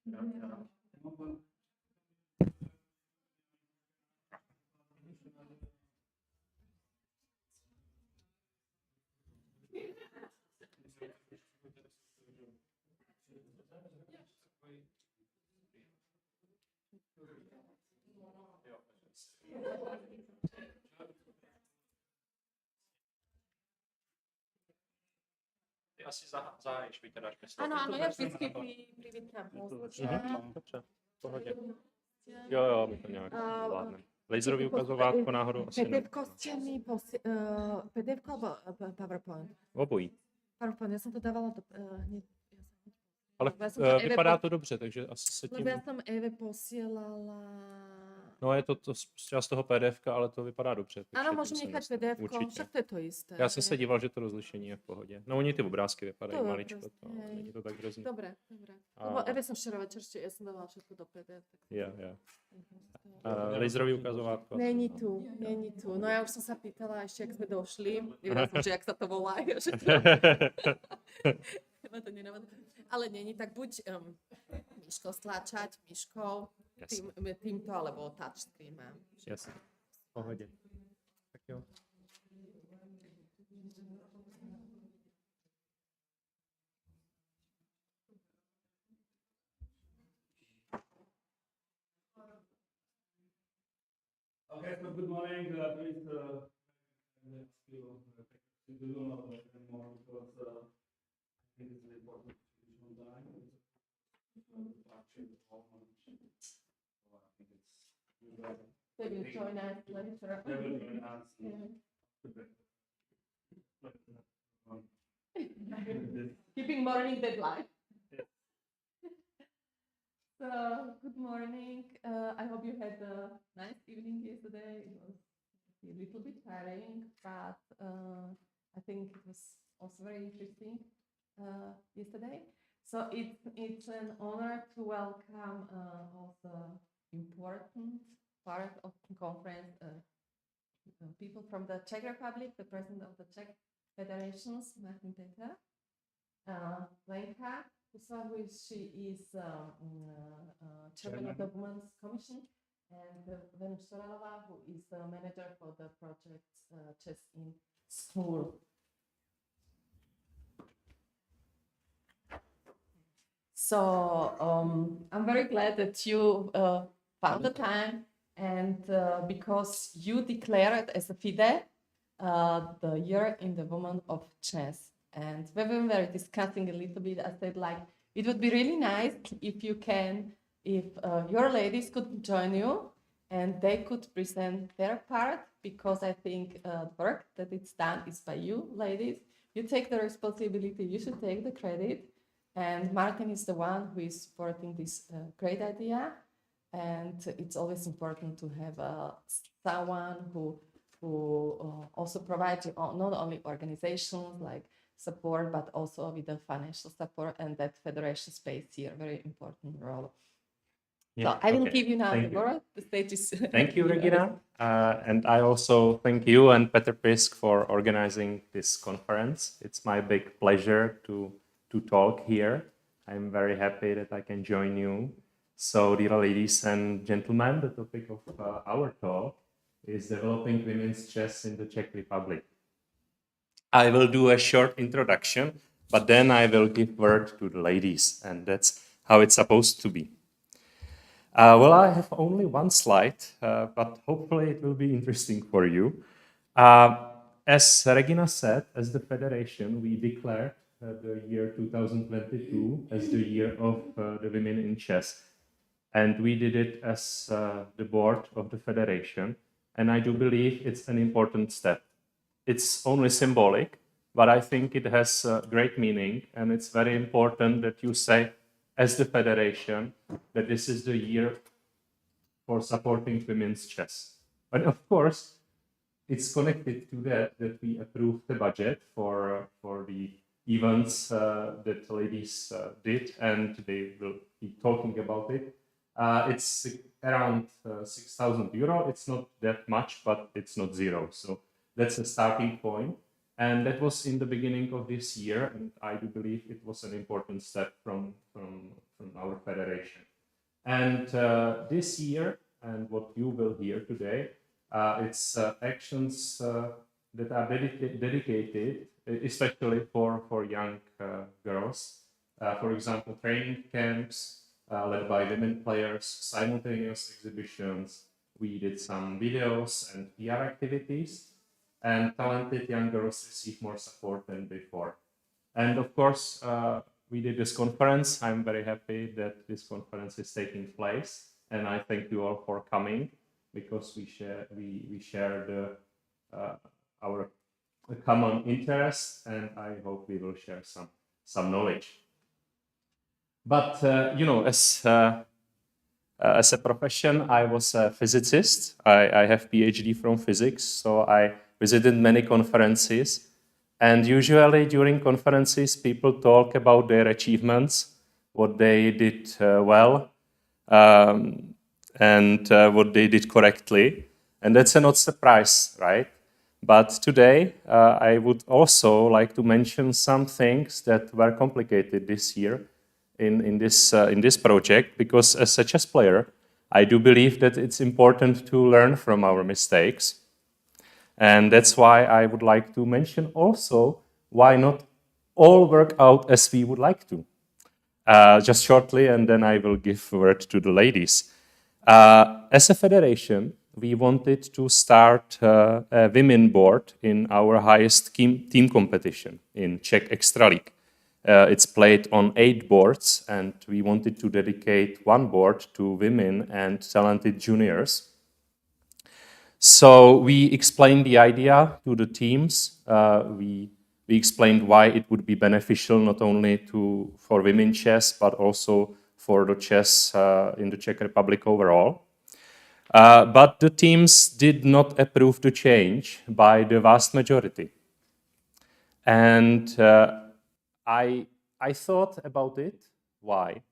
Ty asi zahájíš, vytedáš ke slovu. Ano, já vždycky přivítám hostia. Dobře, v pohodě. Jo, my to nějak zvládneme. Laserový ukazovátko náhodou asi ne. PDF-ko ste mi PDF alebo PowerPoint? Obojí. PowerPoint, já jsem to dávala do, hneď. Ale vypadá to dobře, takže asi se tím... Lebo já jsem Eve posílala... No je to část toho PDF, ale to vypadá dobře. Ano, můžeme nechat PDF, však to je to jisté. Já jsem se díval, že to rozlišení je v pohodě. No oni ty obrázky vypadají maličko, to není to tak hrozný. Dobré. Lebo Eve jsem včera večer, já jsem dávala všechno do PDF. Jo. Laserový ukazovátko. Není tu. No já už jsem se pýtala ještě, jak jsme došli. Nevěděla jsem, že jak se to volá. To nenapadlo. Ale není, tak buď Miško stlačať, Miškou, týmto, alebo touchscreenem. Jasně, v pohodě. Tak jo. Okay, so good morning. Please, They will join us later. Keeping morning deadline. So, good morning. I hope you had a nice evening yesterday. It was a little bit tiring, but I think it was also very interesting yesterday. So it's an honor to welcome also important part of the conference, people from the Czech Republic, the president of the Czech Federations, Martin Peter, Lenka Kusova, she is chairman of the Women's Commission, and Venus Soralova, who is the manager for the project Chess in School. So I'm very glad that you found the time, and because you declared as a FIDE the year in the women of chess. And when we were discussing a little bit, I said like, it would be really nice if your ladies could join you and they could present their part, because I think the work that it's done is by you ladies. You take the responsibility, you should take the credit. And Martin is the one who is supporting this great idea. And it's always important to have someone who also provides you not only organizations like support, but also with the financial support, and that federation plays here a very important role. Yeah, so I will give you now the word. The stage is Thank you, Regina. And I also thank you and Petr Pisk for organizing this conference. It's my big pleasure to talk here. I'm very happy that I can join you. So, dear ladies and gentlemen, the topic of our talk is developing women's chess in the Czech Republic. I will do a short introduction, but then I will give word to the ladies, and that's how it's supposed to be. Well, I have only one slide, but hopefully it will be interesting for you. As Regina said, as the Federation, we declared the year 2022 as the year of the women in chess. And we did it as the board of the Federation. And I do believe it's an important step. It's only symbolic, but I think it has great meaning. And it's very important that you say, as the Federation, that this is the year for supporting women's chess. But of course, it's connected to that we approved the budget for the events that ladies did, and they will be talking about it. It's around 6,000 euro. It's not that much, but it's not zero. So that's a starting point. And that was in the beginning of this year, and I do believe it was an important step from our Federation. And this year, and what you will hear today, it's actions that are dedicated, especially for young girls. For example, training camps led by women players, simultaneous exhibitions. We did some videos and PR activities, and talented young girls receive more support than before. And of course, we did this conference. I'm very happy that this conference is taking place, and I thank you all for coming because we share our common interest, and I hope we will share some knowledge. But you know, as a profession, I was a physicist. I have PhD from physics, so I visited many conferences. And usually during conferences, people talk about their achievements, what they did well, and what they did correctly. And that's not a surprise, right? But today, I would also like to mention some things that were complicated this year in this project, because as a chess player, I do believe that it's important to learn from our mistakes. And that's why I would like to mention also why not all work out as we would like to. Just shortly, and then I will give word to the ladies. As a federation, we wanted to start a women board in our highest team competition in Czech Extra League. It's played on 8 boards, and we wanted to dedicate 1 board to women and talented juniors. So we explained the idea to the teams. We explained why it would be beneficial not only for women chess, but also for the chess in the Czech Republic overall. But the teams did not approve the change by the vast majority. And I thought about it. Why?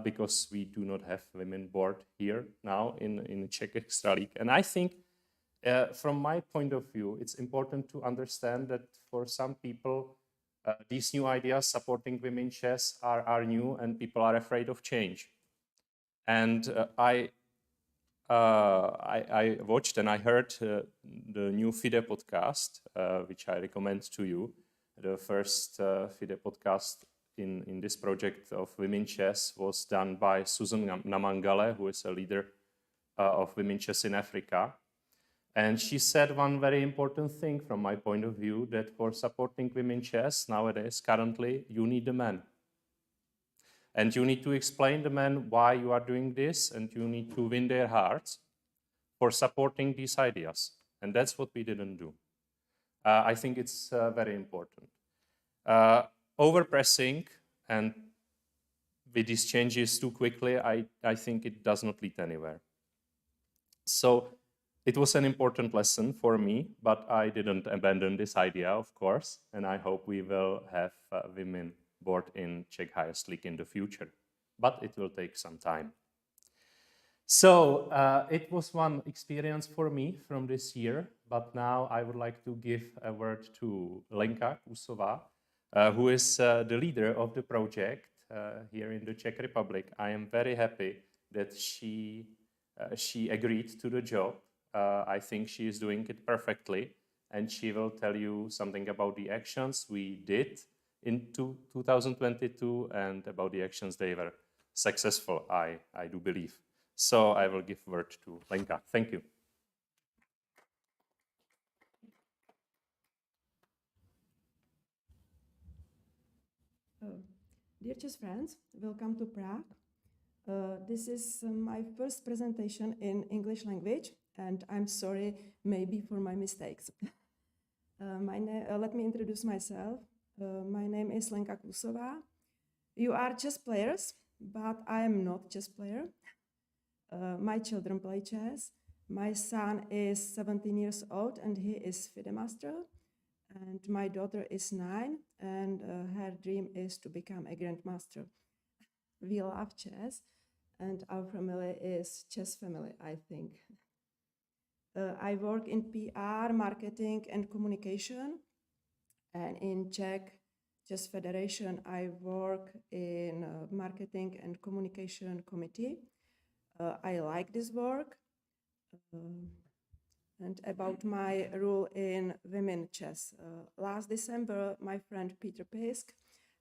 Because we do not have women board here now in Czech Extra League. And I think from my point of view, it's important to understand that for some people, these new ideas supporting women chess are new and people are afraid of change. And I watched and I heard the new FIDE podcast, which I recommend to you. The first FIDE podcast in this project of women chess was done by Susan Namangale, who is a leader of women chess in Africa. And she said one very important thing from my point of view, that for supporting women chess nowadays, currently, you need a man. And you need to explain the men why you are doing this, and you need to win their hearts for supporting these ideas. And that's what we didn't do. I think it's very important. Overpressing and with these changes too quickly, I think it does not lead anywhere. So it was an important lesson for me, but I didn't abandon this idea, of course, and I hope we will have women board in Czech highest league in the future, but it will take some time. So it was one experience for me from this year, but now I would like to give a word to Lenka Kusova, who is the leader of the project here in the Czech Republic. I am very happy that she agreed to the job. I think she is doing it perfectly, and she will tell you something about the actions we did in 2022 and about the actions they were successful, I do believe. So I will give word to Lenka. Thank you. Dear chess friends, welcome to Prague. This is my first presentation in English language, and I'm sorry maybe for my mistakes. Let me introduce myself. My name is Lenka Kusova. You are chess players, but I am not chess player. My children play chess. My son is 17 years old and he is FIDE master. And my daughter is 9 and her dream is to become a grandmaster. We love chess and our family is chess family, I think. I work in PR, marketing and communication and in Czech Chess Federation, I work in marketing and communication committee. I like this work. And about my role in women chess. Last December, my friend Peter Pisk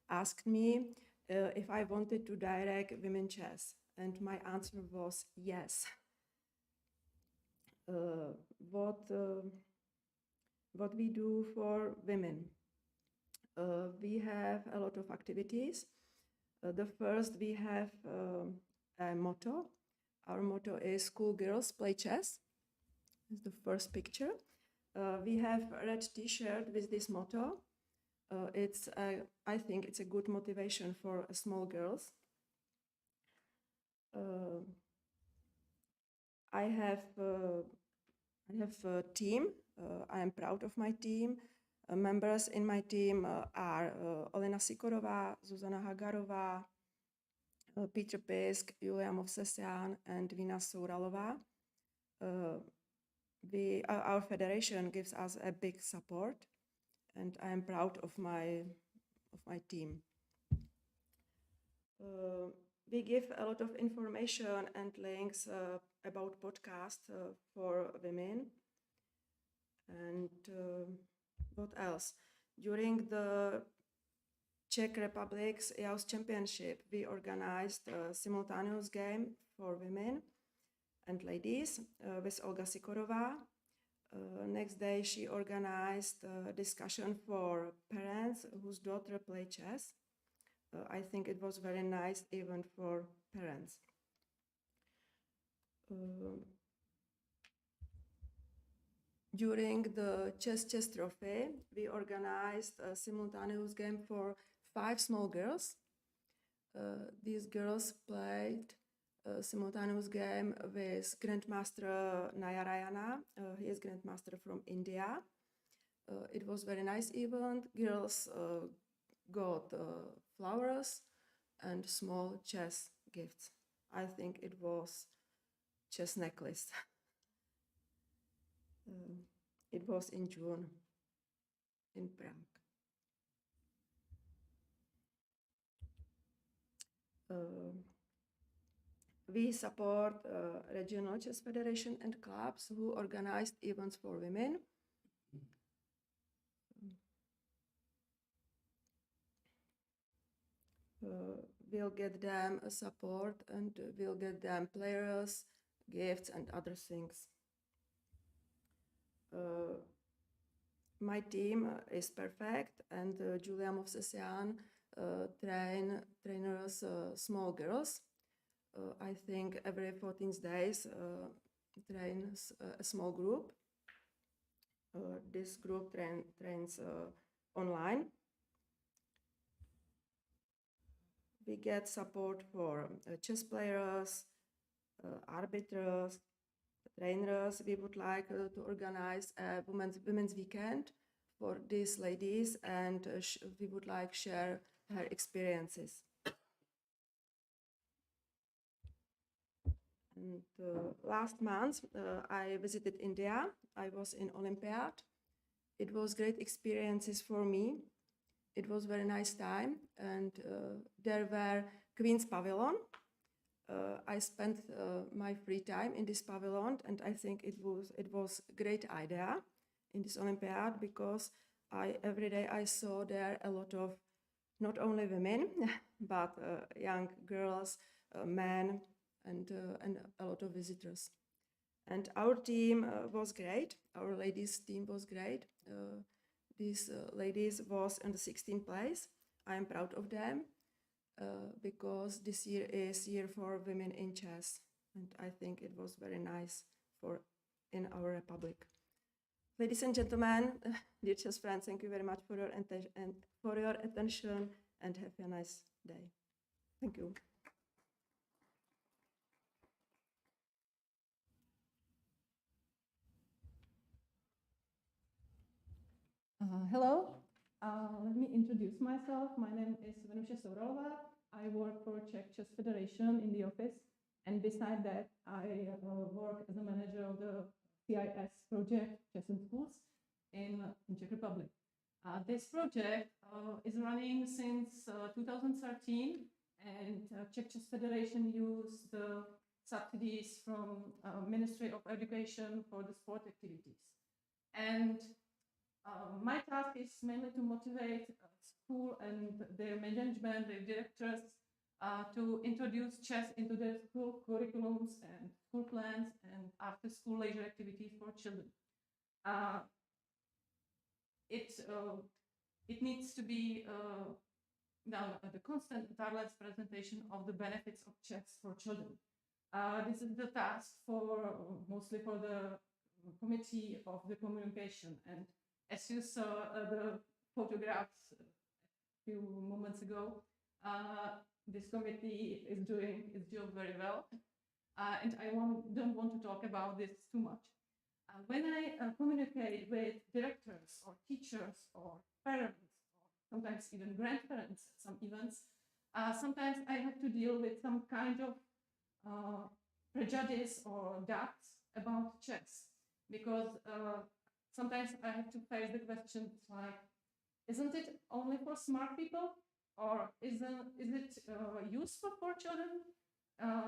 asked me if I wanted to direct women chess, and my answer was yes. What we do for women? We have a lot of activities. The first, we have a motto. Our motto is "Schoolgirls play chess." Is the first picture. We have a red T-shirt with this motto. I think it's a good motivation for small girls. I have a team. I am proud of my team. Members in my team are Olena Sikorová, Zuzana Hagarová, Peter Pisk, Julia Movsesian, and Vina Souralová. Our federation gives us a big support, and I am proud of my team. We give a lot of information and links about podcasts for women. And what else? During the Czech Republic's EOS Championship, we organized a simultaneous game for women and ladies with Olga Sikorová. Next day, she organized a discussion for parents whose daughter play chess. I think it was very nice event for parents. During the Chess Trophy, we organized a simultaneous game for 5 small girls. These girls played a simultaneous game with Grandmaster Nayarayana. He is Grandmaster from India. It was very nice event. Girls got flowers and small chess gifts. I think it was chess necklace. It was in June in Prague. We support regional chess federation and clubs who organized events for women. We'll get them support and we'll get them players, gifts, and other things. My team is perfect, and Julia Movsesian trainers small girls. I think every 14 days trains a small group. This group trains online. We get support for chess players, arbiters, trainers. We would like to organize a women's weekend for these ladies, and we would like to share her experiences. And last month, I visited India. I was in Olympiad. It was great experiences for me. It was very nice time, and there were Queen's Pavilion. I spent my free time in this pavilion, and I think it was a great idea in this Olympiad, because every day I saw there a lot of not only women but young girls, men, and a lot of visitors. And our team was great. Our ladies team was great. These ladies was in the 16th place. I am proud of them. Because this year is year for women in chess, and I think it was very nice in our republic. Ladies and gentlemen, dear chess friends, thank you very much for your attention, and have a nice day. Thank you. Hello. Let me introduce myself. My name is Venuša Souralová. I work for Czech Chess Federation in the office, and beside that, I work as a manager of the CIS project Chess in Schools in Czech Republic. This project is running since 2013, and Czech Chess Federation used the subsidies from Ministry of Education for the sport activities. And my task is mainly to motivate school and their management, their directors, to introduce chess into their school curriculums and school plans and after-school leisure activities for children. It needs to be done the constant and tireless presentation of the benefits of chess for children. This is the task for mostly for the committee of the communication. And as you saw the photographs a few moments ago, this committee is doing its job very well. And I don't want to talk about this too much. When I communicate with directors or teachers or parents, or sometimes even grandparents at some events, sometimes I have to deal with some kind of prejudice or doubts about chess, because sometimes I have to face the questions like, isn't it only for smart people, or is it useful for children?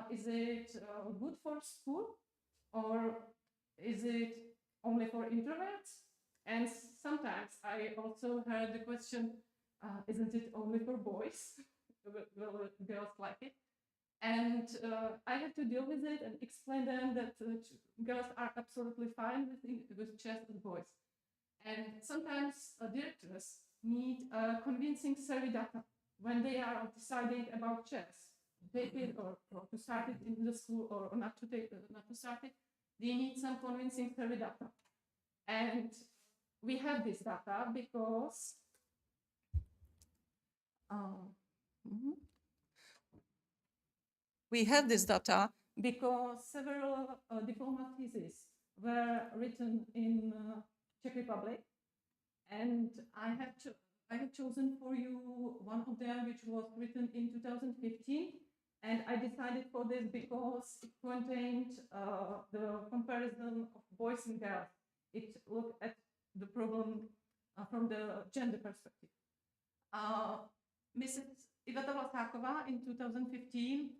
Is it good for school, or is it only for introverts? And sometimes I also heard the question, isn't it only for boys? Will girls like it? And I had to deal with it and explain them that girls are absolutely fine with chess and boys. And sometimes directors need convincing survey data when they are deciding about chess, take it or to start it in the school or not to start it. They need some convincing survey data. And we have this data because several diploma theses were written in Czech Republic, and I have chosen for you one of them, which was written in 2015. And I decided for this because it contained the comparison of boys and girls. It looked at the problem from the gender perspective. Mrs. Iveta Vlasáková in 2015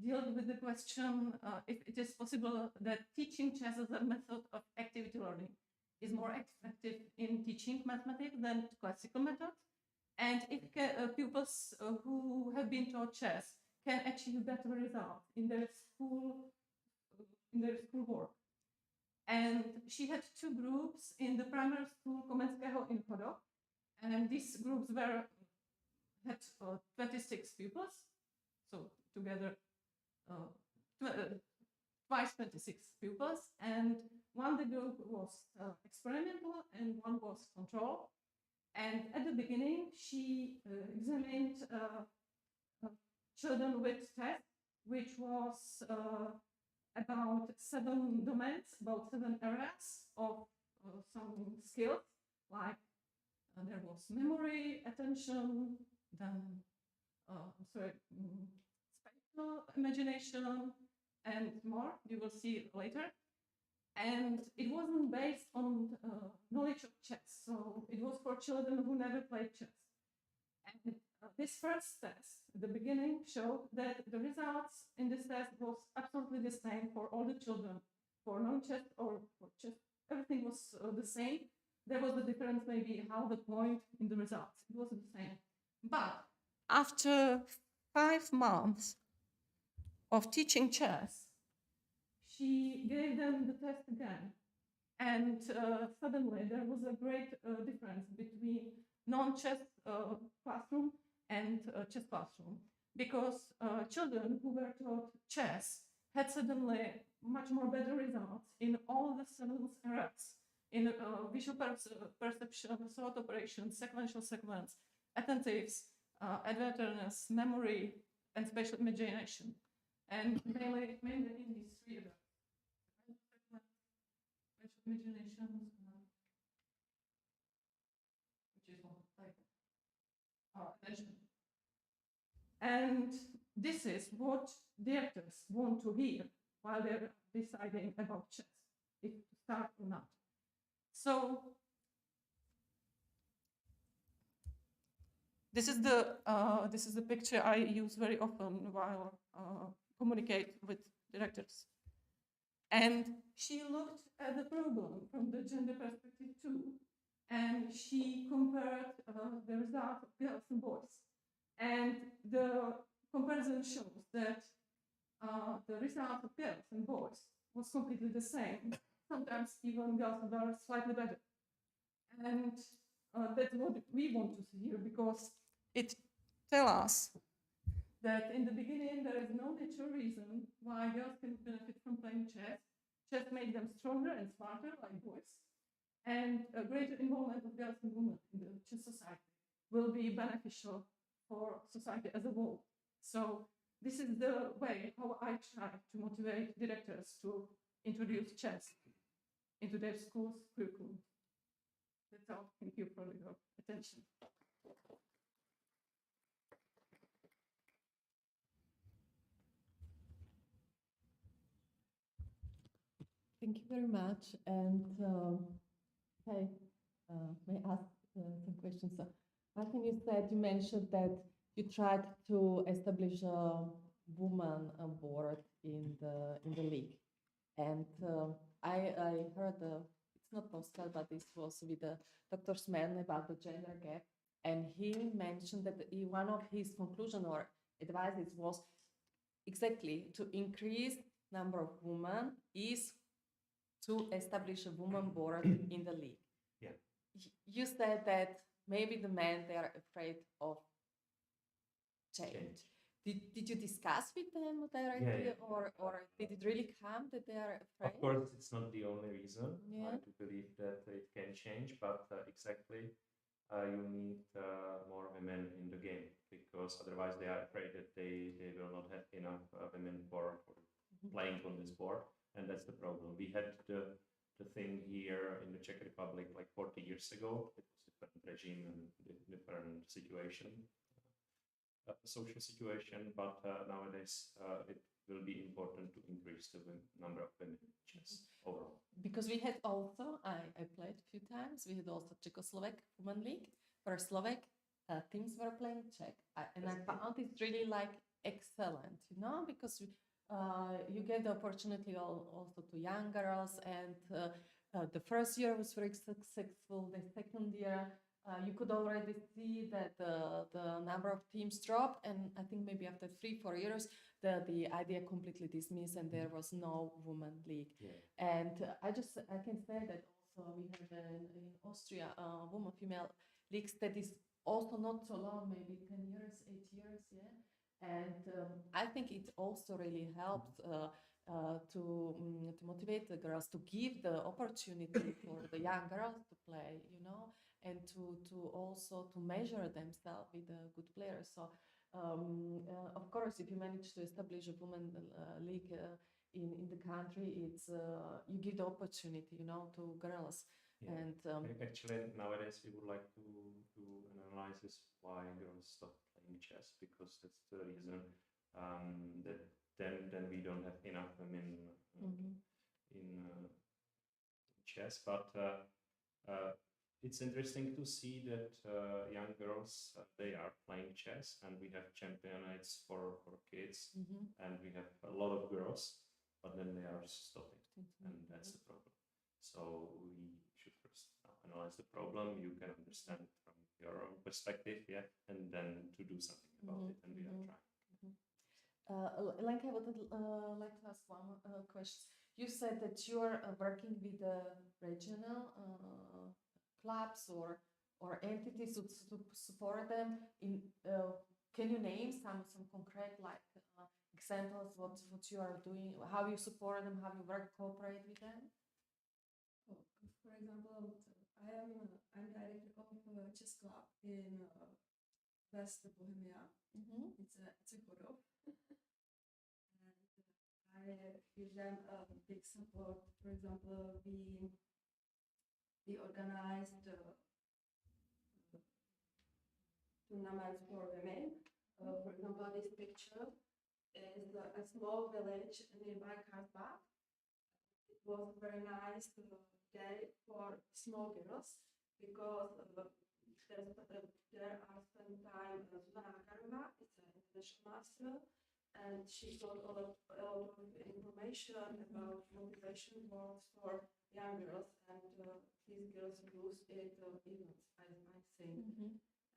dealt with the question if it is possible that teaching chess as a method of activity learning is more effective in teaching mathematics than classical methods. And if pupils who have been taught chess can achieve better results in their school work. And she had two groups in the primary school Komenského in Chodov, and these groups had 26 pupils, so together twice 26 pupils, and one the group was experimental and one was control. And at the beginning, she examined children with tests, which was about 7 domains, about 7 areas of some skills, like there was memory, attention, then spatial imagination, and more. You will see later. And it wasn't based on knowledge of chess, so it was for children who never played chess. And this first test at the beginning showed that the results in this test was absolutely the same for all the children, for non-chess or for chess. Everything was the same. There was the difference maybe how the point in the results. It was the same. But after 5 months of teaching chess, she gave them the test again. And suddenly there was a great difference between non-chess classroom and chess classroom, because children who were taught chess had suddenly much more better results in all the 7 areas, in visual perception, thought operations, sequential sequence, attentives, advertness, memory, and spatial imagination. And mainly in these 3 areas. Imagination, which is one like attention. And this is what directors want to hear while they're deciding about chess, if to start or not. So this is the picture I use very often while communicate with directors. And she looked at the problem from the gender perspective too, and she compared the result of girls and boys. And the comparison shows that the result of girls and boys was completely the same. Sometimes even girls were slightly better. And that's what we want to see here, because it tells us that in the beginning there is no natural reason why girls can benefit from playing chess. Chess makes them stronger and smarter like boys. And a greater involvement of girls and women in the chess society will be beneficial for society as a whole. So this is the way how I try to motivate directors to introduce chess into their school's curriculum. That's all. Thank you for your attention. Thank you very much. And hey, may I ask some questions? So, Martin, you mentioned that you tried to establish a woman board in the league, and I heard it's not postcard, but this was with Dr. Smen about the gender gap, and he mentioned that one of his conclusion or advices was exactly to increase number of women is to establish a woman board in the league. Yeah. You said that maybe the men, they are afraid of change. Did you discuss with them directly, Yeah. or did it really come that they are afraid? Of course, it's not the only reason Yeah. to believe that it can change, but exactly you need more women in the game, because otherwise they are afraid that they will not have enough women for playing on this board, and that's the problem. We had the thing here in the Czech Republic like 40 years ago. It was a different regime and different situation, social situation, but nowadays it will be important to increase the number of women in chess overall. Because we had also, I played a few times, we had also Czechoslovak Women League, where Slovak teams were playing Czech. And I found it really like excellent, you know, because you get the opportunity also to young girls, and the first year was very successful. The second year, you could already see that the number of teams dropped, and I think maybe after 3-4 years, the idea completely dismissed, and there was no women league. Yeah. And I can say that also we have in Austria woman female leagues that is also not so long, maybe 10 years, 8 years, yeah. And I think it also really helped to motivate the girls, to give the opportunity for the young girls to play, you know, and to also to measure themselves with a good player. So of course, if you manage to establish a women league in the country, it's you give the opportunity, you know, to girls. Yeah. And actually, nowadays we would like to analyze this why girls stop playing chess, because that's the reason that then we don't have enough women in chess. But it's interesting to see that young girls they are playing chess, and we have championships for kids, and we have a lot of girls, but then they are stopping, and that's the problem. So we should first analyze the problem. You can understand it from your own perspective, yeah, and then to do something about it, and we are trying. Lenka, I would like to ask one question. You said that you are working with regional clubs or entities to support them. Can you name some concrete like examples what you are doing, how you support them, how you work cooperate with them? For example, I'm director of a chess club in West Bohemia. It's a Chodov. And I give them a big support. For example, we organized tournaments for women. For example, this picture is a small village nearby Karlsbad. It was a very nice day for small girls, because there are spent time Zuzana Makarova, it's an international master, and she got a lot of information about motivation works for young girls, and these girls use it events, I think.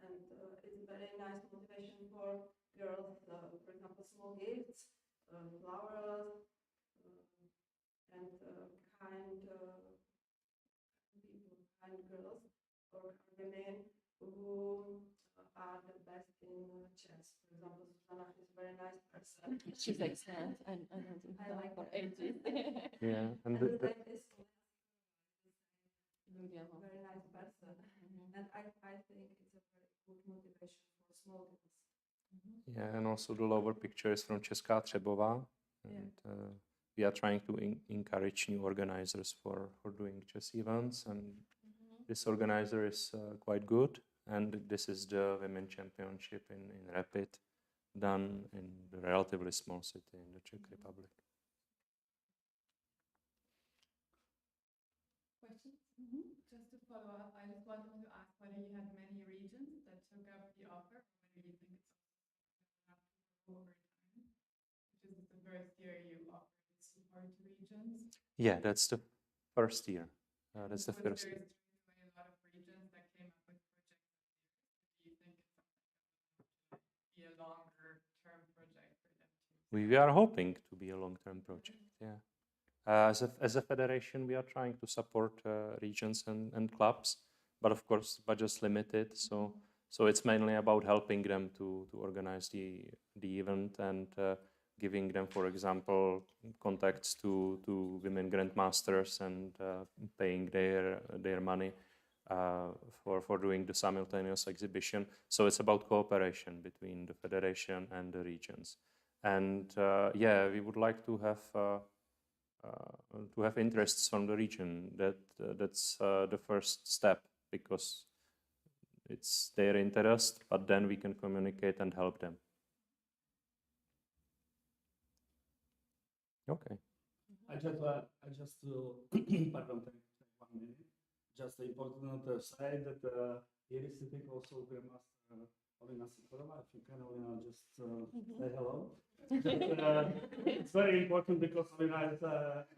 And it's a very nice motivation for girls, for example, small gifts, flowers, and kind people, kind girls or women who are the best in chess. For example, Susanna is a very nice person. She's excellent, and I like for her. ages. Yeah, And the same is Yeah. very nice person. And I think it's a very good motivation for small girls. yeah, and also the lower picture is from Česká Třebová, and we are trying to encourage new organizers for doing chess events, and this organizer is quite good, and this is the women championship in Rapid, done in the relatively small city in the Czech Republic. Questions? Just to follow up, I just wanted to ask whether you had many regions that took up the offer, or whether you think it's have to grow over time. Which is the first year you offered the support to regions. Yeah, that's the first year. That's the Was first there year. a lot of regions that came up with projects this year? Do you think it's something that would be a longer term project for them to? We are hoping to be a long-term project. Yeah. As a federation, we are trying to support regions and clubs, but of course, budget's limited. So it's mainly about helping them to organize the event and giving them, for example, contacts to women grandmasters and paying their money for doing the simultaneous exhibition. So it's about cooperation between the federation and the regions. And yeah, we would like to have interests from the region. That's the first step, because it's their interest, but then we can communicate and help them. Okay. I just pardon, take 1 minute. Just important to say that here is sitting also Grandmaster Olena Sikorova. If you can, Olena, just say hello. It's very important because Olena is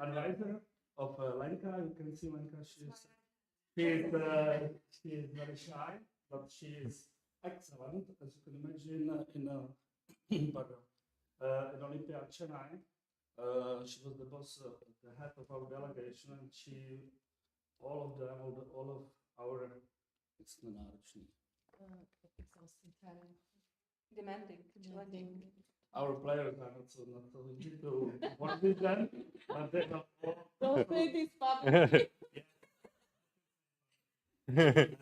advisor of Lenka. You can see Lenka. She is very shy, but she is excellent, as you can imagine, in Olympiad Chennai. She was the boss, the head of our delegation, and all of our, it's nenáročný. Demanding. Our players are not so easy to work with them, but they have Don't say this publicly. and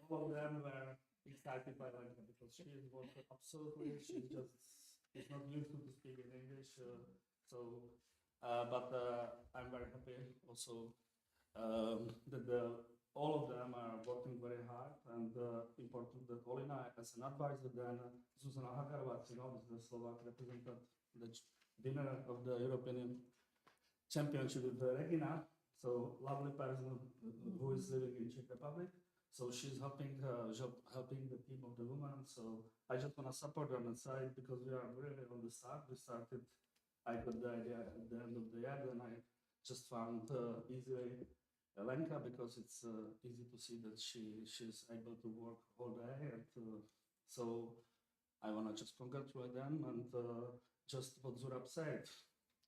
all of them were excited by Lenka because she is working absolutely. She's not used to speak in English, but I'm very happy also that all of them are working very hard, and important that Olena as an advisor, then Zuzana Hakarova, is the Slovak representative, the winner of the European Championship with Regina. So lovely person who is living in Czech Republic. So she's helping the team of the women. So I just want to support them inside because we are really on the start. I got the idea at the end of the year, and I just found easily Lenka because it's easy to see that she's able to work all day. And so I want to just congratulate them and just what Zurab said.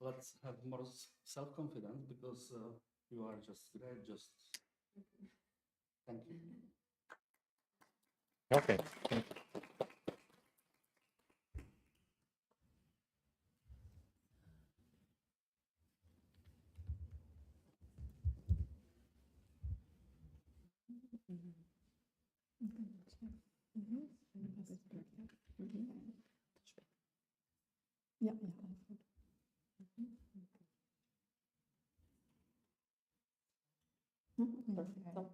Let's have more self-confidence because you are just great. Just thank you. Okay. Yeah. Perfect. So,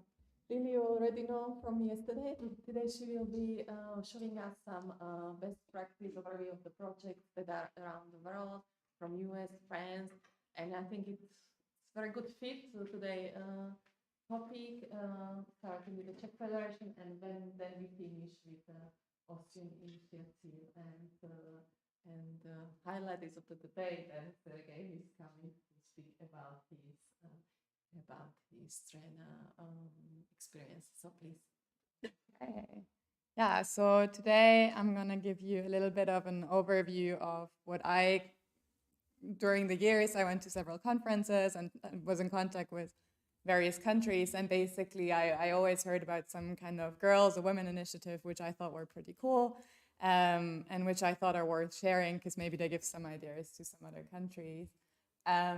Lily, you already know from yesterday. Today she will be showing us some best practice overview of the projects that are around the world, from US, France, and I think it's very good fit to today topic, starting with the Czech Federation, and then we finish with the Austrian initiative and highlights of the debate. And Sergei is coming to speak about his trainer experience. So please. Okay. Yeah, so today I'm going to give you a little bit of an overview of during the years, I went to several conferences and was in contact with various countries. And basically, I always heard about some kind of girls or women initiative, which I thought were pretty cool and which I thought are worth sharing because maybe they give some ideas to some other countries. I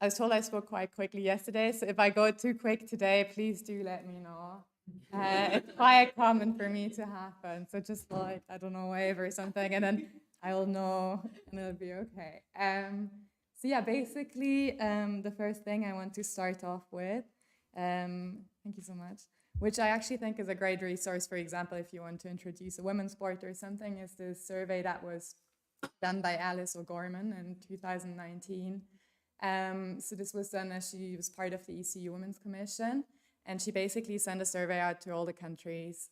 was told I spoke quite quickly yesterday, so if I go too quick today, please do let me know. It's quite common for me to happen, so just like, I don't know, wave or something, and then I'll know and it'll be okay. So yeah, basically, the first thing I want to start off with, thank you so much, which I actually think is a great resource, for example, if you want to introduce a women's sport or something, is this survey that was done by Alice O'Gorman in 2019. So this was done as she was part of the ECU Women's Commission, and she basically sent a survey out to all the countries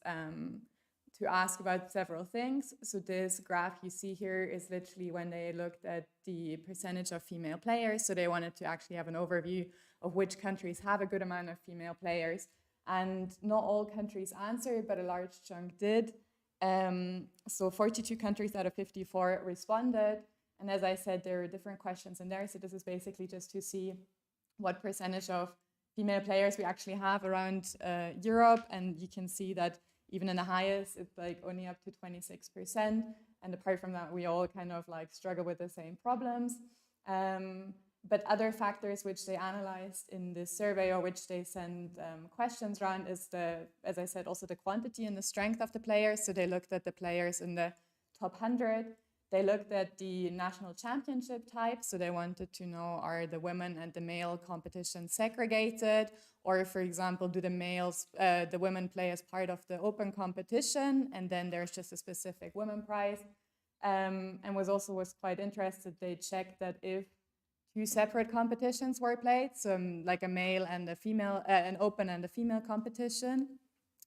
to ask about several things. So this graph you see here is literally when they looked at the percentage of female players. So they wanted to actually have an overview of which countries have a good amount of female players. And not all countries answered, but a large chunk did. So 42 countries out of 54 responded. And as I said, there are different questions in there. So this is basically just to see what percentage of female players we actually have around Europe. And you can see that even in the highest, it's like only up to 26%. And apart from that, we all kind of like struggle with the same problems. But other factors which they analyzed in this survey or which they send questions around is as I said, also the quantity and the strength of the players. So they looked at the players in the top 100. They looked at the national championship type. So they wanted to know, are the women and the male competitions segregated? Or for example, do the women play as part of the open competition? And then there's just a specific women prize. And was quite interested, they checked that if two separate competitions were played, so like a male and a female, an open and a female competition,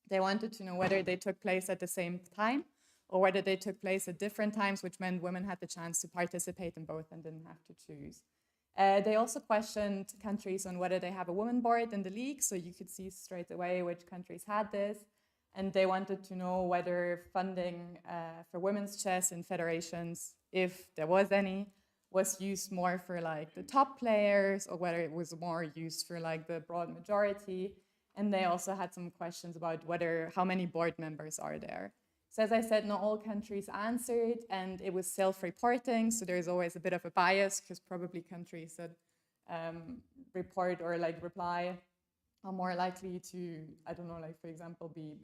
they wanted to know whether they took place at the same time or whether they took place at different times, which meant women had the chance to participate in both and didn't have to choose. They also questioned countries on whether they have a women board in the league, so you could see straight away which countries had this. And they wanted to know whether funding for women's chess in federations, if there was any, was used more for like the top players or whether it was more used for like the broad majority. And they also had some questions about how many board members are there. So as I said, not all countries answered, and it was self-reporting. So there's always a bit of a bias because probably countries that report or like reply are more likely to, I don't know, like for example, be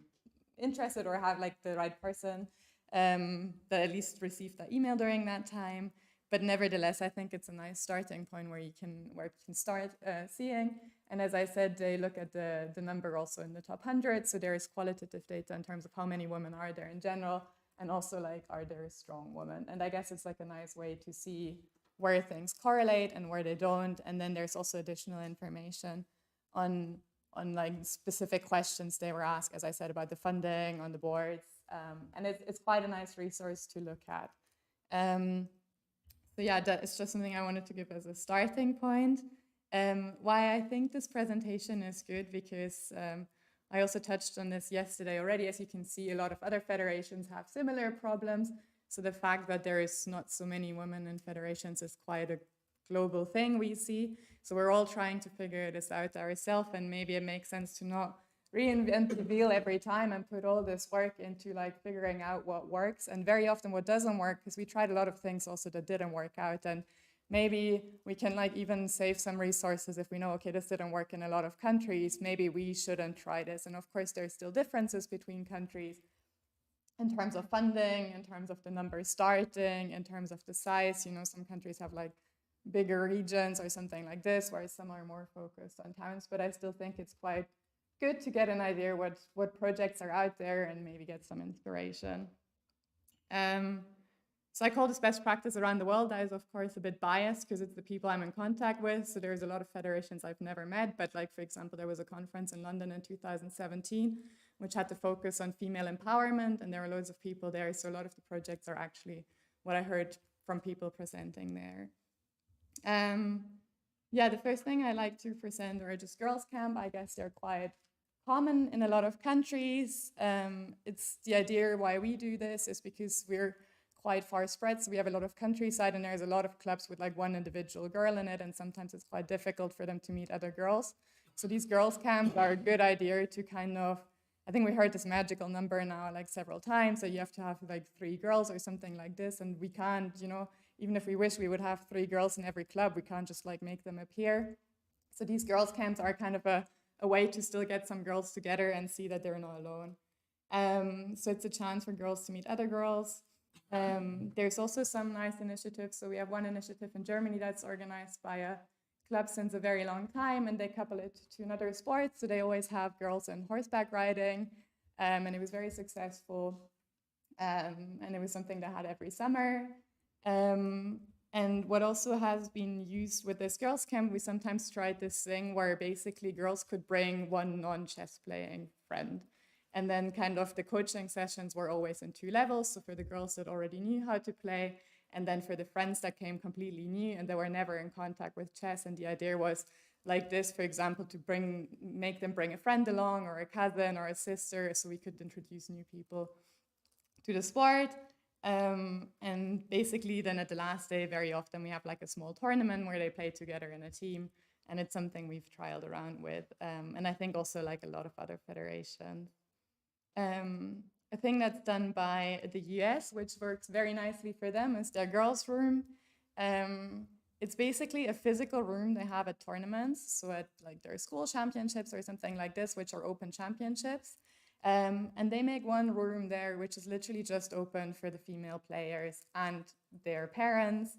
interested or have like the right person that at least received that email during that time. But nevertheless, I think it's a nice starting point where you can start seeing. And as I said, they look at the number also in the top 100. So there is qualitative data in terms of how many women are there in general, and also like, are there strong women? And I guess it's like a nice way to see where things correlate and where they don't. And then there's also additional information on like specific questions they were asked, as I said, about the funding on the boards. And it's quite a nice resource to look at. So yeah, that is just something I wanted to give as a starting point. Why I think this presentation is good, because I also touched on this yesterday already. As you can see, a lot of other federations have similar problems. So the fact that there is not so many women in federations is quite a global thing we see. So we're all trying to figure this out ourselves, and maybe it makes sense to not reinvent the wheel every time and put all this work into like figuring out what works, and very often what doesn't work, because we tried a lot of things also that didn't work out, and maybe we can like even save some resources if we know, okay, this didn't work in a lot of countries, maybe we shouldn't try this. And of course there's still differences between countries in terms of funding, in terms of the number starting, in terms of the size. You know, some countries have like bigger regions or something like this, whereas some are more focused on towns. But I still think it's quite good to get an idea what projects are out there and maybe get some inspiration. So I call this best practice around the world. That is, of course, a bit biased because it's the people I'm in contact with. So there's a lot of federations I've never met. But like, for example, there was a conference in London in 2017, which had to focus on female empowerment. And there were loads of people there. So a lot of the projects are actually what I heard from people presenting there. Yeah, the first thing I like to present are just girls' camp. I guess they're quite common in a lot of countries. It's the idea why we do this is because we're quite far spread. So we have a lot of countryside and there's a lot of clubs with like one individual girl in it. And sometimes it's quite difficult for them to meet other girls. So these girls' camps are a good idea to kind of, I think we heard this magical number now like several times, that you have to have like 3 girls or something like this. And we can't, you know, even if we wish we would have 3 girls in every club, we can't just like make them appear. So these girls' camps are kind of a way to still get some girls together and see that they're not alone. So it's a chance for girls to meet other girls. There's also some nice initiatives. So we have one initiative in Germany that's organized by a club since a very long time, and they couple it to another sport. So they always have girls in horseback riding, and it was very successful. And it was something they had every summer. And what also has been used with this girls' camp, we sometimes tried this thing where basically girls could bring one non-chess playing friend. And then kind of the coaching sessions were always in 2 levels. So for the girls that already knew how to play, and then for the friends that came completely new and they were never in contact with chess. And the idea was like this, for example, to make them bring a friend along or a cousin or a sister, so we could introduce new people to the sport. And basically then at the last day, very often we have like a small tournament where they play together in a team. And it's something we've trialed around with. And I think also like a lot of other federations. A thing that's done by the US, which works very nicely for them, is their girls' room. It's basically a physical room they have at tournaments, so at like their school championships or something like this, which are open championships. And they make one room there, which is literally just open for the female players and their parents.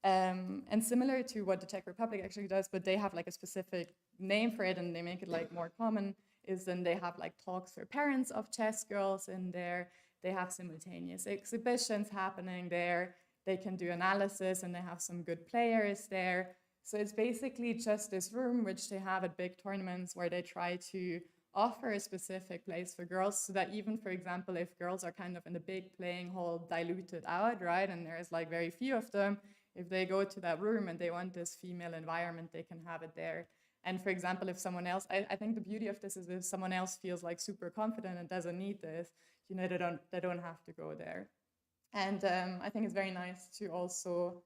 And similar to what the Czech Republic actually does, but they have like a specific name for it and they make it like more common, is then they have like talks for parents of chess girls in there. They have simultaneous exhibitions happening there. They can do analysis and they have some good players there. So it's basically just this room which they have at big tournaments where they try to offer a specific place for girls, so that even, for example, if girls are kind of in the big playing hall diluted out, right, and there's like very few of them, if they go to that room and they want this female environment, they can have it there. And for example, if someone else, I think the beauty of this is if someone else feels like super confident and doesn't need this, you know, they don't have to go there. And I think it's very nice to also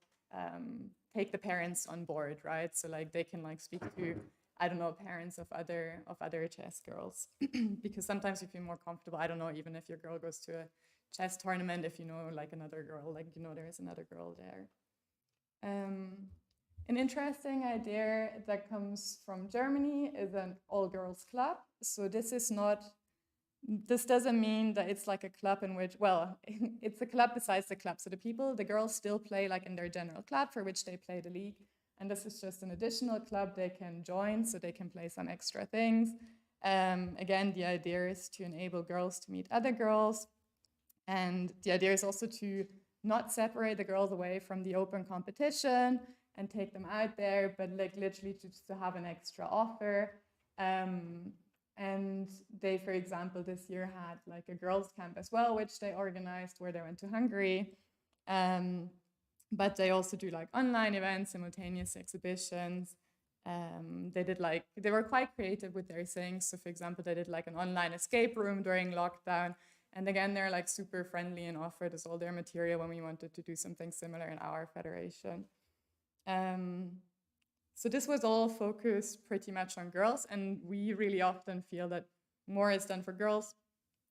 take the parents on board, right? So like they can like speak to, I don't know, parents of other chess girls, because sometimes you feel more comfortable. I don't know, even if your girl goes to a chess tournament, if you know like another girl, like you know there is another girl there. An interesting idea that comes from Germany is an all-girls club. So this doesn't mean that it's like a club in which, well, it's a club besides the club. So the girls still play like in their general club for which they play the league. And this is just an additional club they can join so they can play some extra things. Again, the idea is to enable girls to meet other girls. And the idea is also to not separate the girls away from the open competition and take them out there, but like literally just to have an extra offer. And they, for example, this year had like a girls' camp as well, which they organized where they went to Hungary. But they also do like online events, simultaneous exhibitions. They were quite creative with their things. So for example, they did like an online escape room during lockdown. And again, they're like super friendly and offered us all their material when we wanted to do something similar in our federation. So this was all focused pretty much on girls, and we really often feel that more is done for girls,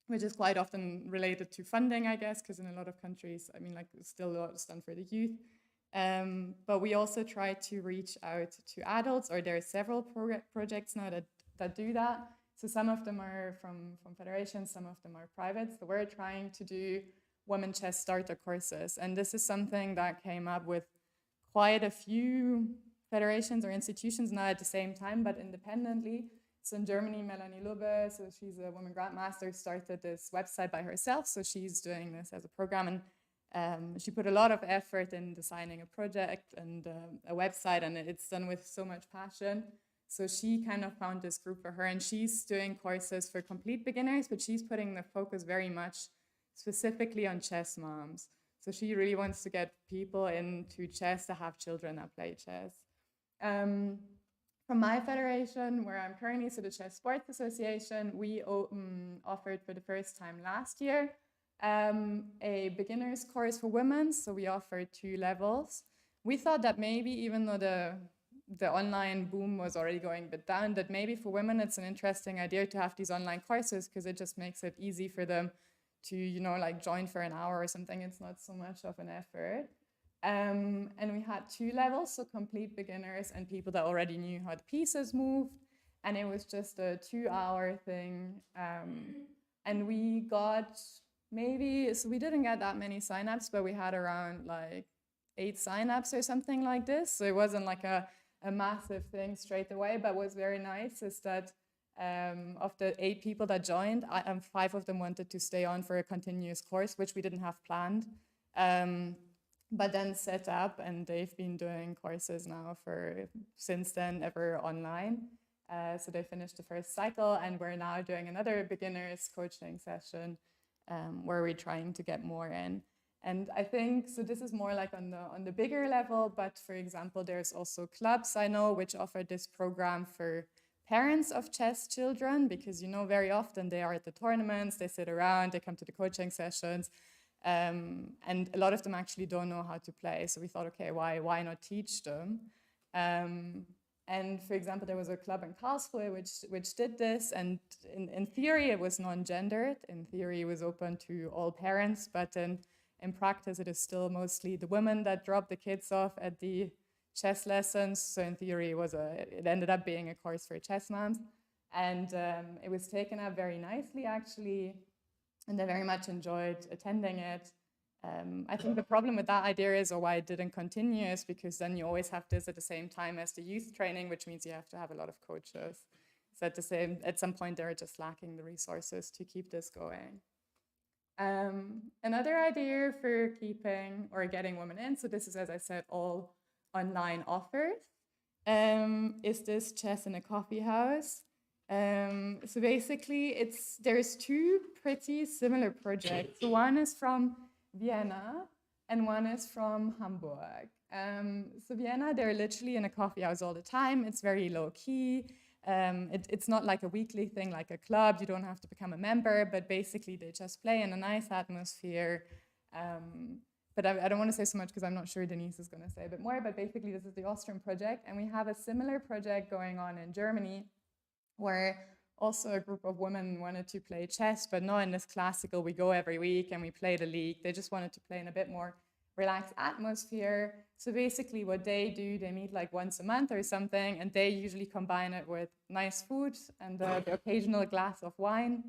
which is quite often related to funding, I guess, because in a lot of countries, I mean, like still a lot is done for the youth. But we also try to reach out to adults, or there are several projects now that do that. So some of them are from federations, some of them are private. So we're trying to do women chess starter courses. And this is something that came up with quite a few federations or institutions now at the same time, but independently. So in Germany, Melanie Lubbe, so she's a women grandmaster, started this website by herself. So she's doing this as a program. She put a lot of effort in designing a project and a website, and it's done with so much passion. So she kind of found this group for her, and she's doing courses for complete beginners, but she's putting the focus very much specifically on chess moms. So she really wants to get people into chess to have children that play chess. From my federation, where I'm currently, so the Chess Sports Association, we offered for the first time last year a beginner's course for women. So we offered 2 levels. We thought that maybe, even though the online boom was already going a bit down, that maybe for women it's an interesting idea to have these online courses, because it just makes it easy for them to, you know, like join for an hour or something. It's not so much of an effort. And we had 2 levels, so complete beginners and people that already knew how the pieces moved. And it was just a 2-hour thing. And we got maybe, so we didn't get that many signups, but we had around like 8 signups or something like this. So it wasn't like a massive thing straight away, but what was very nice is that of the 8 people that joined, 5 of them wanted to stay on for a continuous course, which we didn't have planned. But then set up, and they've been doing courses now since then, ever online. So they finished the first cycle, and we're now doing another beginners coaching session where we're trying to get more in. And I think, so this is more like on the bigger level, but for example, there's also clubs I know which offer this program for parents of chess children, because, you know, very often they are at the tournaments, they sit around, they come to the coaching sessions, and a lot of them actually don't know how to play. So we thought, okay, why not teach them? And for example, there was a club in Karlsruhe which did this, and in theory it was non-gendered. In theory it was open to all parents, but in practice it is still mostly the women that drop the kids off at the chess lessons. So in theory it ended up being a course for chess moms, and it was taken up very nicely actually. And I very much enjoyed attending it. I think the problem with that idea is, or why it didn't continue, is because then you always have this at the same time as the youth training, which means you have to have a lot of coaches. So at some point they're just lacking the resources to keep this going. Another idea for keeping or getting women in, so this is, as I said, all online offers, is this chess in a coffee house. So basically there's 2 pretty similar projects. So one is from Vienna and one is from Hamburg. So Vienna, they're literally in a coffee house all the time. It's very low key. It's not like a weekly thing like a club. You don't have to become a member, but basically they just play in a nice atmosphere. But I don't want to say so much because I'm not sure Denise is going to say a bit more, but basically this is the Austrian project. And we have a similar project going on in Germany, where also a group of women wanted to play chess, but not in this classical, we go every week and we play the league. They just wanted to play in a bit more relaxed atmosphere. So basically what they do, they meet like once a month or something, and they usually combine it with nice food and the occasional glass of wine.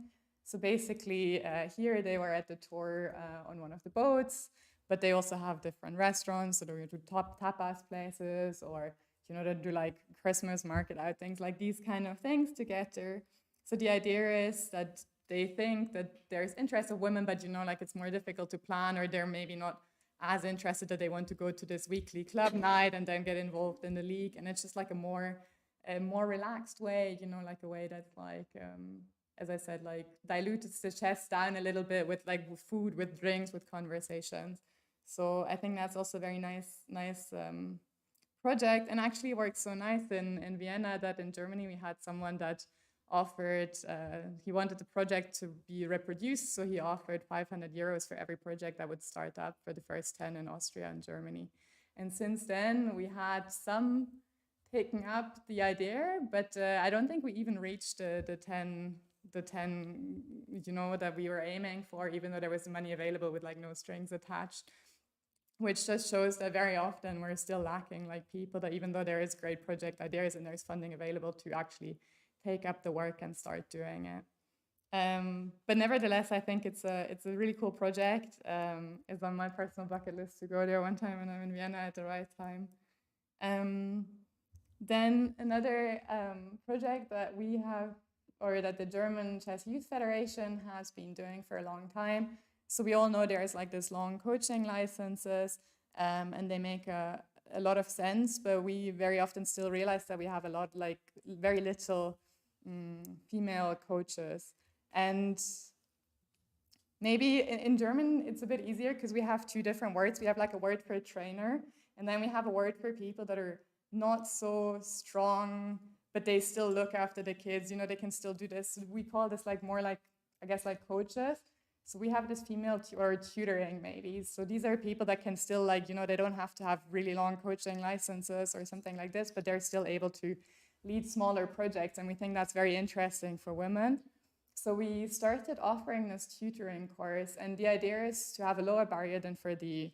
So basically here they were at the tour on one of the boats, but they also have different restaurants. So they do tapas places, or, you know, they do like Christmas market outings, like these kind of things together. So the idea is that they think that there's interest of women, but, you know, like it's more difficult to plan, or they're maybe not as interested that they want to go to this weekly club night and then get involved in the league. And it's just like a more relaxed way, you know, like a way that's like, as I said, like dilutes the chess down a little bit with like food, with drinks, with conversations. So I think that's also a very nice project, and actually worked so nice in Vienna that in Germany we had someone that offered, he wanted the project to be reproduced, so he offered 500 euros for every project that would start up for the first 10 in Austria and Germany. And since then we had some taking up the idea, but I don't think we even reached the 10, you know, that we were aiming for, even though there was money available with like no strings attached. Which just shows that very often we're still lacking like people that, even though there is great project ideas and there's funding available, to actually take up the work and start doing it. But nevertheless, I think it's a really cool project. It's on my personal bucket list to go there one time when I'm in Vienna at the right time. Then another project that we have, or that the German Chess Youth Federation has been doing for a long time. So we all know there's like this long coaching licenses, and they make a lot of sense, but we very often still realize that we have a lot, like very little female coaches. And maybe in German, it's a bit easier because we have two different words. We have like a word for a trainer, and then we have a word for people that are not so strong, but they still look after the kids. You know, they can still do this. We call this like more like, I guess, like coaches. So we have this female or tutoring maybe. So these are people that can still like, you know, they don't have to have really long coaching licenses or something like this, but they're still able to lead smaller projects. And we think that's very interesting for women. So we started offering this tutoring course, and the idea is to have a lower barrier than for the,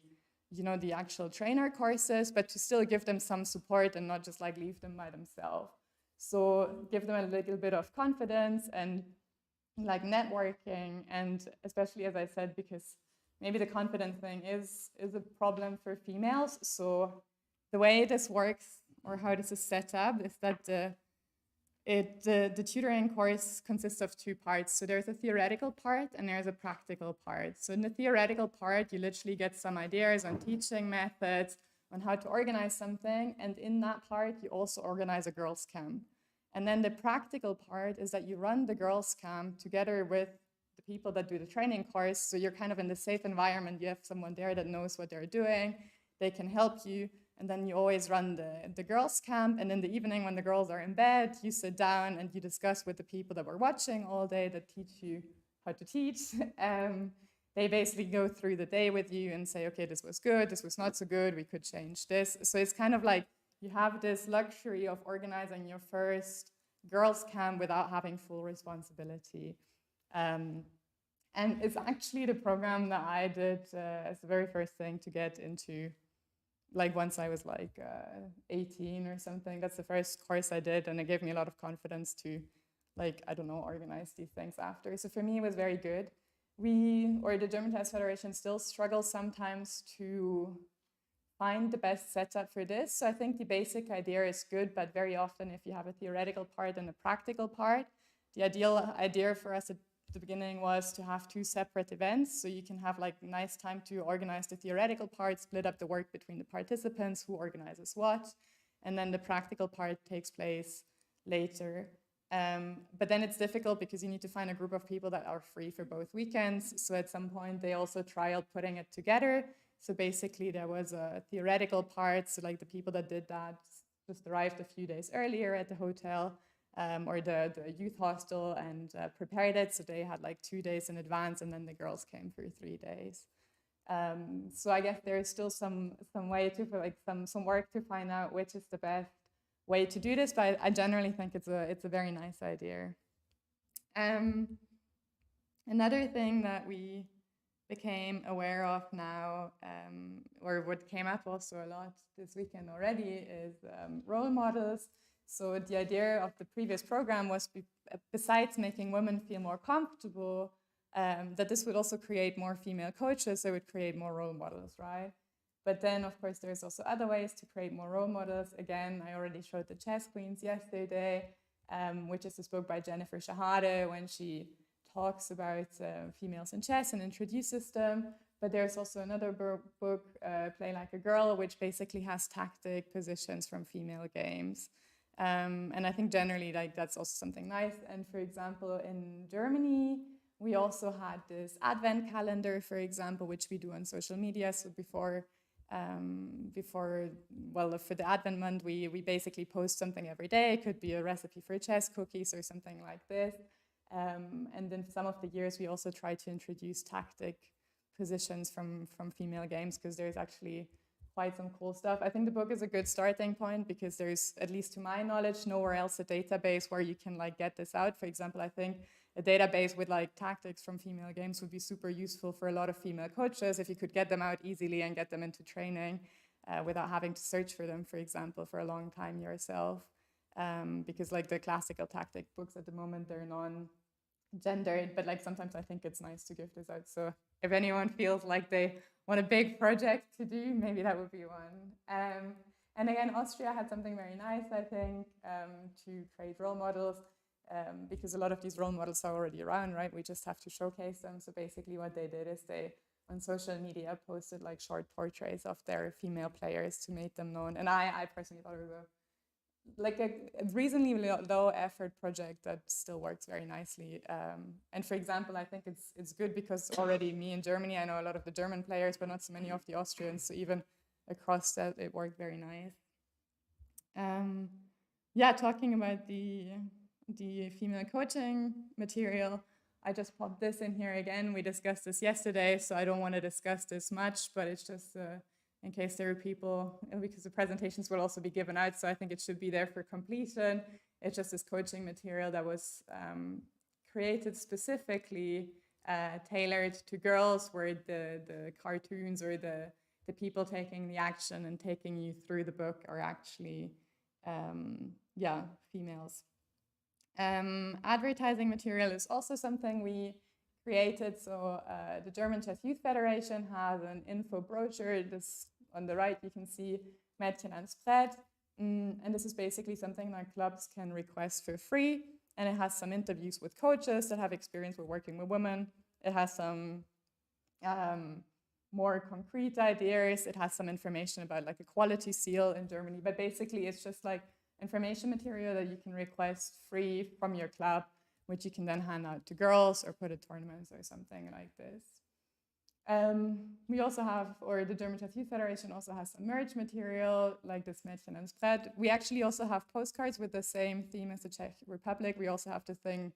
you know, the actual trainer courses, but to still give them some support and not just like leave them by themselves. So give them a little bit of confidence and like networking, and especially, as I said, because maybe the confidence thing is a problem for females. So the way this works, or how this is set up, is that the tutoring course consists of two parts. So there's a theoretical part and there's a practical part. So in the theoretical part, you literally get some ideas on teaching methods, on how to organize something. And in that part, you also organize a girls' camp. And then the practical part is that you run the girls' camp together with the people that do the training course. So you're kind of in the safe environment. You have someone there that knows what they're doing. They can help you. And then you always run the girls' camp. And in the evening, when the girls are in bed, you sit down and you discuss with the people that were watching all day that teach you how to teach. They basically go through the day with you and say, okay, this was good, this was not so good, we could change this. So it's kind of like you have this luxury of organizing your first girls' camp without having full responsibility. And it's actually the program that I did as the very first thing to get into, like once I was like 18 or something. That's the first course I did, and it gave me a lot of confidence to, like, I don't know, organize these things after. So for me, it was very good. We, or the German Tennis Federation, still struggles sometimes to find the best setup for this. So I think the basic idea is good, but very often if you have a theoretical part and a practical part, the ideal idea for us at the beginning was to have two separate events. So you can have like nice time to organize the theoretical part, split up the work between the participants, who organizes what, and then the practical part takes place later. But then it's difficult because you need to find a group of people that are free for both weekends. So at some point they also tried putting it together. So basically there was a theoretical part. So like the people that did that just arrived a few days earlier at the hotel or the youth hostel and prepared it. So they had like 2 days in advance, and then the girls came for 3 days. So I guess there is still some way to, like some work to find out which is the best way to do this, but I generally think it's a very nice idea. Another thing that we became aware of now, or what came up also a lot this weekend already, is role models. So the idea of the previous program was, besides making women feel more comfortable, that this would also create more female coaches, so it would create more role models, right? But then, of course, there's also other ways to create more role models. Again, I already showed the Chess Queens yesterday, which is this book by Jennifer Shahade, when she talks about females in chess and introduces them. But there's also another book, Play Like a Girl, which basically has tactic positions from female games. And I think generally like that's also something nice. And for example, in Germany, we also had this advent calendar, for example, which we do on social media. So before, for the advent month, we basically post something every day. It could be a recipe for chess cookies or something like this. And then some of the years, we also try to introduce tactic positions from female games, because there's actually quite some cool stuff. I think the book is a good starting point because there's, at least to my knowledge, nowhere else a database where you can like get this out. For example, I think a database with like tactics from female games would be super useful for a lot of female coaches if you could get them out easily and get them into training without having to search for them, for example, for a long time yourself. Because like the classical tactic books at the moment, they're non-gendered, but like sometimes I think it's nice to give this out. So if anyone feels like they want a big project to do, maybe that would be one. And again, Austria had something very nice, I think, to create role models. because a lot of these role models are already around, right? We just have to showcase them. So basically what they did is they, on social media, posted like short portraits of their female players to make them known. And I personally thought it was a reasonably low effort project that still works very nicely. And for example, I think it's good because already me in Germany, I know a lot of the German players, but not so many of the Austrians. So even across that, it worked very nice. Yeah, talking about the female coaching material, I just popped this in here again. We discussed this yesterday, so I don't want to discuss this much, but it's just in case there are people, because the presentations will also be given out, so I think it should be there for completion. It's just this coaching material that was created specifically tailored to girls, where the cartoons or the people taking the action and taking you through the book are actually, females. Advertising material is also something we created. So the German Chess Youth Federation has an info brochure. This on the right, you can see Mädchen ans Brett. And this is basically something that clubs can request for free. And it has some interviews with coaches that have experience with working with women. It has some more concrete ideas. It has some information about like a quality seal in Germany. But basically, it's just like information material that you can request free from your club, which you can then hand out to girls or put at tournaments or something like this. We also have, or the German Chess Youth Federation also has some merch material like this Mädchen ans Brett. We actually also have postcards with the same theme as the Czech Republic. We also have the thing,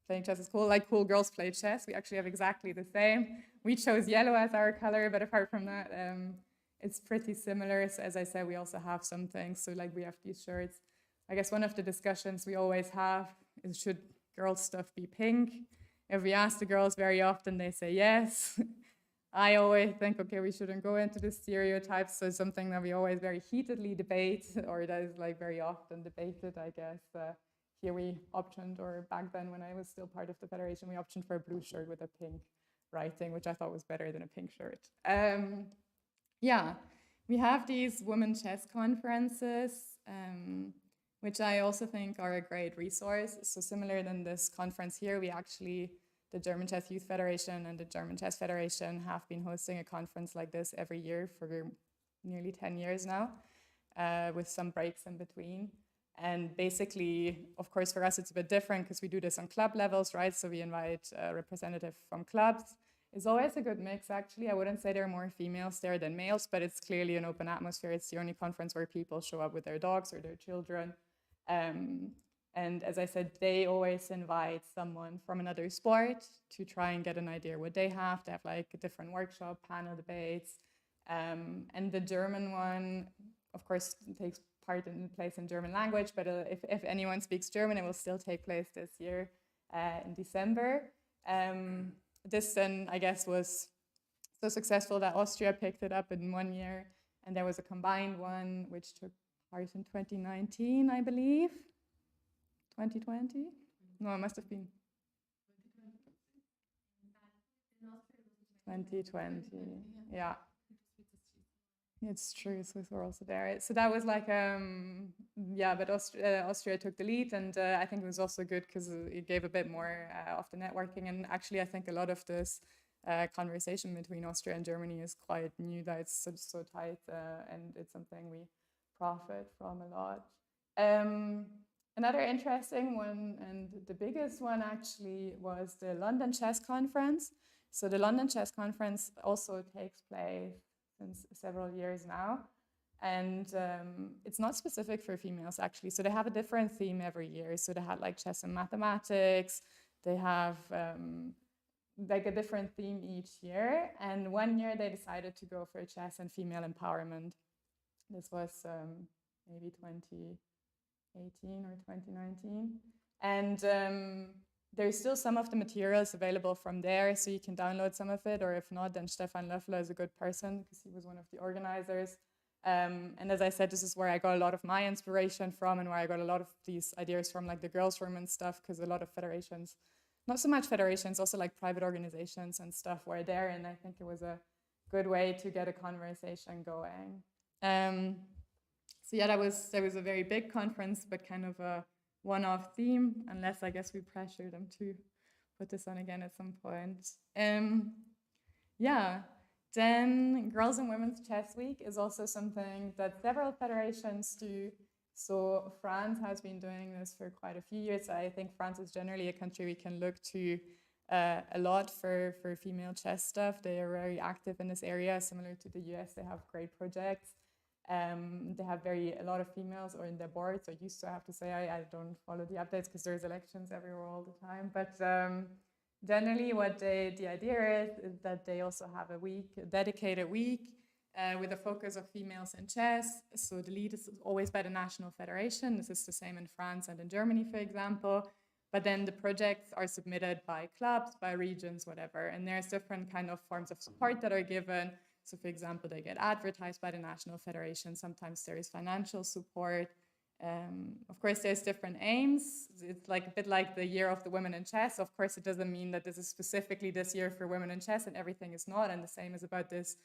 playing chess is cool, like cool girls play chess. We actually have exactly the same. We chose yellow as our color, but apart from that, it's pretty similar. So as I said, we also have some things. So like we have these shirts. I guess one of the discussions we always have is, should girls' stuff be pink? If we ask the girls very often, they say yes. I always think, okay, we shouldn't go into the stereotypes. So something that we always very heatedly debate, or that is like very often debated, I guess. Here we optioned, or back then when I was still part of the federation, we optioned for a blue shirt with a pink writing, which I thought was better than a pink shirt. Yeah, we have these women chess conferences, which I also think are a great resource. So similar than this conference here, we actually, the German Chess Youth Federation and the German Chess Federation have been hosting a conference like this every year for nearly 10 years now, with some breaks in between. And basically, of course, for us, it's a bit different because we do this on club levels, right? So we invite a representative from clubs. It's always a good mix, actually. I wouldn't say there are more females there than males, but it's clearly an open atmosphere. It's the only conference where people show up with their dogs or their children. And as I said, they always invite someone from another sport to try and get an idea what they have. They have like a different workshop, panel debates. And the German one, of course, takes place in German language, but if anyone speaks German, it will still take place this year in December. This then, I guess, was so successful that Austria picked it up in 1 year, and there was a combined one which took part in 2019, I believe. 2020? No, it must have been 2020. Yeah. It's true, Swiss were also there. So that was like, but Austria took the lead, and I think it was also good because it gave a bit more of the networking. And actually, I think a lot of this conversation between Austria and Germany is quite new, that it's so tight, and it's something we profit from a lot. Another interesting one, and the biggest one actually, was the London Chess Conference. So the London Chess Conference also takes place since several years now, and it's not specific for females actually. So they have a different theme every year. So they had like chess and mathematics. They have like a different theme each year. And 1 year they decided to go for chess and female empowerment. This was maybe 2018 or 2019, and there's still some of the materials available from there, so you can download some of it, or if not, then Stefan Löffler is a good person because he was one of the organizers. And as I said, this is where I got a lot of my inspiration from, and where I got a lot of these ideas from, like the girls' room and stuff, because a lot of federations, not so much federations, also like private organizations and stuff were there, and I think it was a good way to get a conversation going. So yeah, that was a very big conference, but kind of a one-off theme, unless I guess we pressure them to put this on again at some point. Yeah, then Girls and Women's Chess Week is also something that several federations do. So France has been doing this for quite a few years. I think France is generally a country we can look to a lot for female chess stuff. They are very active in this area, similar to the US. They have great projects. They have a lot of females or in their boards. I used to have to say I don't follow the updates because there's elections everywhere all the time. But generally, the idea is that they also have a dedicated week with a focus of females in chess. So the lead is always by the National Federation. This is the same in France and in Germany, for example. But then the projects are submitted by clubs, by regions, whatever. And there's different kind of forms of support that are given. So for example, they get advertised by the National Federation. Sometimes there is financial support. Of course, there's different aims. It's like a bit like the year of the women in chess. Of course, it doesn't mean that this is specifically this year for women in chess and everything is not. And the same is about this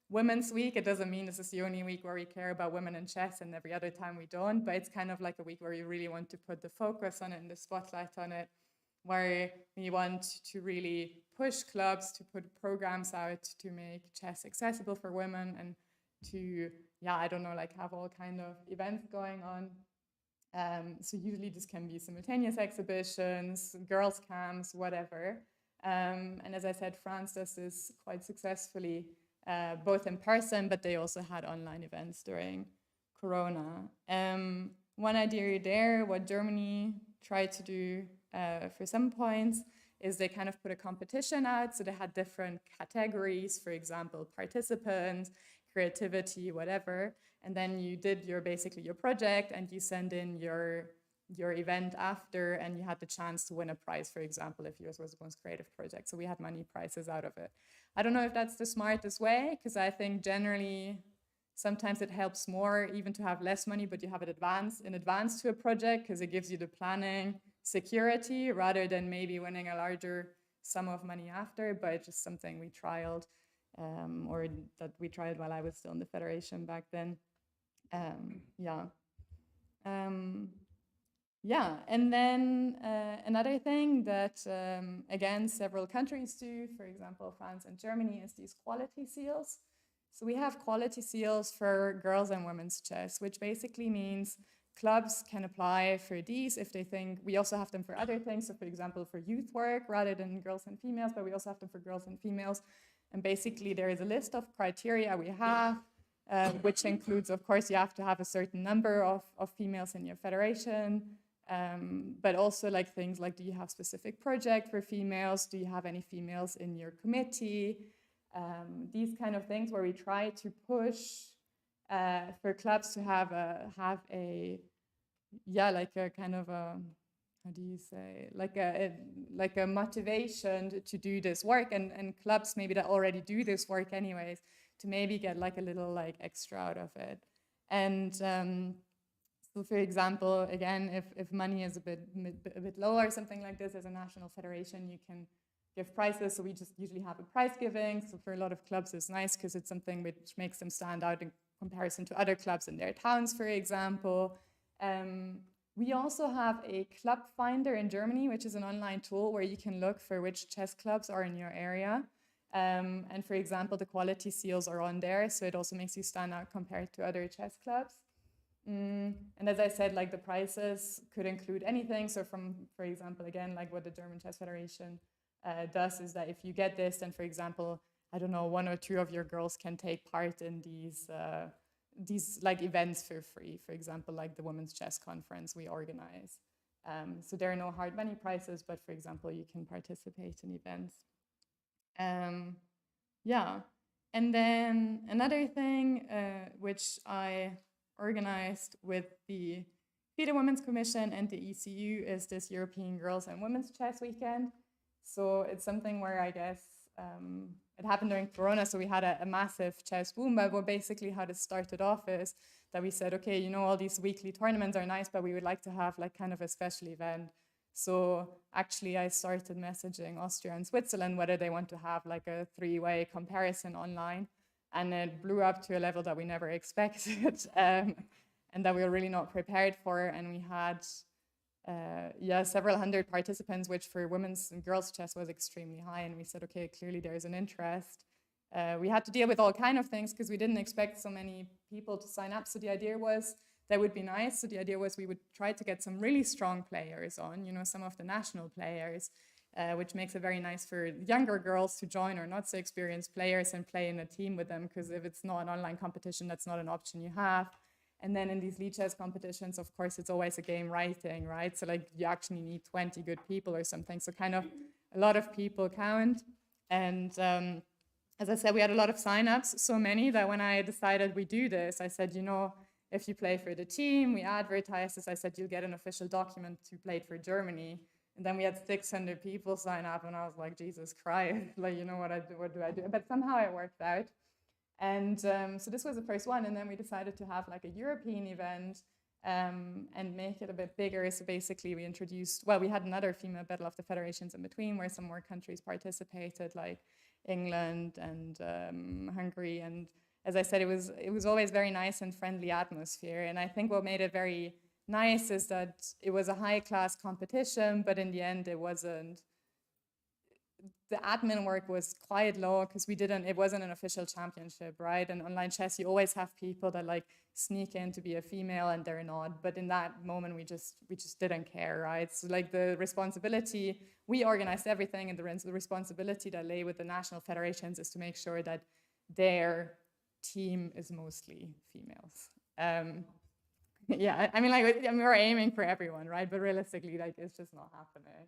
Women's Week. It doesn't mean this is the only week where we care about women in chess and every other time we don't, but it's kind of like a week where we really want to put the focus on it and the spotlight on it, where we want to really push clubs to put programs out to make chess accessible for women and to, I don't know, like have all kind of events going on. So usually this can be simultaneous exhibitions, girls' camps, whatever. And as I said, France does this quite successfully, both in person, but they also had online events during Corona. One idea there, what Germany tried to do for some points, is they kind of put a competition out. So they had different categories, for example, participants, creativity, whatever. And then you did basically your project and you send in your event after, and you had the chance to win a prize, for example, if yours was the most creative project. So we had money prizes out of it. I don't know if that's the smartest way, because I think generally sometimes it helps more even to have less money, but you have it in advance to a project, because it gives you the planning security rather than maybe winning a larger sum of money after. But it's just something we trialed, or that we tried while I was still in the federation back then. And then another thing that, again, several countries do, for example, France and Germany, is these quality seals. So we have quality seals for girls and women's chess, which basically means clubs can apply for these if they think. We also have them for other things. So for example, for youth work rather than girls and females, but we also have them for girls and females. And basically there is a list of criteria we have, which includes, of course, you have to have a certain number of females in your federation. But also like things like, do you have specific project for females? Do you have any females in your committee? These kind of things where we try to push for clubs to have a kind of a, how do you say, like a motivation to do this work, and clubs maybe that already do this work anyways, to maybe get like a little like extra out of it. And so for example, again, if money is a bit low or something like this, as a national federation, you can give prizes. So we just usually have a prize giving. So for a lot of clubs, it's nice because it's something which makes them stand out in comparison to other clubs in their towns, for example. We also have a club finder in Germany, which is an online tool where you can look for which chess clubs are in your area. And for example, the quality seals are on there. So it also makes you stand out compared to other chess clubs. And as I said, like the prizes could include anything. So for example, again, like what the German Chess Federation does is that if you get this, then for example, I don't know, 1 or 2 of your girls can take part in these like events for free. For example, like the Women's Chess Conference we organize. So there are no hard money prizes, but for example, you can participate in events. And then another thing which I organized with the FIDE Women's Commission and the ECU is this European Girls and Women's Chess Weekend. So it's something where I guess it happened during Corona, so we had a massive chess boom. But what basically how this started off is that we said, okay, you know, all these weekly tournaments are nice, but we would like to have like kind of a special event. So actually I started messaging Austria and Switzerland whether they want to have like a 3-way comparison online. And it blew up to a level that we never expected and that we were really not prepared for. And we had yeah, several hundred participants, which for women's and girls chess was extremely high. And we said, okay, clearly there's an interest. We had to deal with all kind of things because we didn't expect so many people to sign up. So the idea was that would be nice. So the idea was we would try to get some really strong players on, you know, some of the national players, which makes it very nice for younger girls to join or not so experienced players and play in a team with them. Because if it's not an online competition, that's not an option you have. And then in these lead chess competitions, of course, it's always a game writing, right? So like you actually need 20 good people or something. So kind of a lot of people count. And as I said, we had a lot of signups, so many that when I decided we do this, I said, you know, if you play for the team, we advertise this. I said, you'll get an official document to play for Germany. And then we had 600 people sign up, and I was like, Jesus Christ, like, you know, what do I do? But somehow it worked out. And so this was the first one. And then we decided to have like a European event and make it a bit bigger. So basically we introduced, well, we had another female battle of the federations in between where some more countries participated, like England and Hungary. And as I said, it was always very nice and friendly atmosphere. And I think what made it very nice is that it was a high-class competition, but in the end it wasn't. The admin work was quite low because it wasn't an official championship, right? And online chess, you always have people that like sneak in to be a female and they're not. But in that moment, we just didn't care, right? So like the responsibility, we organized everything, and the responsibility that lay with the national federations is to make sure that their team is mostly females. Yeah, I mean, like, we were aiming for everyone, right? But realistically, like, it's just not happening.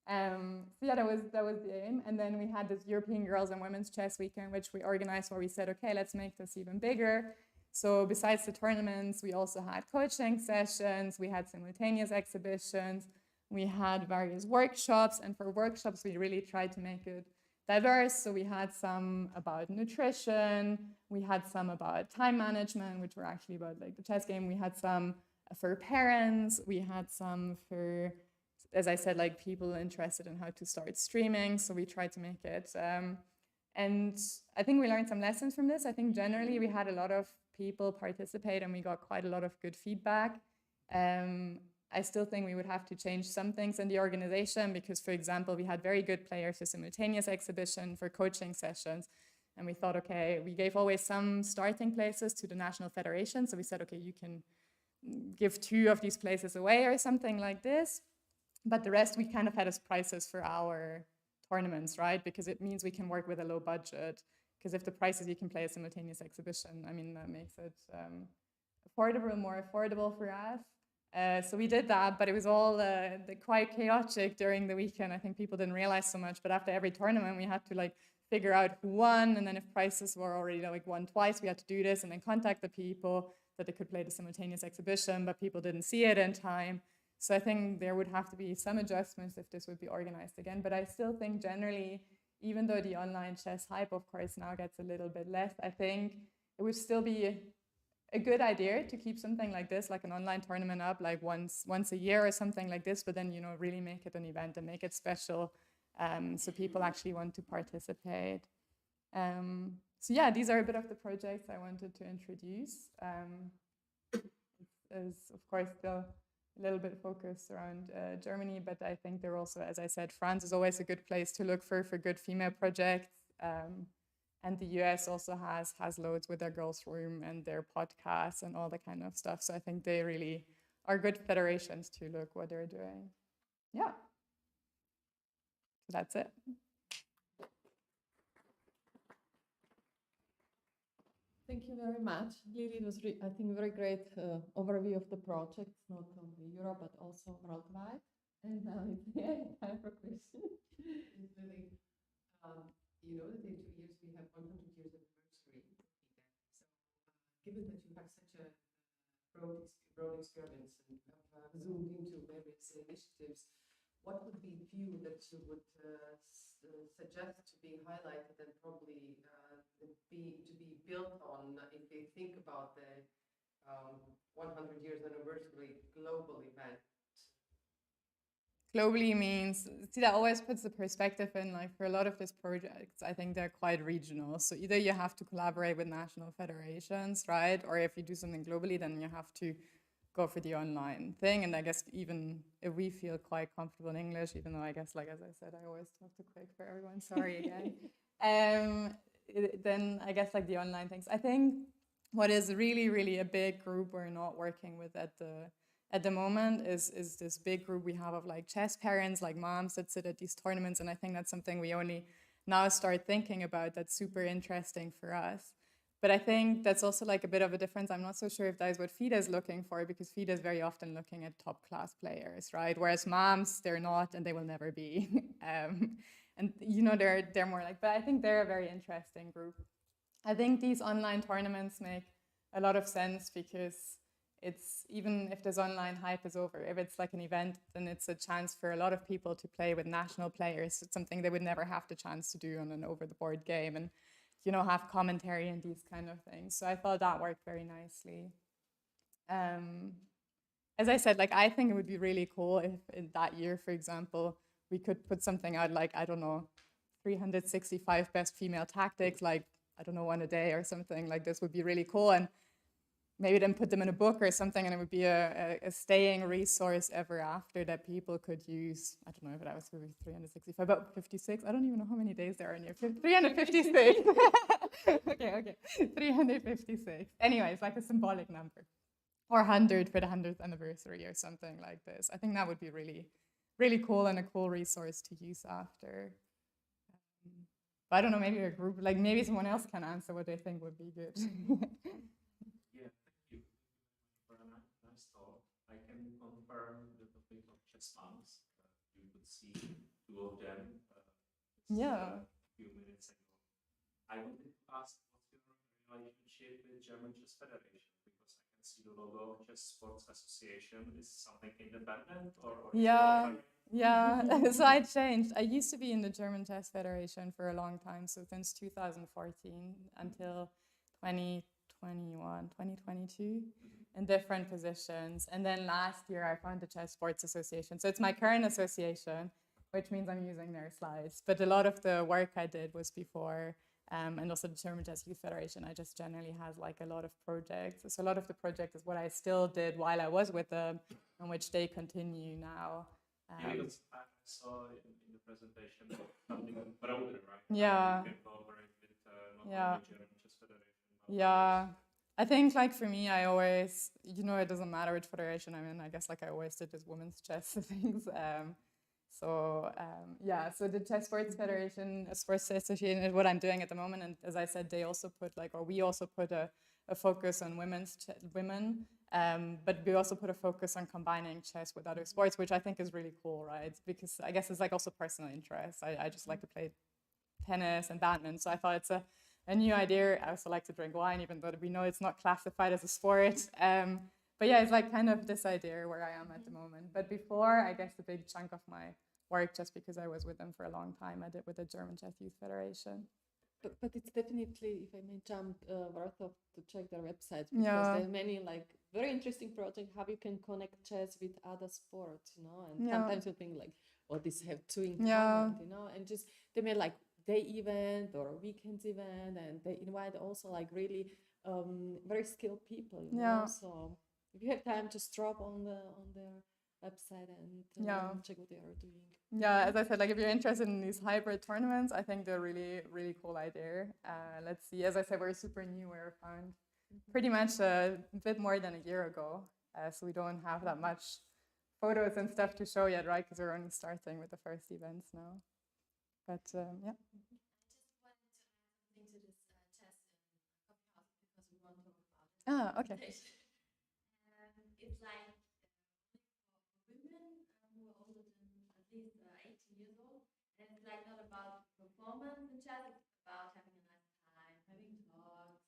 So yeah, that was the aim. And then we had this European Girls and Women's Chess Weekend, which we organized, where we said, okay, let's make this even bigger. So besides the tournaments, we also had coaching sessions, we had simultaneous exhibitions, we had various workshops. And for workshops, we really tried to make it diverse. So we had some about nutrition, we had some about time management, which were actually about like the chess game. We had some for parents, we had some for, as I said, like people interested in how to start streaming. So we tried to make it. And I think we learned some lessons from this. I think generally we had a lot of people participate and we got quite a lot of good feedback. I still think we would have to change some things in the organization because, for example, we had very good players for simultaneous exhibition, for coaching sessions. And we thought, okay, we gave always some starting places to the national federation. So we said, okay, you can give 2 of these places away or something like this. But the rest we kind of had as prices for our tournaments, right? Because it means we can work with a low budget. Because if the price is you can play a simultaneous exhibition, I mean, that makes it more affordable for us. So we did that, but it was all quite chaotic during the weekend. I think people didn't realize so much, but after every tournament, we had to like figure out who won. And then if prices were already like won twice, we had to do this and then contact the people that they could play the simultaneous exhibition, but people didn't see it in time. So I think there would have to be some adjustments if this would be organized again. But I still think generally, even though the online chess hype, of course, now gets a little bit less, I think it would still be a good idea to keep something like this, like an online tournament up, like once a year or something like this, but then, you know, really make it an event and make it special so people actually want to participate. So yeah, these are a bit of the projects I wanted to introduce. Is of course still a little bit focused around Germany, but I think they're also, as I said, France is always a good place to look for good female projects. And the US also has loads with their girls' room and their podcasts and all that kind of stuff. So I think they really are good federations to look what they're doing. Yeah. So that's it. Thank you very much. Really, it was, I think, a very great overview of the project, not only Europe, but also worldwide. And now it's time for questions. It's really, you know that in 2 years we have 100 years anniversary. So given that you have such a broad experience and you have zoomed into various initiatives, what would be a few that you would suggest to be highlighted and probably to be built on if they think about the 100 years anniversary global event? Globally means, see, that always puts the perspective in, like, for a lot of these projects, I think they're quite regional. So either you have to collaborate with national federations, right? Or if you do something globally, then you have to go for the online thing. And I guess even if we feel quite comfortable in English, even though I guess, like as I said, I always talk too quick for everyone. Sorry again. Then I guess like the online things. I think what is really, really a big group we're not working with at the moment is this big group we have of like chess parents, like moms that sit at these tournaments. And I think that's something we only now start thinking about. That's super interesting for us. But I think that's also like a bit of a difference. I'm not so sure if that is what FIDE is looking for, because FIDE is very often looking at top class players, right? Whereas moms, they're not, and they will never be. And you know, they're more like, but I think they're a very interesting group. I think these online tournaments make a lot of sense because it's, even if this online hype is over, if it's like an event, then it's a chance for a lot of people to play with national players. It's something they would never have the chance to do on an over-the-board game, and you know, have commentary and these kind of things. So I thought that worked very nicely. As I said, like I think it would be really cool if in that year, for example, we could put something out like, I don't know, 365 best female tactics, like, I don't know, one a day or something like this would be really cool. And maybe then put them in a book or something, and it would be a staying resource ever after that people could use. I don't know if that was 365, but 56. I don't even know how many days there are in here. 356. Okay. 356. Anyway, it's like a symbolic number. Or 100 for the 100th anniversary or something like this. I think that would be really, really cool and a cool resource to use after. But I don't know, maybe a group, like maybe someone else can answer what they think would be good. Nice talk. I can confirm the topic of chess moms. You could see two of them Yeah. a few minutes ago. I wanted to ask, what's your relationship with German Chess Federation? Because I can see the logo of Chess Sports Association. Is something independent or Yeah. Yeah, so I changed. I used to be in the German Chess Federation for a long time, so since 2014 until 2021, 2022, in different positions. And then last year I found the Chess Sports Association. So it's my current association, which means I'm using their slides. But a lot of the work I did was before, and also the German Chess Youth Federation, I just generally has like a lot of projects. So a lot of the project is what I still did while I was with them, and which they continue now. Because I saw in the presentation something broader, right? Yeah. You can cooperate with not Yeah. only German Chess Federation. Yeah. I think like for me, I always, you know, it doesn't matter which federation I'm in. I guess like I always did this women's chess things. Yeah, so the Chess Sports Federation, Sports Association is what I'm doing at the moment. And as I said, they also put like, or we also put a focus on women, but we also put a focus on combining chess with other sports, which I think is really cool, right? Because I guess it's like also personal interest. I just like to play tennis and badminton, so I thought it's a new idea. I also like to drink wine, even though we know it's not classified as a sport. But yeah, it's like kind of this idea where I am at the moment. But before, I guess the big chunk of my work, just because I was with them for a long time, I did with the German Chess Youth Federation. But it's definitely, if I may jump, worth of to check their websites, because there are many like very interesting projects how you can connect chess with other sports, you know. And sometimes you think like, oh, these have two in common, you know, and just they made like day event or a weekends event, and they invite also like really very skilled people, you know. So if you have time, just drop on their website and check what they are doing. Yeah, as I said, like if you're interested in these hybrid tournaments, I think they're really, really cool idea. Let's see, as I said, we're super new. We were found pretty much a bit more than a year ago. So we don't have that much photos and stuff to show yet, right? Because we're only starting with the first events now. But yeah. I just wanted to add something to this chess in podcast because we want to talk about it. Okay. It's like for women who are older than at least 18 years old, and it's like not about performance in chess, it's about having a nice time, having talks,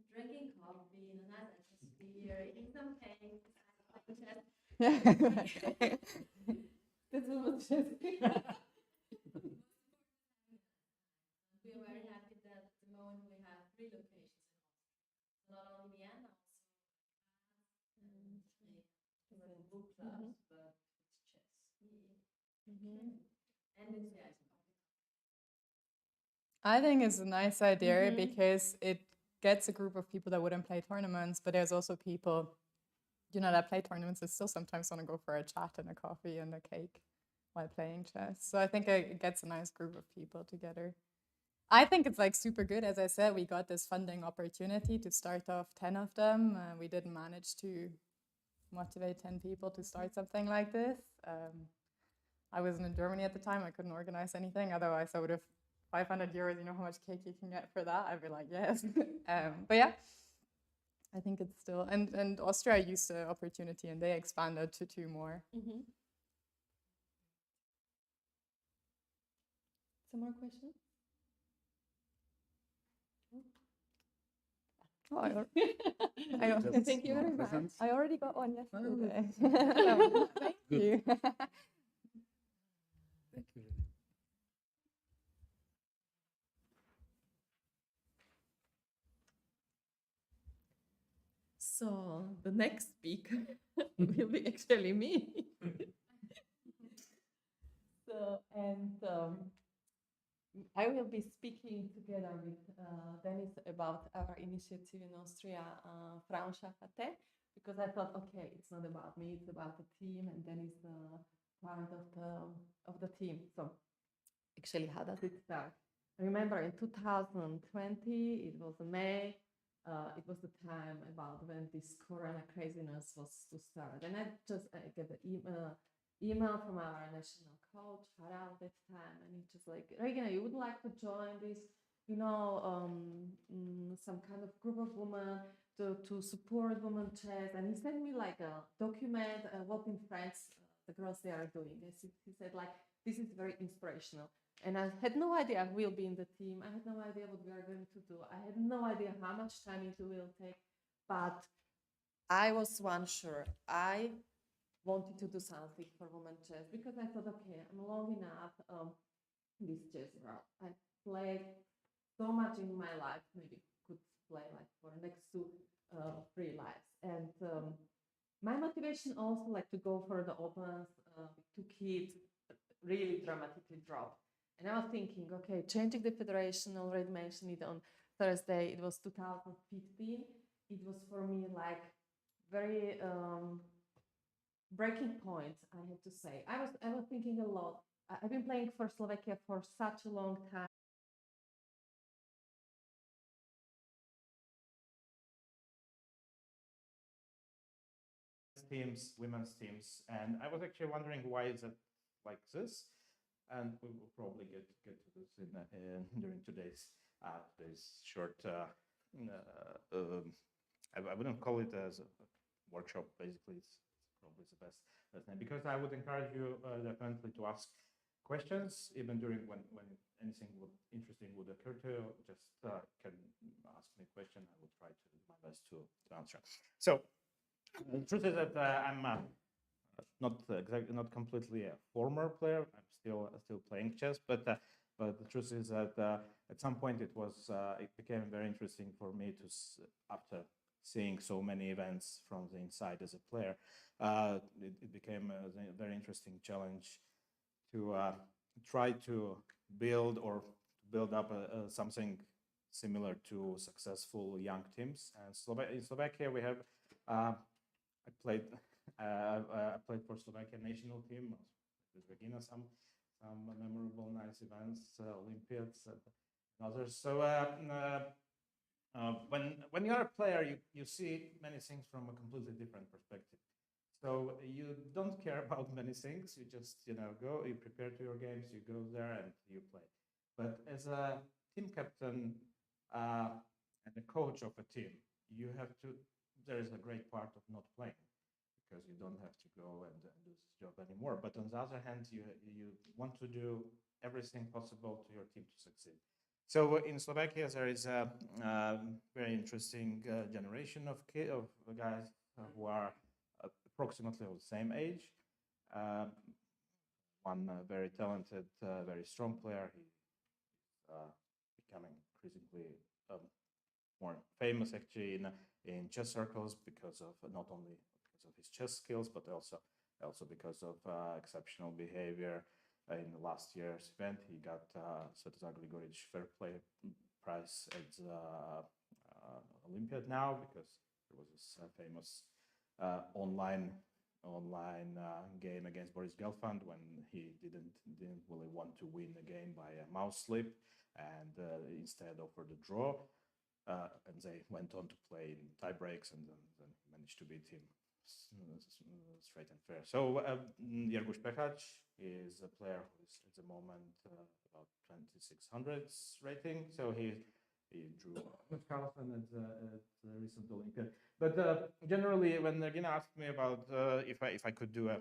drinking coffee in a nice atmosphere, eating some cake, playing chess. This is chess. We are very happy that at the moment we have 3 locations in Austria. Not only Vienna, also different book clubs, but it's chess. And it's I think it's a nice idea because it gets a group of people that wouldn't play tournaments, but there's also people, you know, that play tournaments, I still sometimes want to go for a chat and a coffee and a cake while playing chess. So I think it gets a nice group of people together. I think it's like super good. As I said, we got this funding opportunity to start off 10 of them. We didn't manage to motivate 10 people to start something like this. I wasn't in Germany at the time. I couldn't organize anything. Otherwise, I would have 500 euros. You know how much cake you can get for that? I'd be like, yes. But yeah, I think it's still, and Austria used the opportunity and they expanded to 2 more. Mm-hmm. Some more questions? Oh, I don't, Thank you very much. I already got one yesterday. Thank Good. you. Thank you. So the next speaker will be actually me. So, and I will be speaking together with Dennis about our initiative in Austria, Frauenschaft.at, because I thought, okay, it's not about me, it's about the team, and Dennis part of the team. So actually, how does it start? Remember, in 2020, it was May. It was the time about when this Corona craziness was to start, and I get the email from our national coach Harald that time, and he's just like, Regina, you would like to join this, you know, some kind of group of women to support women chess, and he sent me like a document what in France the girls they are doing. He said like, this is very inspirational. And I had no idea who will be in the team. I had no idea what we are going to do. I had no idea how much time it will take. But I was one sure. I wanted to do something for women chess because I thought, okay, I'm long enough in this chess world. I played so much in my life, maybe could play like for next to 3 lives. And my motivation also like to go for the opens to kids really dramatically dropped. And I was thinking, okay, changing the federation, already mentioned it on Thursday, it was 2015. It was for me like very breaking point, I have to say. I was thinking a lot. I've been playing for Slovakia for such a long time. Teams, women's teams, and I was actually wondering why is it like this, and we will probably get to this during today's short. I wouldn't call it as a workshop. Basically, it's probably the best name, because I would encourage you definitely to ask questions even during when anything interesting would occur to you. Just can ask me a question. I will try to do my best to answer. So. The truth is that I'm not completely a former player. I'm still playing chess, but the truth is that at some point it became very interesting for me to after seeing so many events from the inside as a player, it became a very interesting challenge to try to build up something similar to successful young teams. And in Slovakia we have. I played for Slovakia national team with Regina, some memorable nice events, Olympiads and others. So when you're a player, you see many things from a completely different perspective. So you don't care about many things. You just go, you prepare to your games, you go there and you play. But as a team captain and a coach of a team, you have to. There is a great part of not playing, because you don't have to go and do this job anymore. But on the other hand, you want to do everything possible to your team to succeed. So in Slovakia, there is a very interesting generation of guys who are approximately of the same age. One very talented, very strong player. He's becoming increasingly more famous actually in chess circles because of not only because of his chess skills, but also because of exceptional behavior. In the last year's event, he got Svetozar Grigorich Fair Play Prize at Olympiad now, because there was this famous online game against Boris Gelfand when he didn't really want to win the game by a mouse slip, and instead offered a draw. And they went on to play in tie breaks, and then managed to beat him straight and fair. So Jerguš Pechač is a player who is at the moment about 2600s rating. So he drew with Carlsen at the recent Olympiad. But generally, when Regina asked me about if I could do a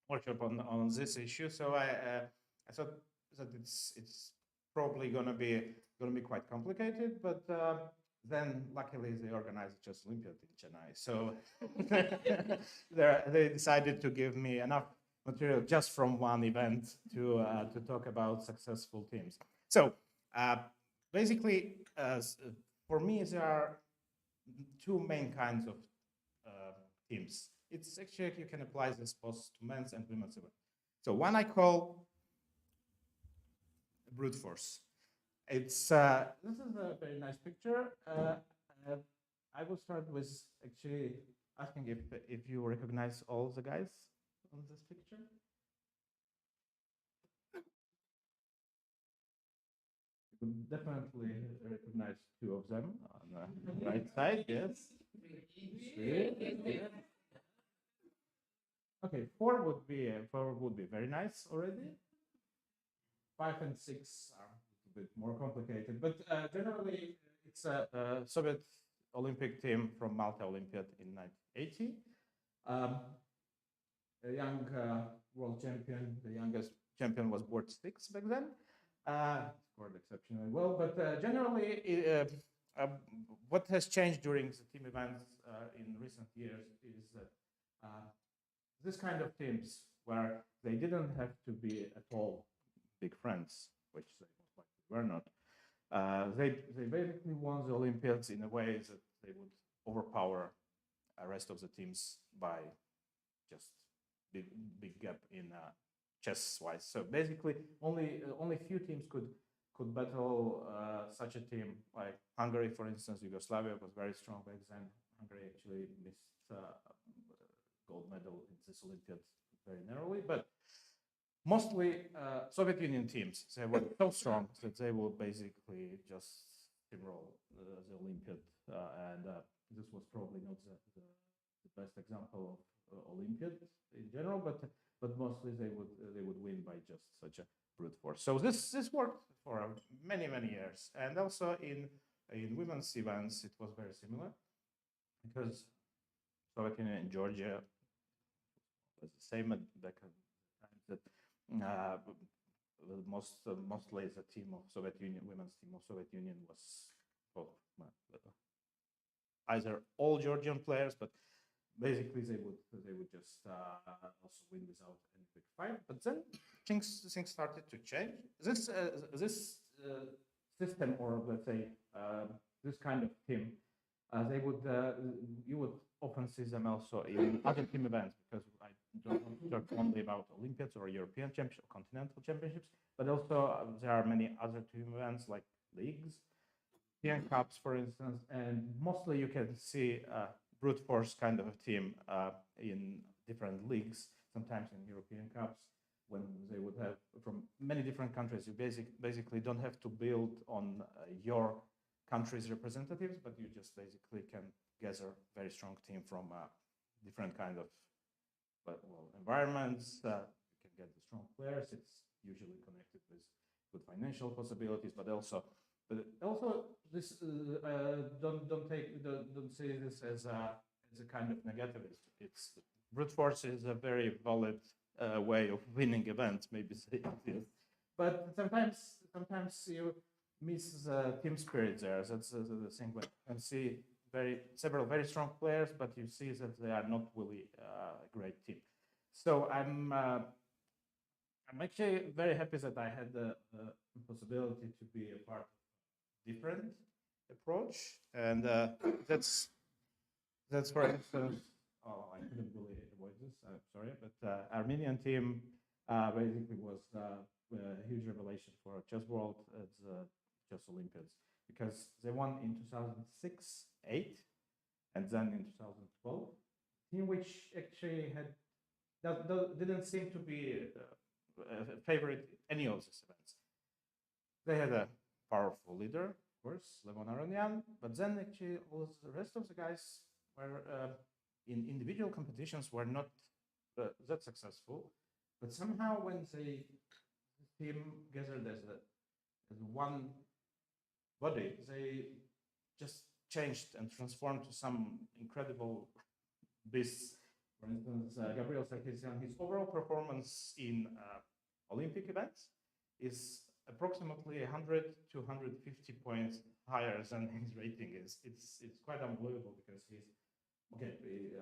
workshop on this issue, so I thought that it's probably gonna be quite complicated, but then luckily they organized the Chess Olympiad in Chennai, so they decided to give me enough material just from one event to talk about successful teams. So basically, for me, there are two main kinds of teams. It's actually, you can apply this both to men's and women's event. So one I call brute force. It's this is a very nice picture. I will start with actually asking if you recognize all the guys on this picture. You could definitely recognize two of them on the right side. Yes. Three. Okay, four would be very nice already. 5 and 6 are a bit more complicated, but generally it's a Soviet Olympic team from Malta Olympiad in 1980. A young world champion, the youngest champion was Board 6 back then. Scored exceptionally well, but generally what has changed during the team events in recent years is that this kind of teams where they didn't have to be at all big friends, which they most likely were not. They basically won the Olympiads in a way that they would overpower the rest of the teams by just big gap in chess wise. So basically, only few teams could battle such a team. Like Hungary, for instance, Yugoslavia was very strong back then. Hungary actually missed gold medal in this Olympiad very narrowly, but mostly Soviet Union teams, they were so strong that they will basically just steamroll the Olympiad, and this was probably not the best example of Olympiad in general, but mostly they would win by just such a brute force. So this worked for many years, and also in women's events it was very similar, because Soviet Union and Georgia was the same back at the time that. Mostly the team of Soviet Union, women's team of Soviet Union was either all Georgian players, but basically they would just also win without any big fight. But then things started to change. This system, or let's say this kind of team, you would often see them also in other team events, because I don't want to talk only about Olympiads or European Championships or Continental Championships, but also there are many other team events like leagues, European Cups, for instance, and mostly you can see a brute force kind of a team in different leagues, sometimes in European Cups, when they would have from many different countries. You basically don't have to build on your country's representatives, but you just basically can gather very strong team from different kind of environments. You can get the strong players. It's usually connected with financial possibilities, but also this don't see this as a kind of negativist. It's brute force is a very valid way of winning events, maybe say it is. But sometimes you miss the team spirit there. That's the thing. When you can see several very strong players, but you see that they are not really a great team. So I'm actually very happy that I had the possibility to be a part of different approach, and that's for instance. Oh, I couldn't really avoid this. I'm sorry, but Armenian team basically was a huge revelation for chess world at the Chess Olympiads, because they won in 2006, 8, and then in 2012. team which actually didn't seem to be favorite any of these events. They had a powerful leader, of course, Levon Aronian, but then actually all the rest of the guys were in individual competitions were not that successful. But somehow when the team gathered as one body, they just changed and transformed to some incredible beasts. For instance, Gabriel Sarkisian, his overall performance in Olympic events is approximately 100 to 150 points higher than his rating is. It's quite unbelievable because he's okay.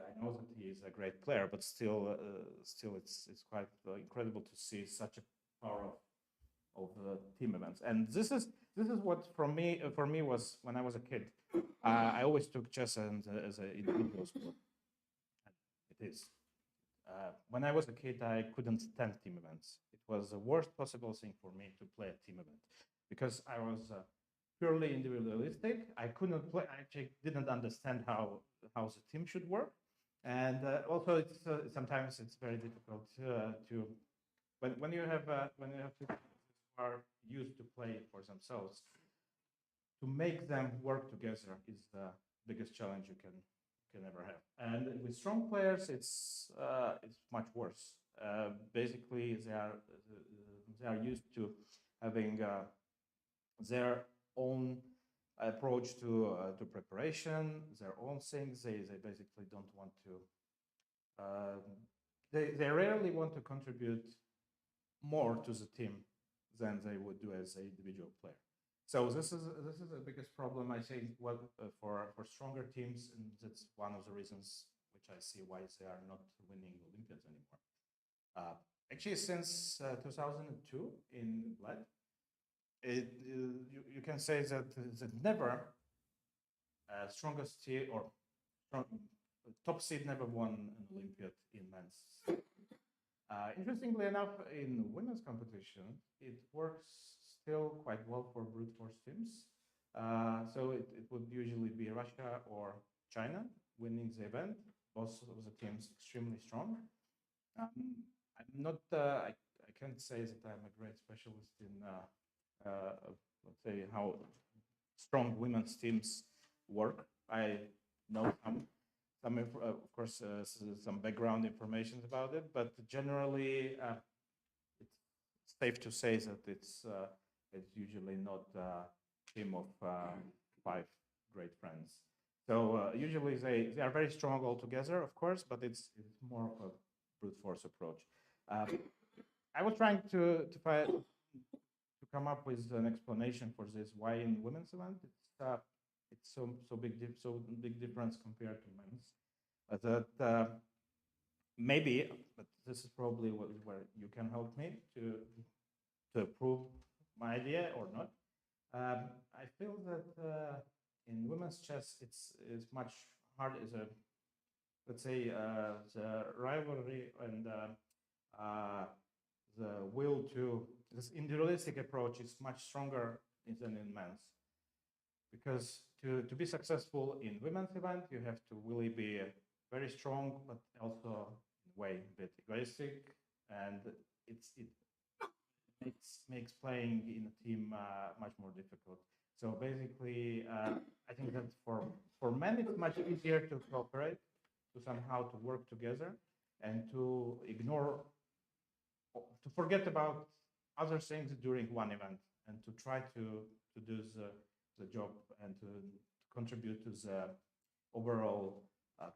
I know that he is a great player, but still it's quite incredible to see such a power of team events. And this is what for me was when I was a kid. I always took chess as an individual sport. It is. When I was a kid, I couldn't stand team events. It was the worst possible thing for me to play a team event because I was purely individualistic. I couldn't play. I actually didn't understand how the team should work, and also it's sometimes it's very difficult to when you have people who are used to play for themselves, to make them work together is the biggest challenge you can ever have. And with strong players, it's much worse. Basically, they are used to having their own approach to preparation, their own things. They basically don't want to. They rarely want to contribute more to the team than they would do as an individual player. So this is the biggest problem I think for stronger teams, and that's one of the reasons which I see why they are not winning Olympiads anymore. Actually, since 2002 in Bled, you can say that never strongest team or top seed never won an Olympiad in men's. Interestingly enough, in women's competition, it works still quite well for brute force teams. So it would usually be Russia or China winning the event. Both of the teams extremely strong. I'm not. I can't say that I'm a great specialist in, let's say, how strong women's teams work. I know some of course, some background information about it, but generally, it's safe to say that it's usually not a team of 5 great friends. So usually they are very strong all together, of course, but it's more of a brute force approach. I was trying to come up with an explanation for this. Why in women's event it's so big difference compared to men's. That maybe, but this is probably where you can help me to prove my idea or not. I feel that in women's chess, it's much harder. Let's say the rivalry and the will to this individualistic approach is much stronger than in men's. Because to be successful in women's event, you have to really be very strong, but also in a way a bit egoistic, and it makes playing in a team much more difficult. So basically, I think that for men it's much easier to cooperate, to somehow to work together, and to forget about other things during one event, and to try to do the job and to contribute to the overall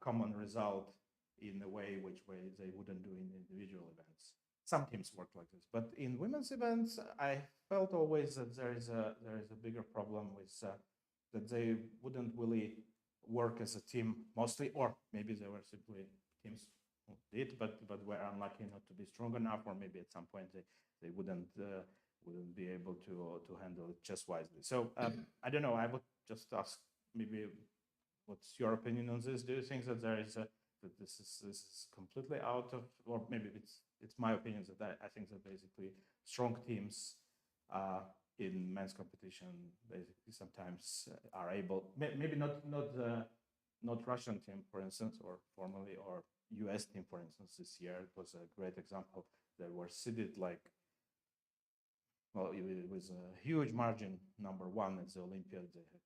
common result in a way which they wouldn't do in individual events. Some teams work like this, but in women's events, I felt always that there is a bigger problem with that they wouldn't really work as a team mostly, or maybe they were simply teams who did, but were unlucky not to be strong enough, or maybe at some point they wouldn't be able to handle it just wisely. So I don't know. I would just ask maybe what's your opinion on this? Do you think that there is that this is completely out of, or maybe it's my opinion that I think that basically strong teams in men's competition basically sometimes are able, maybe not not Russian team, for instance, or formerly, or US team, for instance, this year. It was a great example. They were seeded like, well, it was a huge margin, #1 at the Olympiad. They had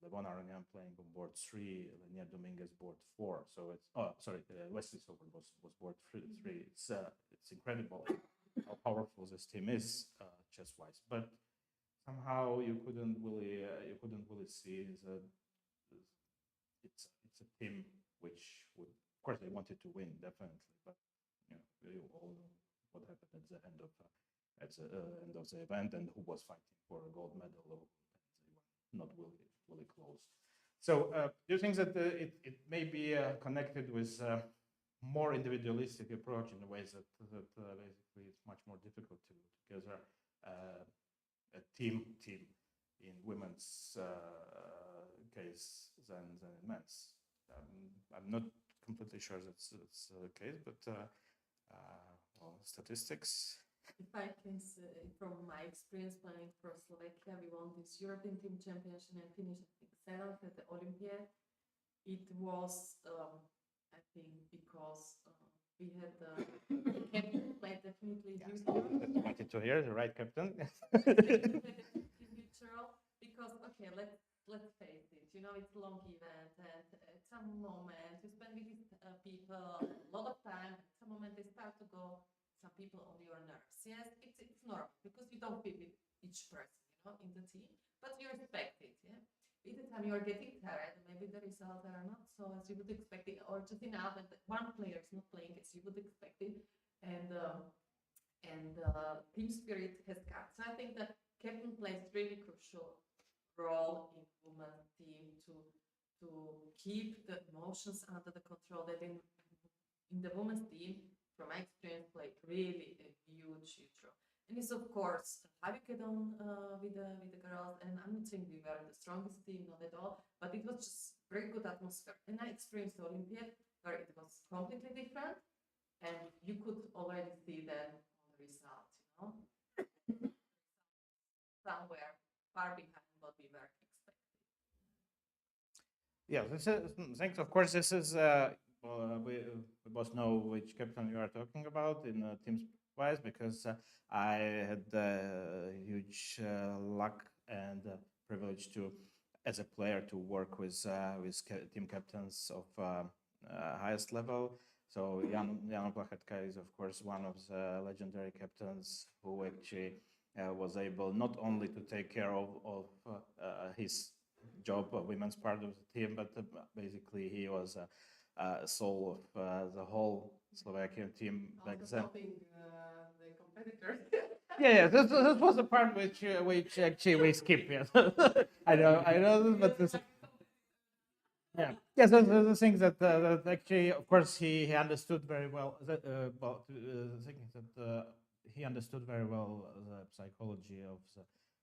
Levon Aranyan playing on board 3, Lenia Dominguez board 4. So it's, oh, sorry, Wesley Silver was board 3. It's incredible how powerful this team is chess-wise. But somehow you couldn't really see that it's a team which would, of course, they wanted to win definitely, but you know, we all know what happened at the end of the event and who was fighting for a gold medal, or they were not really close. So do you think that it may be connected with more individualistic approach in the ways that basically it's much more difficult to gather a team in women's case than in men's? I'm not completely sure that's the case, but well, statistics. If I can say from my experience playing for Slovakia, we won this European Team Championship and finished, I think, 7th at the Olympiad. It was, I think, because we had the captain play definitely huge role. I wanted to hear the right captain. Huge role because, okay, let's face it, you know, it's a long event, and at some moment you spend with these people a lot of time. At some moment they start to go, some people on your nerves. Yes, it's normal because you don't fit with each person, you know, in the team, but you respect it. Yeah, with the time you are getting tired, maybe the results are not so as you would expect it, or just enough, and one player is not playing as you would expect it, and team spirit has got. So I think that captain plays really crucial role in women's team to keep the emotions under the control. That in the women's team, from my experience, played really a huge role. And it's of course how you get on with the girls. And I'm not saying we were the strongest team, not at all, but it was just very good atmosphere. And I experienced the Olympiad where it was completely different, and you could already see that on the results, you know, somewhere far behind what we were expecting. Yeah, this is thanks. Of course, this is we both know which captain you are talking about in teams wise, because I had huge luck and privilege to, as a player, to work with team captains of highest level. So Jan Plachetka is, of course, one of the legendary captains who actually was able not only to take care of his job, women's part of the team, but basically he was soul of the whole Slovakian team back then. Helping the competitors. Yeah, this was the part which actually we skip. Yeah, I know, but this. Yeah, yes, the things that actually, of course, he understood very well. The thing is that he understood very well the psychology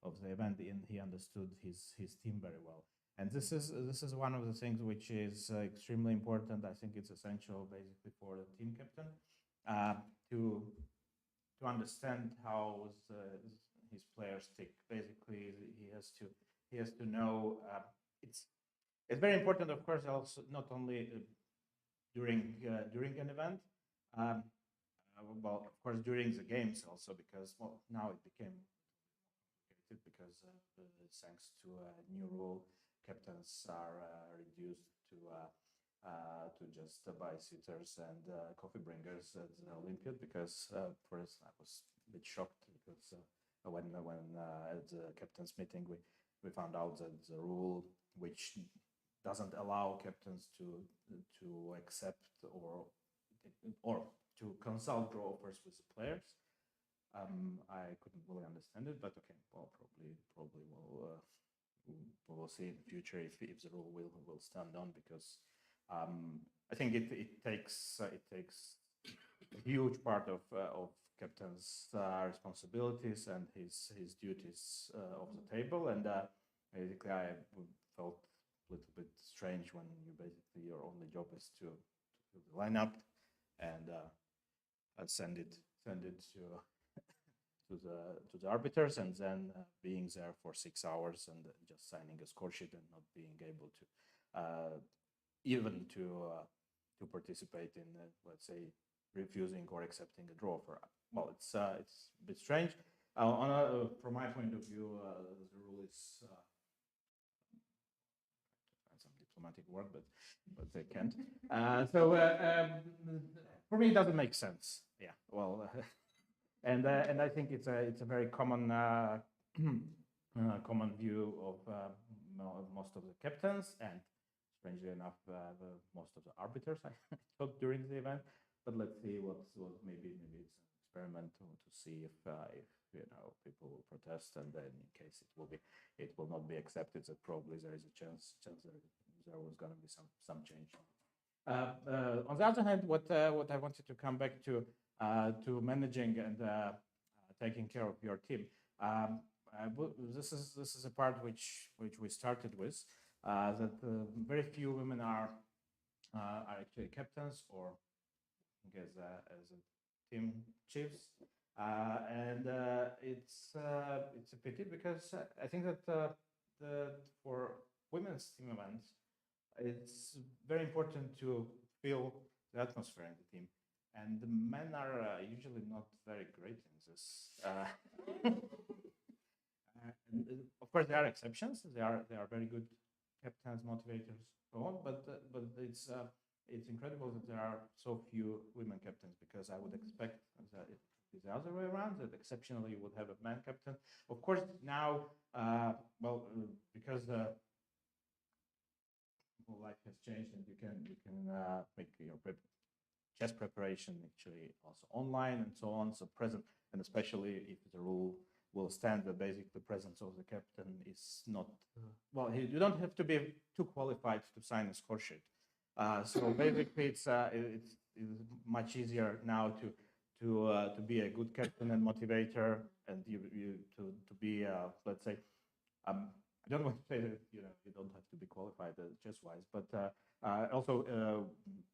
of the event, and he understood his team very well. And this is one of the things which is extremely important. I think it's essential, basically, for the team captain to understand how his players tick. Basically, he has to know it's very important, of course, also not only during an event, well, of course, during the games also, because well, now it became complicated because thanks to a new rule, captains are reduced to just bystanders and coffee bringers at the Olympiad. Because first I was a bit shocked because when at the captains meeting we found out that the rule which doesn't allow captains to accept or to consult draw offers with the players. I couldn't really understand it, but okay, well, probably we'll see in the future if the rule will stand on, because I think it takes a huge part of captain's responsibilities and his duties off the table, and basically I felt a little bit strange when your only job is to line up and send it to the arbiters, and then being there for 6 hours and just signing a score sheet and not being able to even to participate in, let's say, refusing or accepting a draw offer. Well, it's a bit strange. From my point of view, the rule is some diplomatic word, but they can't. For me, it doesn't make sense. Yeah, well, and I think it's a very common common view of most of the captains, and strangely enough, most of the arbiters I thought during the event. But let's see what maybe it's an experiment to see if people will protest, and then in case it will not be accepted, that probably there is a chance there was going to be some change. On the other hand, what I wanted to come back to managing and taking care of your team. This is a part which we started with, that very few women are actually captains or as a team chiefs, and it's a pity, because I think that for women's team events, it's very important to feel the atmosphere in the team, and the men are usually not very great in this. And of course, there are exceptions. They are very good captains, motivators, so on. But it's incredible that there are so few women captains, because I would expect that it is the other way around, that exceptionally you would have a man captain. Of course, now, because life has changed, and you can make your chess preparation actually also online and so on. So present, and especially if the rule will stand that basically the presence of the captain is not you don't have to be too qualified to sign a score sheet. So basically, it's much easier now to be a good captain and motivator, and you to be let's say, I don't want to say that you don't have to be qualified chess wise, but also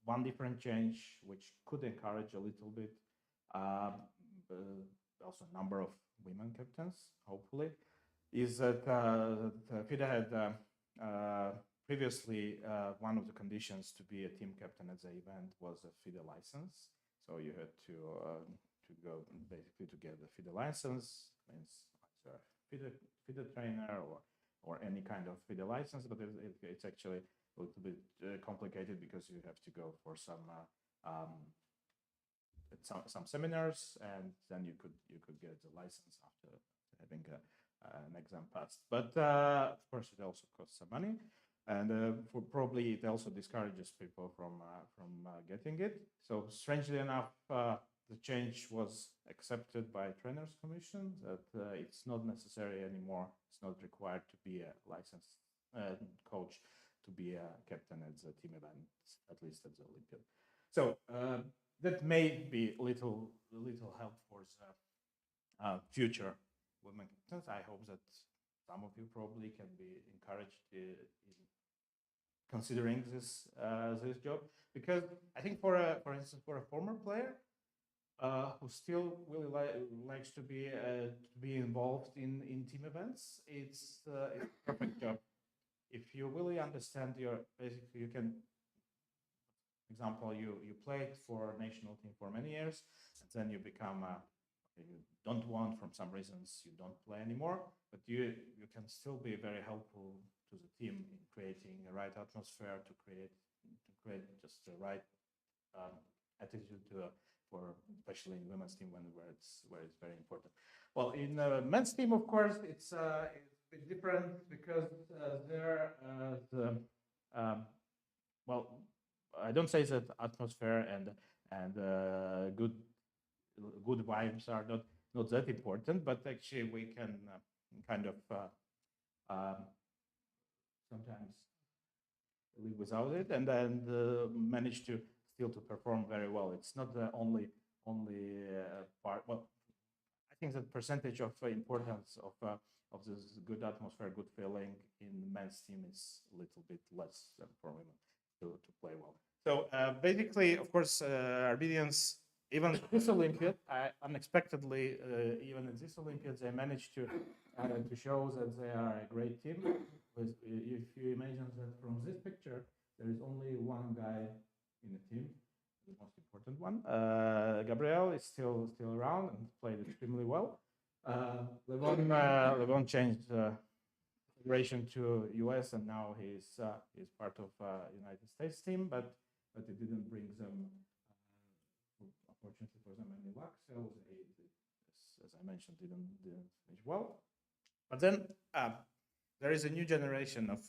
one different change which could encourage a little bit, also number of women captains, hopefully, is that FIDE had previously one of the conditions to be a team captain at the event was a FIDE license. So you had to go basically to get the FIDE license, means FIDE trainer or any kind of FIDE license, but it's actually a little bit complicated, because you have to go for some seminars, and then you could get the license after having an exam passed. But of course, it also costs some money, and probably it also discourages people from getting it. So strangely enough, the change was accepted by Trainers Commission, that it's not necessary anymore. It's not required to be a licensed coach to be a captain at the team events, at least at the Olympiad. So that may be a little help for the future women captains. I hope that some of you probably can be encouraged in considering this job, because I think for instance, for a former player who still really likes to be involved in team events, it's a perfect job. If you really understand basically you can, example, you played for national team for many years, and then you become you don't want, from some reasons, you don't play anymore, but you can still be very helpful to the team in creating the right atmosphere, to create just the right attitude for especially in women's team where it's very important. Well, in men's team, of course, it's a bit different, because I don't say that atmosphere and good vibes are not that important, but actually we can kind of sometimes live without it, and then manage to still to perform very well. It's not the only part. Well, I think the percentage of importance of this good atmosphere, good feeling in the men's team is a little bit less than for women to play well. So basically, of course, Armenians, even this Olympiad, unexpectedly, even in this Olympiad, they managed to show that they are a great team. If you imagine that from this picture, there is only one guy in the team, the most important one. Gabriel is still around and played extremely well. Levon changed migration to US, and now he's part of United States team, but it didn't bring them, unfortunately for them, any luck. So they, as I mentioned, didn't finish well. But then there is a new generation of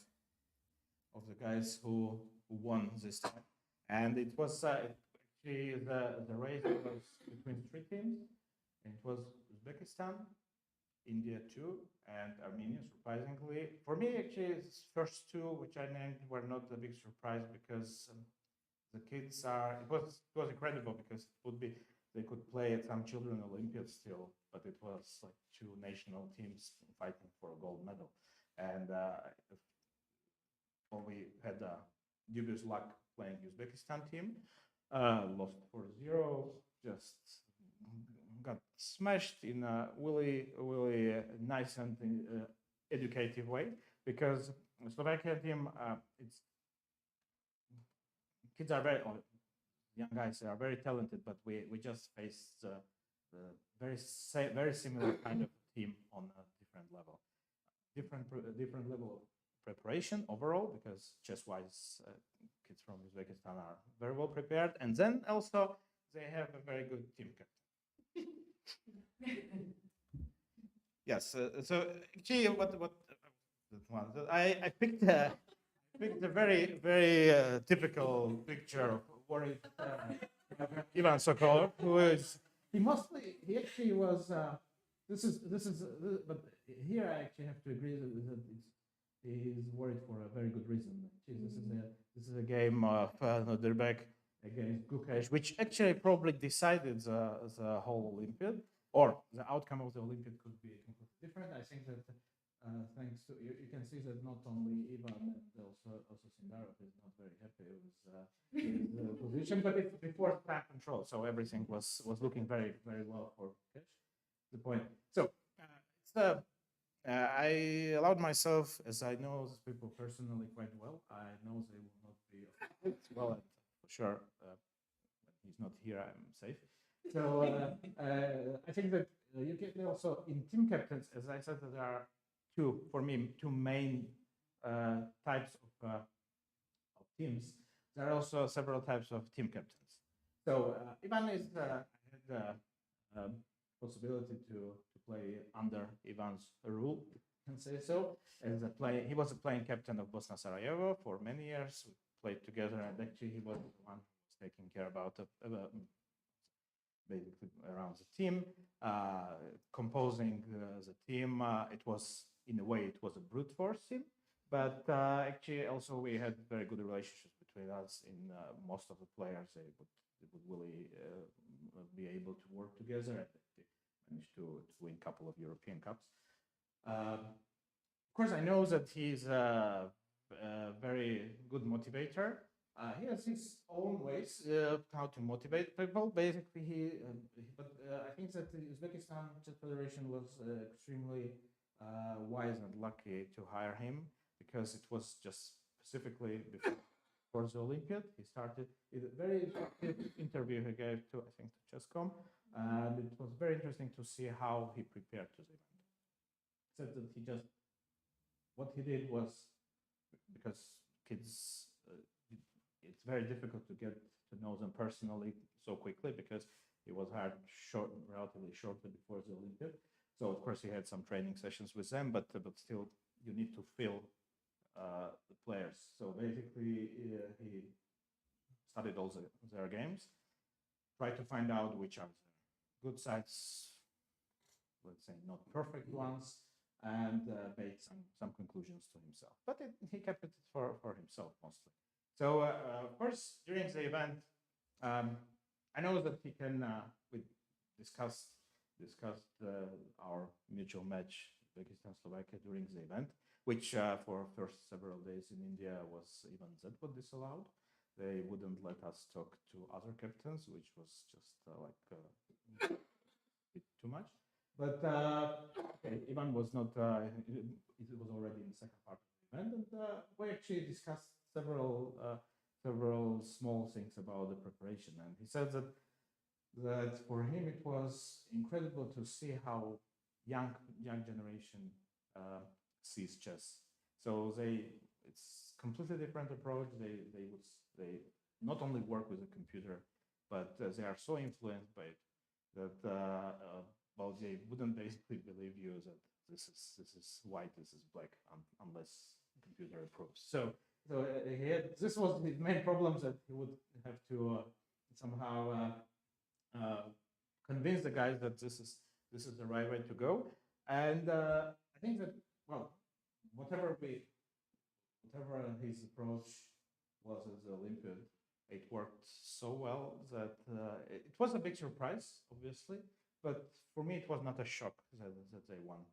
the guys who won this time, and it was actually the race was between three teams, and it was Uzbekistan, India 2, and Armenia, surprisingly. For me, actually, the first two, which I named, were not a big surprise because the kids are, it was incredible because it would be, they could play at some children Olympiads still, but it was like two national teams fighting for a gold medal. And we had dubious luck playing Uzbekistan team, lost 4-0, just got smashed in a really nice and educative way, because Slovakia team, it's kids are very, young guys are very talented, but we just faced the very similar kind of team on a different level, different level of preparation overall, because chess-wise, kids from Uzbekistan are very well prepared, and then also they have a very good team captain. Yes. So actually, I picked a very typical picture of worried Ivan Sokolov, who is he actually was. This is but here I actually have to agree that he is worried for a very good reason. This is a game of Noderbeck against Gukesh, which actually probably decided the whole Olympiad, or the outcome of the Olympiad could be completely different. I think that thanks to you can see that not only Ivan, but also Sindarov is not very happy with the position, but it's before time control, so everything was looking very well for Gukesh. The point. So it's I allowed myself, as I know these people personally quite well. I know they will not be well. For sure, when he's not here, I'm safe. So I think that you can also in team captains, as I said, that there are two main types of teams. There are also several types of team captains. So Ivan is had the possibility to play under Ivan's rule, you can say so. He was a playing captain of Bosna Sarajevo for many years. We played together, and actually he was the one who was taking care about basically around the team, composing the team. It was, in a way, it was a brute force team, but actually also we had very good relationships between us. In most of the players, they would really be able to work together, and they managed to win a couple of European Cups. Of course, I know that he's a very good motivator. He has his own ways how to motivate people. Basically, but I think that the Uzbekistan Chess Federation was extremely wise and lucky to hire him, because it was just specifically before the Olympiad. He started a very interesting interview he gave to, I think, to Chess.com, and it was very interesting to see how he prepared to the event. Said that what he did was, because kids, it's very difficult to get to know them personally so quickly, because he was hired relatively shortly before the Olympiad. So of course he had some training sessions with them, but still you need to feel the players. So basically he studied all their games, tried to find out which are the good sides, let's say not perfect ones, and made some conclusions to himself. But he kept it for himself mostly. So of course during the event, I know that he can. We discussed our mutual match, Uzbekistan-Slovakia, during the event, which for first several days in India was even that was disallowed. They wouldn't let us talk to other captains, which was just a bit too much. But okay, Ivan was not. It was already in the second part of the event, and we actually discussed several small things about the preparation, and he said that for him it was incredible to see how young generation sees chess. So it's completely different approach. They not only work with a computer, but they are so influenced by it that well, they wouldn't basically believe you that this is white, this is black, unless computer approves. So this was his main problems, that he would have to somehow convince the guys that this is the right way to go. And I think that, well, whatever his approach was as the Olympiad, it worked so well that it was a big surprise, obviously, but for me it was not a shock that they won,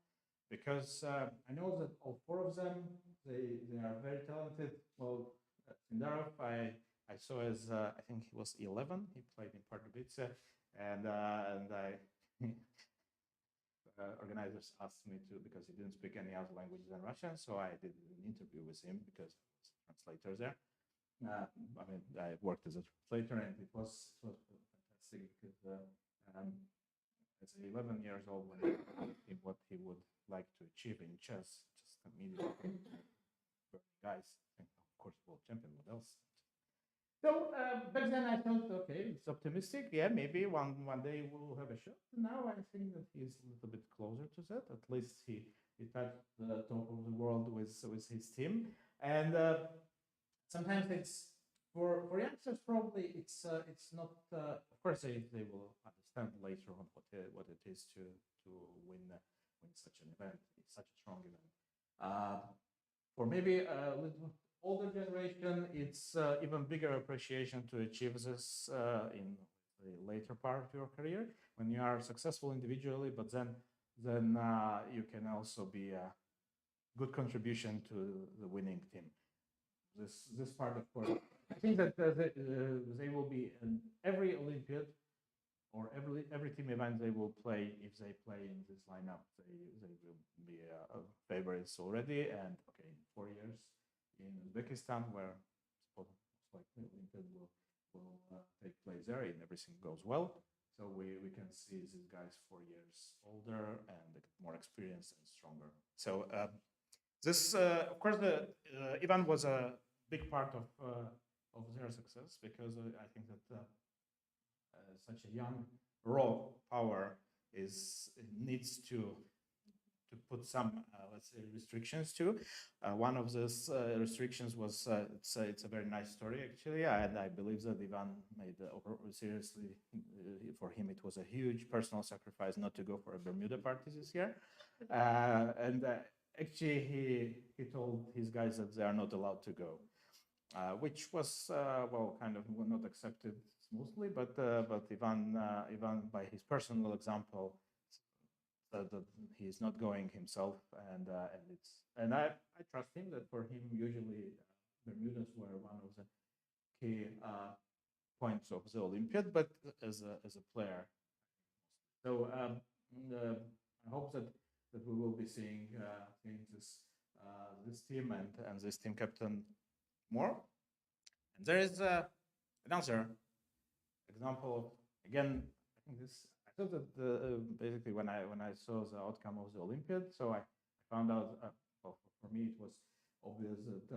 because I know that all four of them, they are very talented. Well, Sindarov, I saw as I think he was 11. He played in Pardubice, and I organizers asked me to, because he didn't speak any other language than Russian, so I did an interview with him because I was a translator there. I mean, I worked as a translator, and it was fantastic because as 11 years old, when what he would like to achieve in chess, just immediately guys, and of course, world champion. What else? So back then I thought, okay, it's optimistic. Yeah, maybe one day we'll have a shot. Now I think that he's a little bit closer to that. At least he touched the top of the world with his team. And sometimes it's for youngsters, probably it's not. Of course, they will understand later on what it is to win such an event. It's such a strong event. For maybe a little older generation, it's even bigger appreciation to achieve this in the later part of your career, when you are successful individually, but then you can also be a good contribution to the winning team. This part, of course, I think that they will be in every Olympiad or every team event they will play. If they play in this lineup, they will be favorites already. And okay, in 4 years in Uzbekistan, where most likely Olympiad will take place there, and everything goes well. So we can see these guys 4 years older and more experienced and stronger. So this, of course, the event was a big part of their success, because I think that such a young raw power needs to put some let's say restrictions to. One of those restrictions was it's a very nice story actually, and I believe that Ivan made seriously for him it was a huge personal sacrifice not to go for a Bermuda party this year, and actually he told his guys that they are not allowed to go, which was well kind of not accepted smoothly, but Ivan by his personal example that he is not going himself, and I trust him that for him usually Bermudas were one of the key points of the Olympiad, but as a player. So I hope that we will be seeing this team and this team captain more. And there is another example of, again, I think this. I thought that basically when I saw the outcome of the Olympiad, so I found out. Well, for me it was obvious that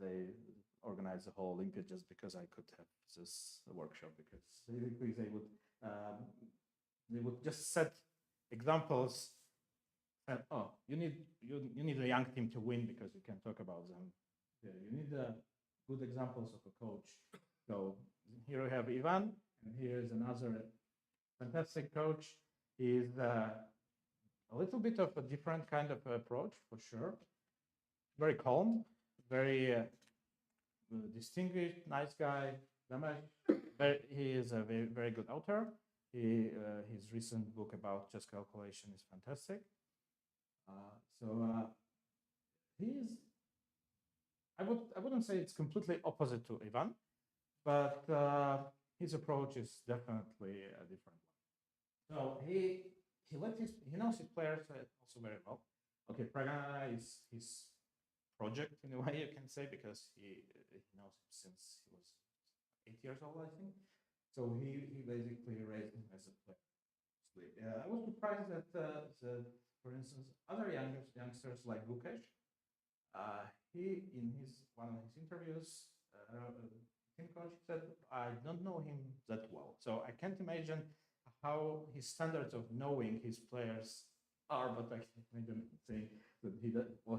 they organized the whole Olympiad just because I could have this workshop, because basically they would just set examples. And, oh, you need a young team to win because you can talk about them. Yeah, you need good examples of a coach. So here we have Ivan, and here is another fantastic coach. He's a little bit of a different kind of approach, for sure. Very calm, very distinguished, nice guy. He is a very, very good author. His recent book about chess calculation is fantastic. He's. I wouldn't say it's completely opposite to Ivan, but his approach is definitely a different one. So he knows his players also very well. Okay, Prague is his project in a way you can say, because he knows him since he was 8 years old, I think. So he basically raised him as a player. I was surprised that, for instance, other youngsters like Lukash, he in one of his interviews, team coach said, "I don't know him that well, so I can't imagine how his standards of knowing his players are." But I can imagine saying that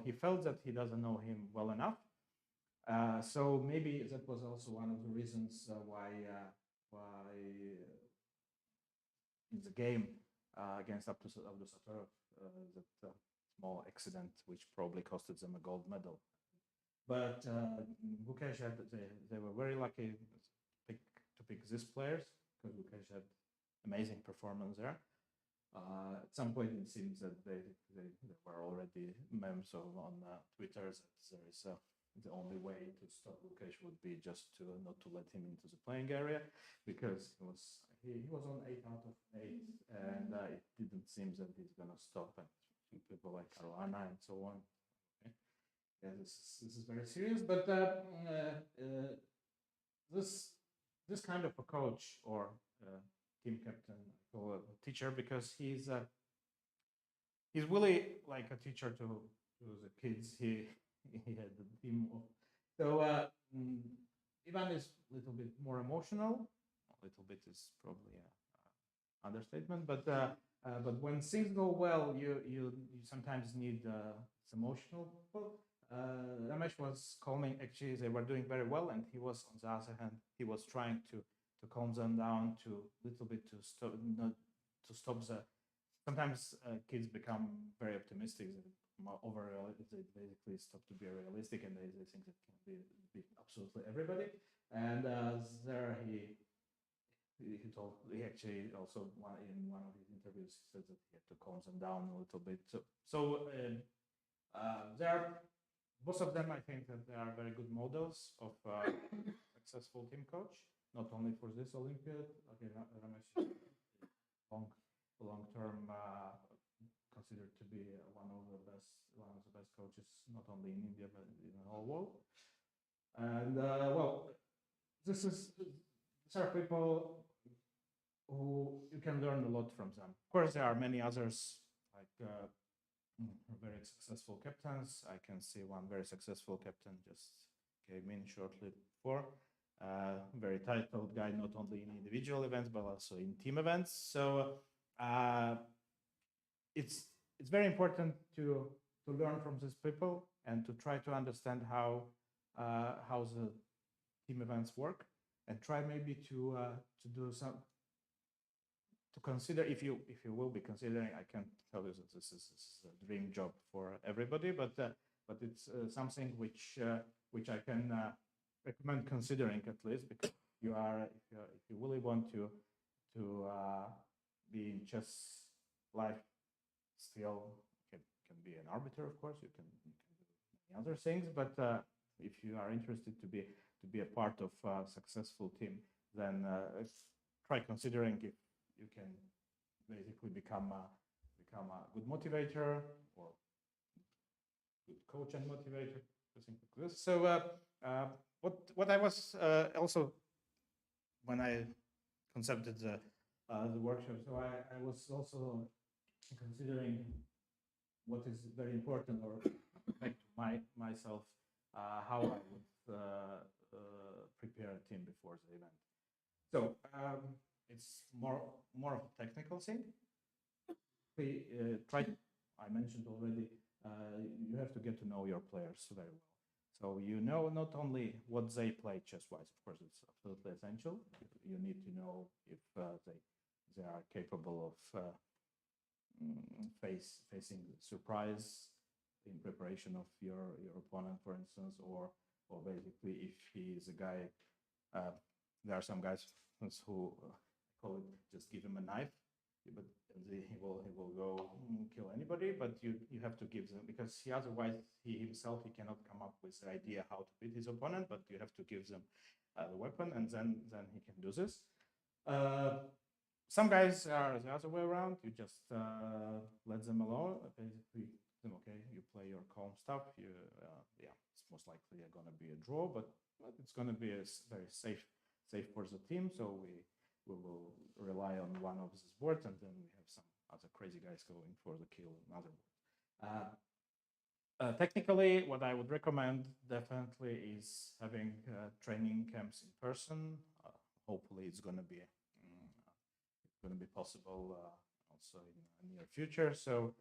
he felt that he doesn't know him well enough. So maybe that was also one of the reasons why in the game against Abdus Satorov, that small accident which probably costed them a gold medal. But Lukash had, they were very lucky to pick these players, because Lukash had amazing performance there. At some point, it seems that they were already memes on Twitter that there is the only way to stop Lukash would be just to not to let him into the playing area, because he was on 8 out of 8, and it didn't seem that he's gonna stop. And people like Caruana and so on. Okay. Yeah, this is very serious. But this kind of a coach or team captain, I call a teacher, because he's really like a teacher to the kids. He had the team of, so Ivan is a little bit more emotional. A little bit is probably a understatement, but when things go well, you sometimes need some emotional people. Ramesh was calming. Actually, they were doing very well, and he was, on the other hand, he was trying to calm them down, to little bit to stop, not to stop the. Sometimes kids become very optimistic, over they basically stop to be realistic, and they think that can be absolutely everybody. And there he actually also in one of his interviews he said that he had to calm them down a little bit. So there are both of them. I think that they are very good models of successful team coach, not only for this Olympiad. Okay, Ramesh long term considered to be one of the best coaches, not only in India but in the whole world. And well, these are people who you can learn a lot from them. Of course, there are many others, like very successful captains. I can see one very successful captain just came in shortly before. Very titled guy, not only in individual events but also in team events. So it's very important to learn from these people and to try to understand how the team events work, and try maybe to do some, to consider, if you will be considering. I can't tell you that this is a dream job for everybody, but it's something which I can recommend considering, at least, because if you really want to be in chess life, still can be an arbiter, of course. You can do many other things, but if you are interested to be a part of a successful team, then try considering if you can basically become a good motivator or good coach and motivator, something like this. So what I was also, when I concepted the workshop, so I was also considering what is very important, or back to myself, how I would prepare a team before the event. So it's more of a technical thing. We I mentioned already, you have to get to know your players very well. So you know not only what they play chess-wise, of course, it's absolutely essential. You need to know if they are capable of facing surprise in preparation of your opponent, for instance, or basically if he is a guy. There are some guys who call it just give him a knife, but he will go kill anybody. But you have to give them, because otherwise he himself cannot come up with the idea how to beat his opponent. But you have to give them the weapon, and then he can do this. Some guys are the other way around. You just let them alone. Basically, them, okay, you play your calm stuff. Yeah, it's most likely going to be a draw, but it's going to be very safe for the team. So we will rely on one of these boards, and then we have some other crazy guys going for the kill on other board. Technically, what I would recommend definitely is having training camps in person. Hopefully, it's going to be possible also in the near future. So,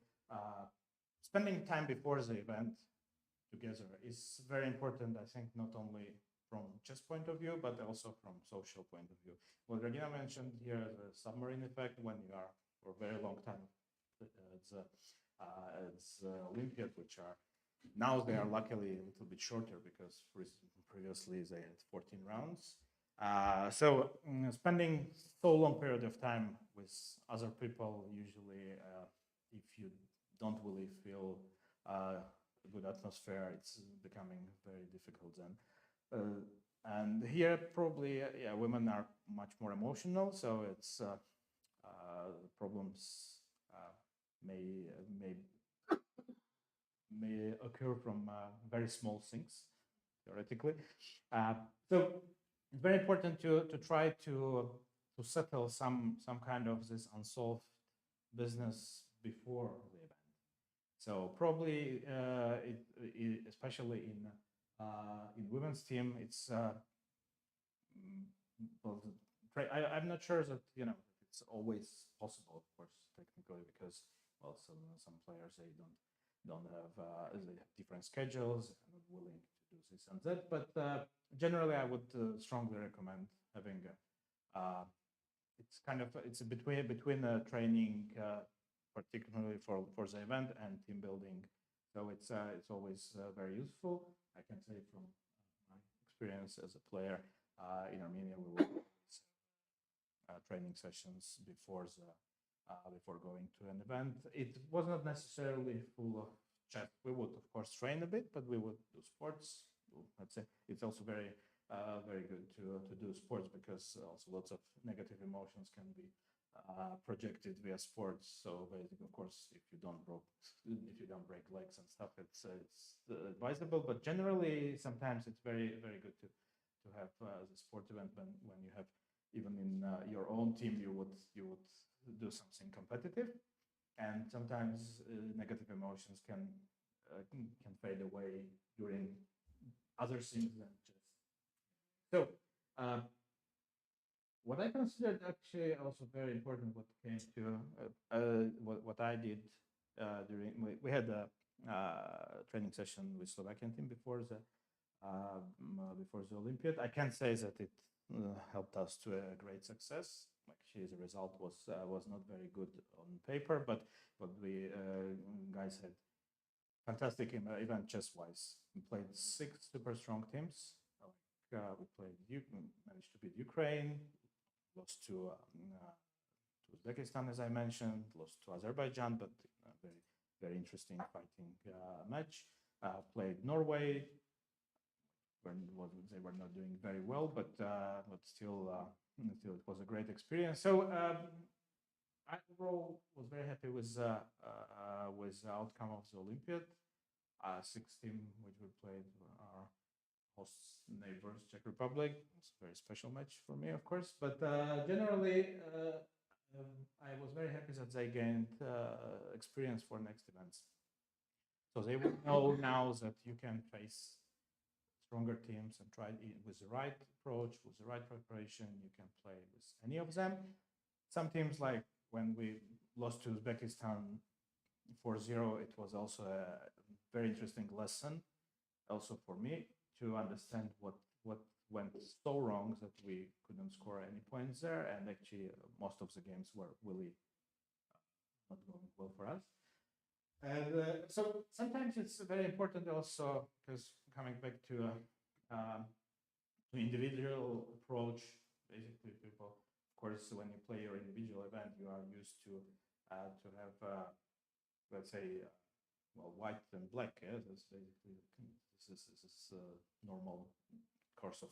spending time before the event together is very important. I think not only from chess point of view, but also from social point of view. What Regina mentioned here, the submarine effect, when you are for a very long time it's Olympiad, which are now they are luckily a little bit shorter because previously they had 14 rounds. So spending so long period of time with other people, usually if you don't really feel a good atmosphere, it's becoming very difficult then. And here probably, yeah, women are much more emotional, so it's problems may occur from very small things, theoretically. So it's very important to try to settle some kind of this unsolved business before the event. So probably, especially in women's team, it's well, I'm not sure that it's always possible, of course, technically, because well, some players they don't have they have different schedules and not willing to do this and that. But generally, I would strongly recommend having it's between training, particularly for the event, and team building. So it's always very useful. I can say from my experience as a player in Armenia, we will training sessions before going to an event. It was not necessarily full of chat. We would of course train a bit, but we would do sports. Let's say it's also very good to do sports because also lots of negative emotions can be projected via sports. So basically, of course, if you don't break legs and stuff, it's advisable. But generally, sometimes it's very good to have the sport event when you have even in your own team you would do something competitive, and sometimes negative emotions can fade away during other things than chess. So what I considered actually also very important, what came to what I did during we had a training session with Slovakian team before the Olympiad. I can't say that it helped us to a great success. Actually, the result was not very good on paper, but we guys had fantastic event chess-wise. We played 6 super strong teams. We managed to beat Ukraine, lost to Uzbekistan, as I mentioned, lost to Azerbaijan, but very interesting fighting match. Played Norway. They were not doing very well, but still it was a great experience. So I overall was very happy with the outcome of the Olympiad. 6 team which we played our host neighbors, Czech Republic. It's a very special match for me, of course. But generally, I was very happy that they gained experience for next events. So they will know now that you can face stronger teams and try it with the right approach, with the right preparation. You can play with any of them. Some teams, like when we lost to Uzbekistan 4-0, it was also a very interesting lesson, also for me, to understand what went so wrong that we couldn't score any points there, and actually most of the games were really not going well for us. And so sometimes it's very important also, because coming back to individual approach, basically people, of course, when you play your individual event, you are used to have, let's say, well, white and black. Yeah? That's basically this is normal course of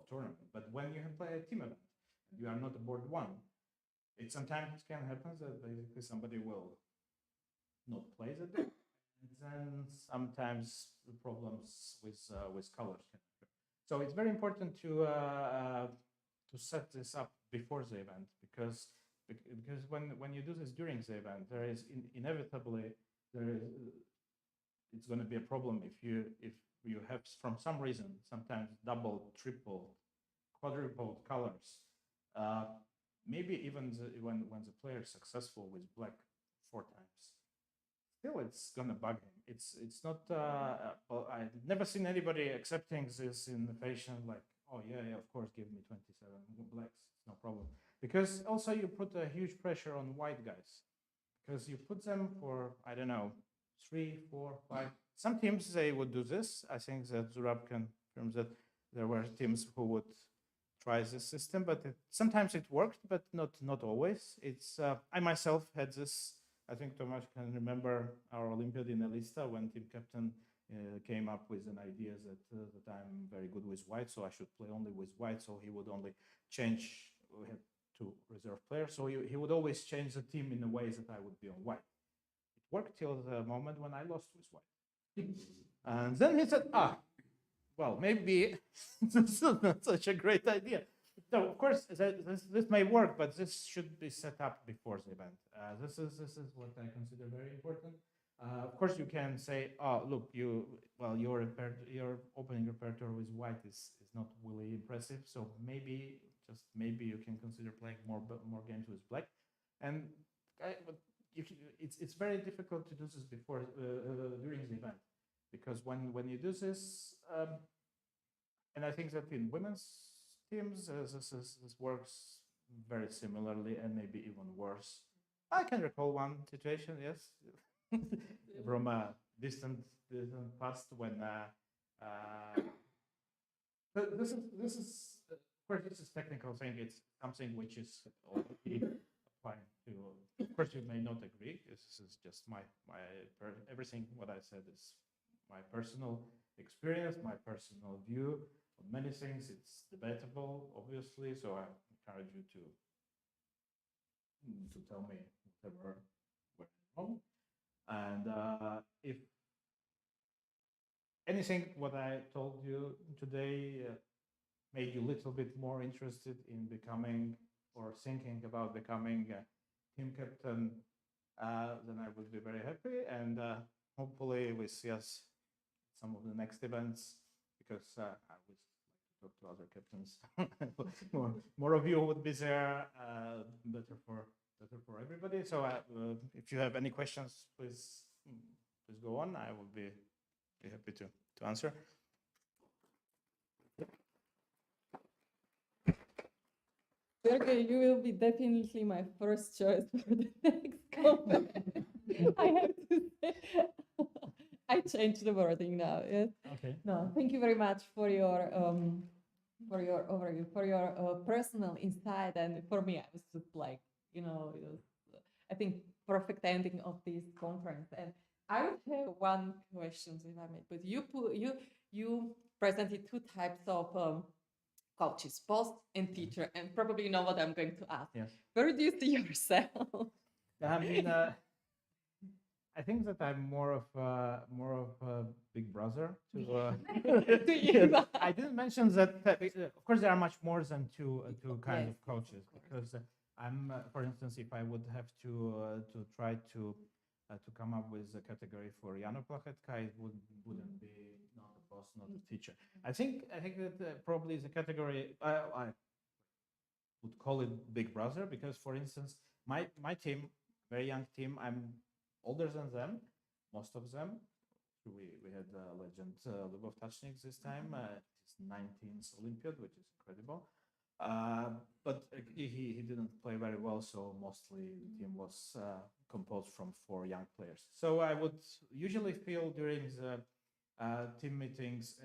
tournament. But when you play a team event, you are not a board one. It sometimes can happen that basically somebody will not play the day, and then sometimes the problems with colors can occur. So it's very important to set this up before the event, because when you do this during the event, there is inevitably it's going to be a problem if you have, from some reason, sometimes double, triple, quadruple colors. Maybe even when the player is successful with black 4 times, still it's gonna bug him. It's not. Well, I've never seen anybody accepting this innovation like, oh yeah, of course, give me 27 blacks, it's no problem. Because also you put a huge pressure on white guys, because you put them for, I don't know, 3, 4, 5. Some teams they would do this. I think that Zurab can confirm that there were teams who would try this system, but sometimes it worked, but not always. It's I myself had this. I think Tomasz can remember our Olympiad in Elista when team captain came up with an idea that I'm very good with white, so I should play only with white. So he would only change. We had 2 reserve players, so he would always change the team in a way that I would be on white. It worked till the moment when I lost with white, and then he said, well, maybe this is not such a great idea. So of course this may work, but this should be set up before the event. This is what I consider very important. Of course, you can say, oh, look, your opening repertoire with white is not really impressive. So maybe, just maybe, you can consider playing more games with black. And it's very difficult to do this before during the event, because when you do this, and I think that in women's teams this works very similarly, and maybe even worse. I can recall one situation, yes, from a distant past when this is of course this is technical thing. It's something which is already applying to. Of course, you may not agree. This is just my everything what I said is my personal experience, my personal view on many things. It's debatable, obviously. So I encourage you to tell me whatever went wrong. And if anything what I told you today made you a little bit more interested in becoming or thinking about becoming a team captain, then I would be very happy. And hopefully we see us at some of the next events, because I would like to talk to other captains. more of you would be there, better for everybody. So if you have any questions, please go on. I will be happy to answer. Sergey, you will be definitely my first choice for the next conference. I have to say, I changed the wording now. Yes. Okay. No, thank you very much for your overview, for your personal insight, and for me, I was just like, it was, I think, perfect ending of this conference. And I would have one question, if I may. But you presented 2 types of coaches, boss and teacher, and probably you know what I'm going to ask. Yes. Where do you see yourself? I mean, I think that I'm more of a big brother to. To you. Yes. I didn't mention that. Of course, there are much more than two kinds Yes, of coaches, because I'm, for instance, if I would have to try to come up with a category for Jano Plachetka, it wouldn't be not a boss, not a teacher. I think that probably the category I would call it big brother, because, for instance, my team, very young team, I'm older than them, most of them. We had legend Lubov Tachnik this time, his 19th Olympiad, which is incredible. But he didn't play very well, so mostly the team was composed from 4 young players. So I would usually feel during the team meetings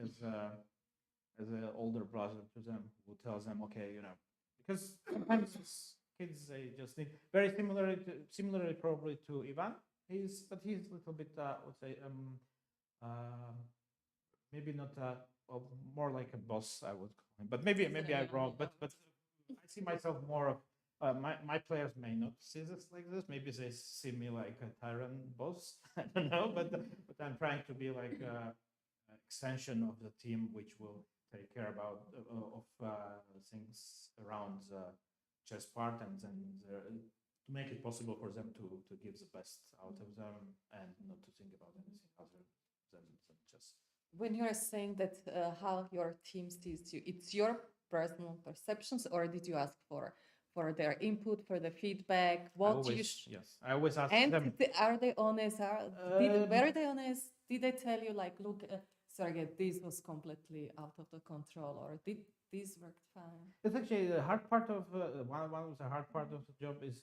as an older brother to them, who tells them, okay, because sometimes kids, they just need very similarly probably to Ivan. He's a little bit, I would say, maybe not more like a boss, I would call him. But maybe I'm wrong. But I see myself more of my players may not see this like this. Maybe they see me like a tyrant boss. I don't know, but I'm trying to be like a extension of the team, which will take care about of things around the chess part and to make it possible for them to give the best out of them and not to think about anything other than chess. When you are saying that how your team sees you, it's your personal perceptions, or did you ask for their input, for the feedback? What you Yes, I always ask and them. are they honest? Were they honest? Did they tell you like, look, Sergey, this was completely out of the control, or did this work fine? It's actually the hard part of one of the hard part of the job is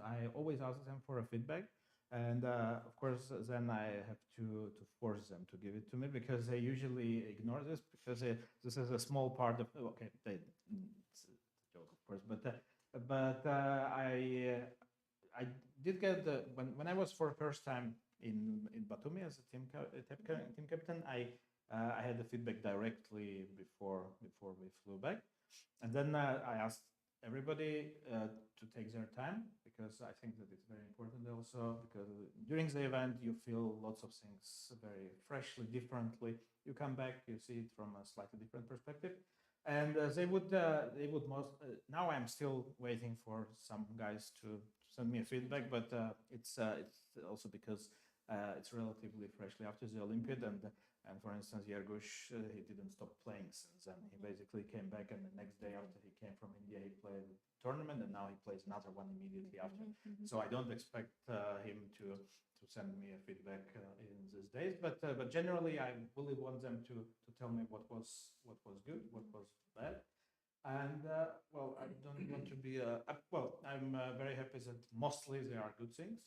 I always ask them for a feedback, and of course then I have to force them to give it to me because they usually ignore this because this is a small part of okay it's a joke of course but I did get the when I was for the first time in Batumi as a team captain I had the feedback directly before we flew back, and then I asked everybody to take their time because I think that it's very important also because during the event you feel lots of things very freshly, differently. You come back, you see it from a slightly different perspective, and they would most. Now I'm still waiting for some guys to send me a feedback, but it's also because it's relatively freshly after the Olympiad and for instance, Yergush, he didn't stop playing since then. He basically came back, and the next day after he came from India, he played a tournament, and now he plays another one immediately after. So I don't expect him to send me a feedback in these days, but generally, I really want them to tell me what was good, what was bad, and well, I don't want to be well. I'm very happy that mostly they are good things.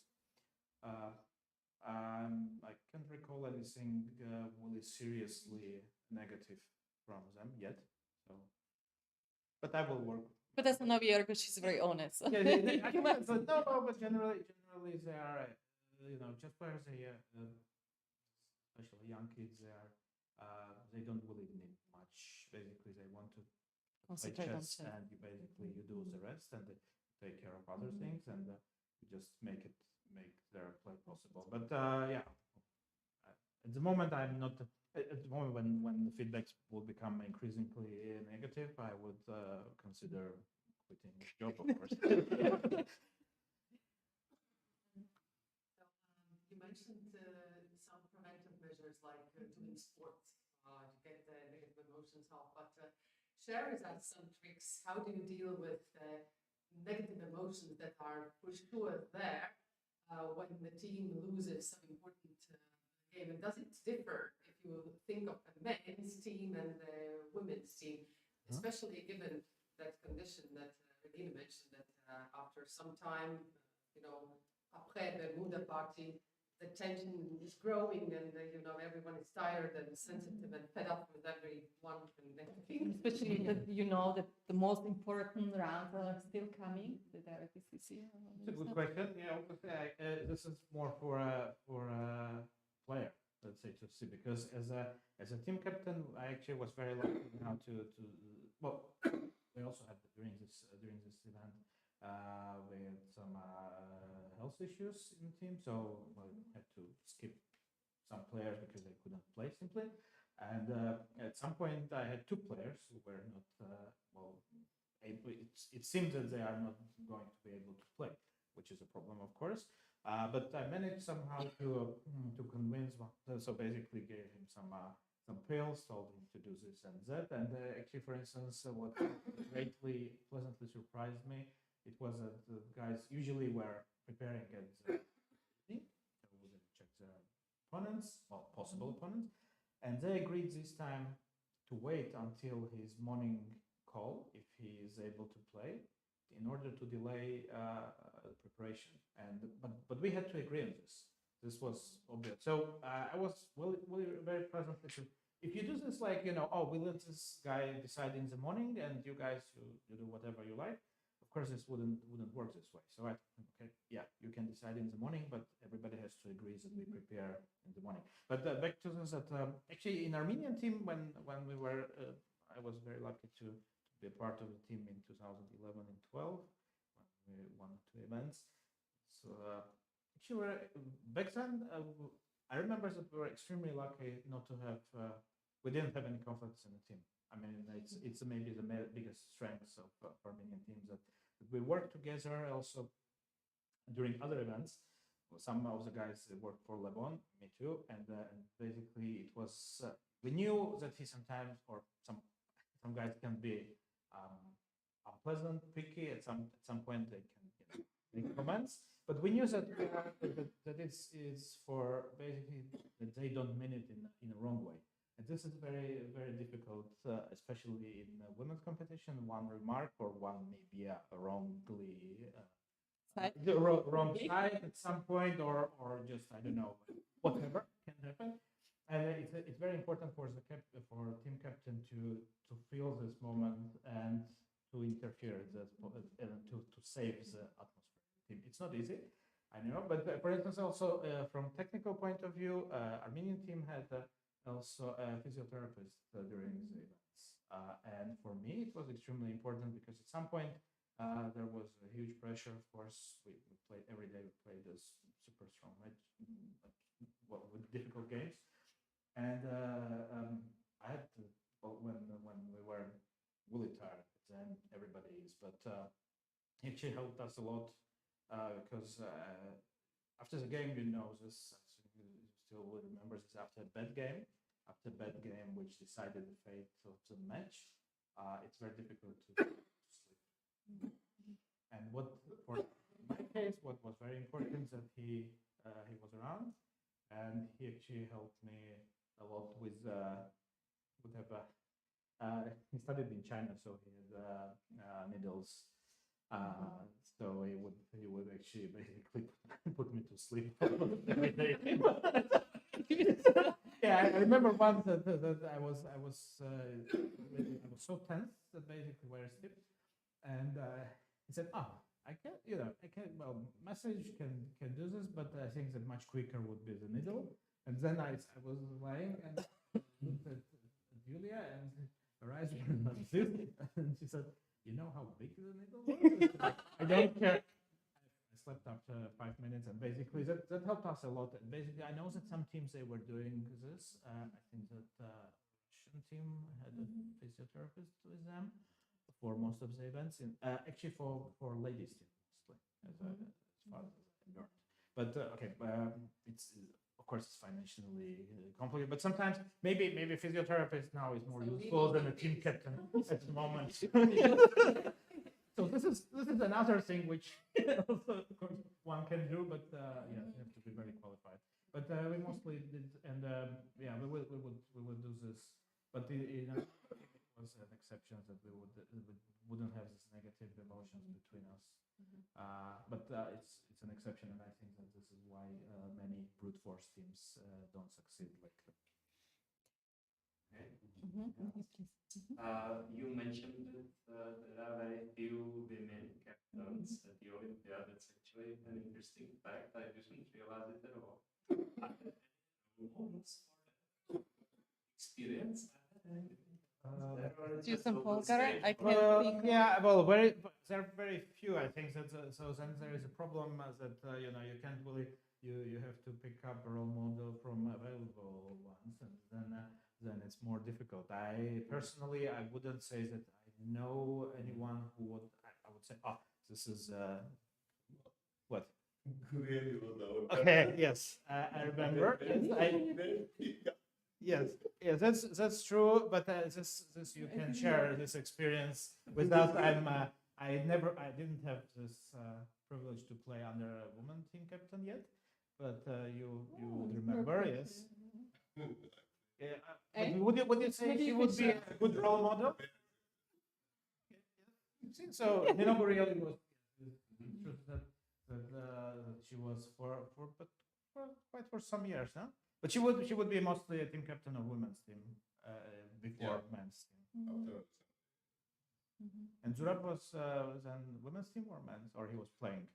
I can't recall anything really seriously negative from them yet. So, but I will work. But as an Noviergo, she's very honest. Yeah, but but generally they are, just players. They, especially young kids, they don't really need much. Basically, they want to play chess, and you do the rest, and they take care of other things, and you just make their play possible. But yeah, at the moment I'm not. At the moment when the feedbacks will become increasingly negative, I would consider quitting the job, of course. You mentioned some preventive measures like doing sports to get the negative emotions off, but share with us some tricks. How do you deal with negative emotions that are pushed towards there when the team loses some important game? And does it differ if you think of the men's team and the women's team, especially given that condition that Regina mentioned that after some time, après the Bermuda party, the tension is growing and everyone is tired and sensitive and fed up with everyone connecting. Especially that that the most important rounds are still coming. The DRPCC. It's a good question. Yeah, obviously, this is more for a player, let's say, to see, because as a team captain, I actually was very lucky now to well, we also had during this event. We had some health issues in the team, so we had to skip some players because they couldn't play simply. And at some point, I had two players who were not able. It seems that they are not going to be able to play, which is a problem, of course. But I managed somehow to convince one. So basically, gave him some pills, told him to do this and that. And actually, for instance, what greatly pleasantly surprised me. It was that the guys usually were preparing at the evening, so we would check their opponents, well, possible opponents, and they agreed this time to wait until his morning call, if he is able to play, in order to delay preparation. And but we had to agree on this. This was obvious. So I was very pleasantly to. If you do this like we let this guy decide in the morning, and you guys you do whatever you like. Of course, this wouldn't work this way. So okay, yeah, you can decide in the morning, but everybody has to agree that we prepare in the morning. But back to this, that actually in Armenian team, when we were, I was very lucky to be a part of the team in 2011 and 12. when we won 2 events. So actually, back then, I remember that we were extremely lucky not to have. We didn't have any conflicts in the team. I mean, it's maybe the biggest strengths of Armenian teams that we work together. Also, during other events, some of the guys worked for Levon, me too, and basically it was we knew that he sometimes or some guys can be unpleasant, picky. At some point, they can make comments, but we knew that that is for basically that they don't mean it in a wrong way. And this is very difficult, especially in women's competition. One remark or one maybe wrongly the wrong side at some point, or just I don't know, whatever can happen. And it's very important for for team captain to feel this moment and to interfere and to save the atmosphere. It's not easy, I know, but for instance, also from technical point of view, Armenian team had also a physiotherapist during the events, and for me it was extremely important because at some point there was a huge pressure. Of course, we played every day. We played this super strong match, like, with difficult games, and I had to when we were really tired. Then everybody is, but it actually helped us a lot because after the game, you know this. You still will remember this after a bad game, which decided the fate of the match. It's very difficult to sleep. And what for my case, what was very important that he was around, and he actually helped me a lot with whatever. He studied in China, so he had needles. So he would actually basically put me to sleep every day. Yeah, I remember once that I was so tense that basically where I sleep, and he said, "Oh, I can. Well, massage can do this, but I think that much quicker would be the needle." And then I was lying and looked at Julia, and her eyes were not this, and she said, "You know how big the needle was?" I don't care. I slept after 5 minutes, and basically that helped us a lot. And basically, I know that some teams they were doing this. I think that Russian team had a physiotherapist with them for most of the events. Actually, for ladies team mostly, as far as I learned. But okay, it's of course it's financially complicated. But sometimes maybe physiotherapist now is more useful than a team captain at the moment. So this is another thing which also of course one can do, but yeah, you have to be very qualified. But we mostly did, and yeah, we would do this, but it was an exception that we wouldn't have this negative emotions between us. But it's an exception, and I think that this is why many brute force teams don't succeed lately. Okay. You mentioned that there are very few women captains at the Olympia. That's actually an interesting fact. I didn't realize it at all. Experience. Do some Bulgarian. I can't speak. Yeah, well, there are very few. I think that so then there is a problem that you can't really you have to pick up a role model from available ones, and then it's more difficult. I personally wouldn't say that I know anyone who would. I would say, this is what. Okay. Yes, I remember. Yes, yes, that's true. But this you can share this experience with us. I didn't have this privilege to play under a woman team captain yet, but you would remember, yes. Yeah, would you say she would be a good role model? So Nino really was true that she was for some years, huh? But she would be mostly a team captain of women's team before men's team. And Zurab was then women's team or men's, or he was playing.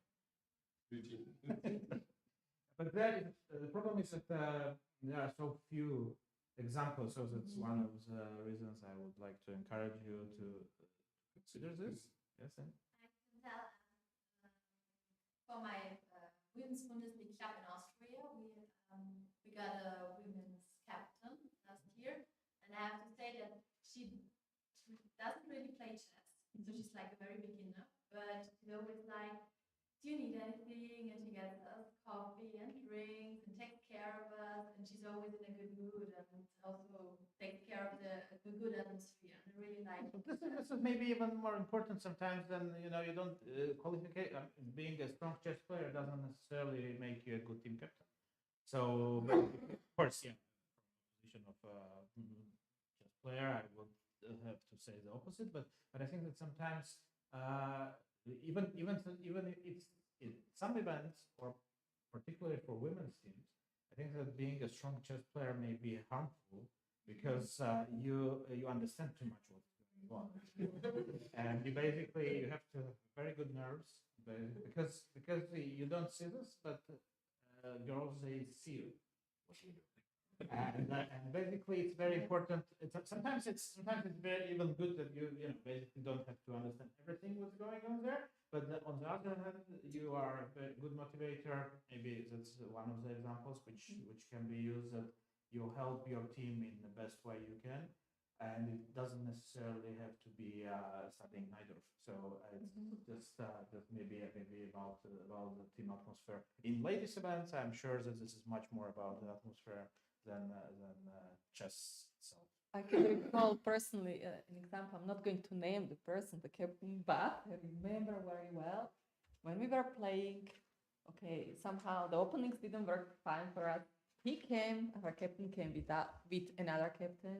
But the problem is that there are so few examples, so that's one of the reasons I would like to encourage you to consider this. Yes, I can tell for my women's Bundesliga club in Austria. We got a women's captain last year, and I have to say that she doesn't really play chess, so she's like a very beginner. But she's always like, "Do you need anything?" And she gets us coffee and drinks and takes care of us. And she's always in a good mood and also takes care of the good atmosphere. And I really like. This is maybe even more important sometimes than you don't qualify. Being a strong chess player doesn't necessarily make you a good team captain. So, but of course, yeah, position of chess player, I would have to say the opposite. But I think that sometimes even if it's in some events, or particularly for women's teams, I think that being a strong chess player may be harmful because you understand too much what's going on, and you have to have very good nerves because you don't see this, but girls, they see you. What you do. And basically, it's very important. Sometimes it's very even good that you basically don't have to understand everything what's going on there. But on the other hand, you are a very good motivator. Maybe that's one of the examples which can be used, that you help your team in the best way you can, and it doesn't necessarily have to be studying neither. So it's just maybe about the team atmosphere. In ladies events, I'm sure that this is much more about the atmosphere than chess itself. I can recall personally an example. I'm not going to name the person, the captain, but I remember very well when we were playing. Okay, somehow the openings didn't work fine for us. Our captain came with another captain.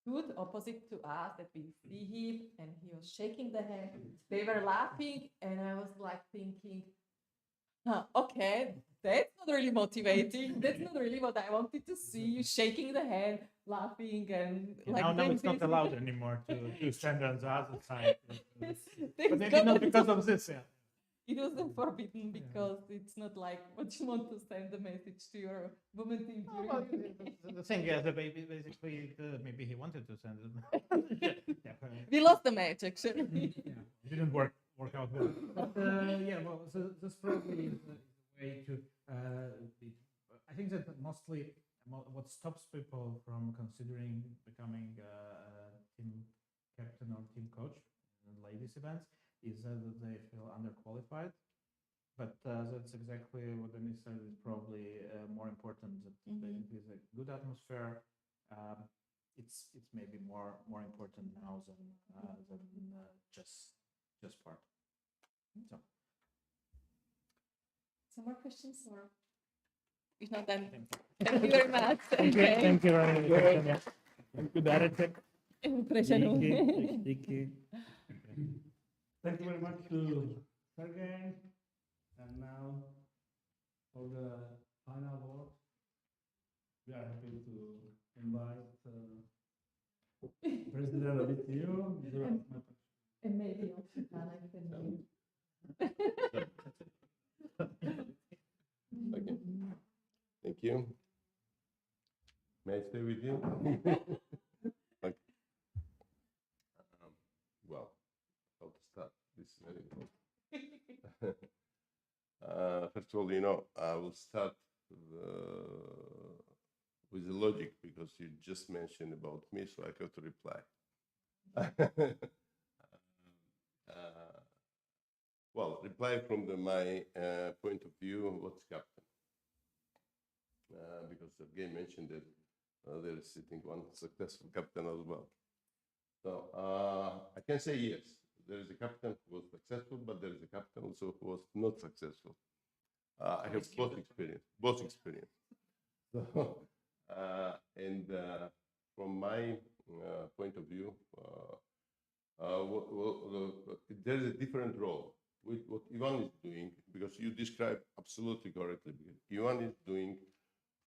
Stood opposite to us, that we see him, and he was shaking the hand. They were laughing, and I was like thinking, okay, that's not really motivating. That's not really what I wanted to see. You shaking the hand, laughing, and now it's not allowed anymore to stand on the other side. But maybe not because of this. Yeah. It wasn't forbidden because it's not like what you want to send the message to your women team. The thing is that basically maybe he wanted to send it. We lost the match actually. It didn't work out well. But this probably is a way to. I think that mostly what stops people from considering becoming a team captain or team coach in ladies events is that they feel underqualified. But that's exactly what Denis said is probably more important. That basically is a good atmosphere. It's maybe more important now than just part. So. Some more questions, or if not, then thank you very much. Thank you very much. Thank you, Director. Thank you very much to Sergey. And now for the final word, we are happy to invite President of ITU. And maybe also Alex and you. Okay. Thank you. May I stay with you? Okay. Well, how to start? This is very important. First of all, I will start with the logic, because you just mentioned about me, so I have to reply. Well, reply from my point of view, what's captain? Because again mentioned that there is sitting one successful captain as well. So I can say yes, there is a captain who was successful, but there is a captain also who was not successful. I have both experience. So, and from my point of view, there is a different role with what Ivan is doing, because you described absolutely correctly. Ivan is doing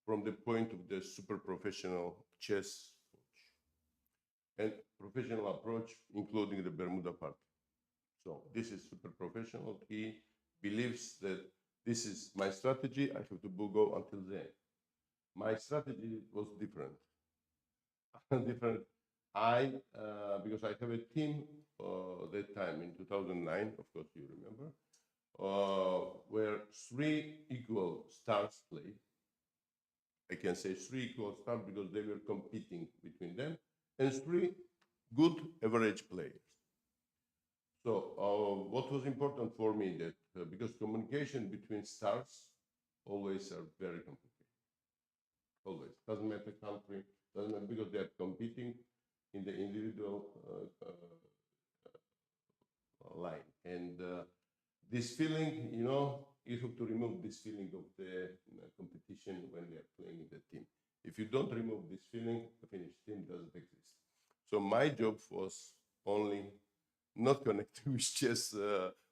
from the point of the super professional chess coach and professional approach, including the Bermuda part. So this is super professional. He believes that this is my strategy. I have to go until then. My strategy was different. Because I have a team that time in 2009, of course you remember, where 3 equal stars played. I can say 3 equal stars because they were competing between them, and 3 good average players. So what was important for me that because communication between stars always are very complicated. Always doesn't matter country, doesn't matter because they are competing in the individual line, and this feeling, you know, you have to remove this feeling of the competition when they are playing in the team. If you don't remove this feeling, the Finnish team doesn't exist. So my job was only not connected with chess,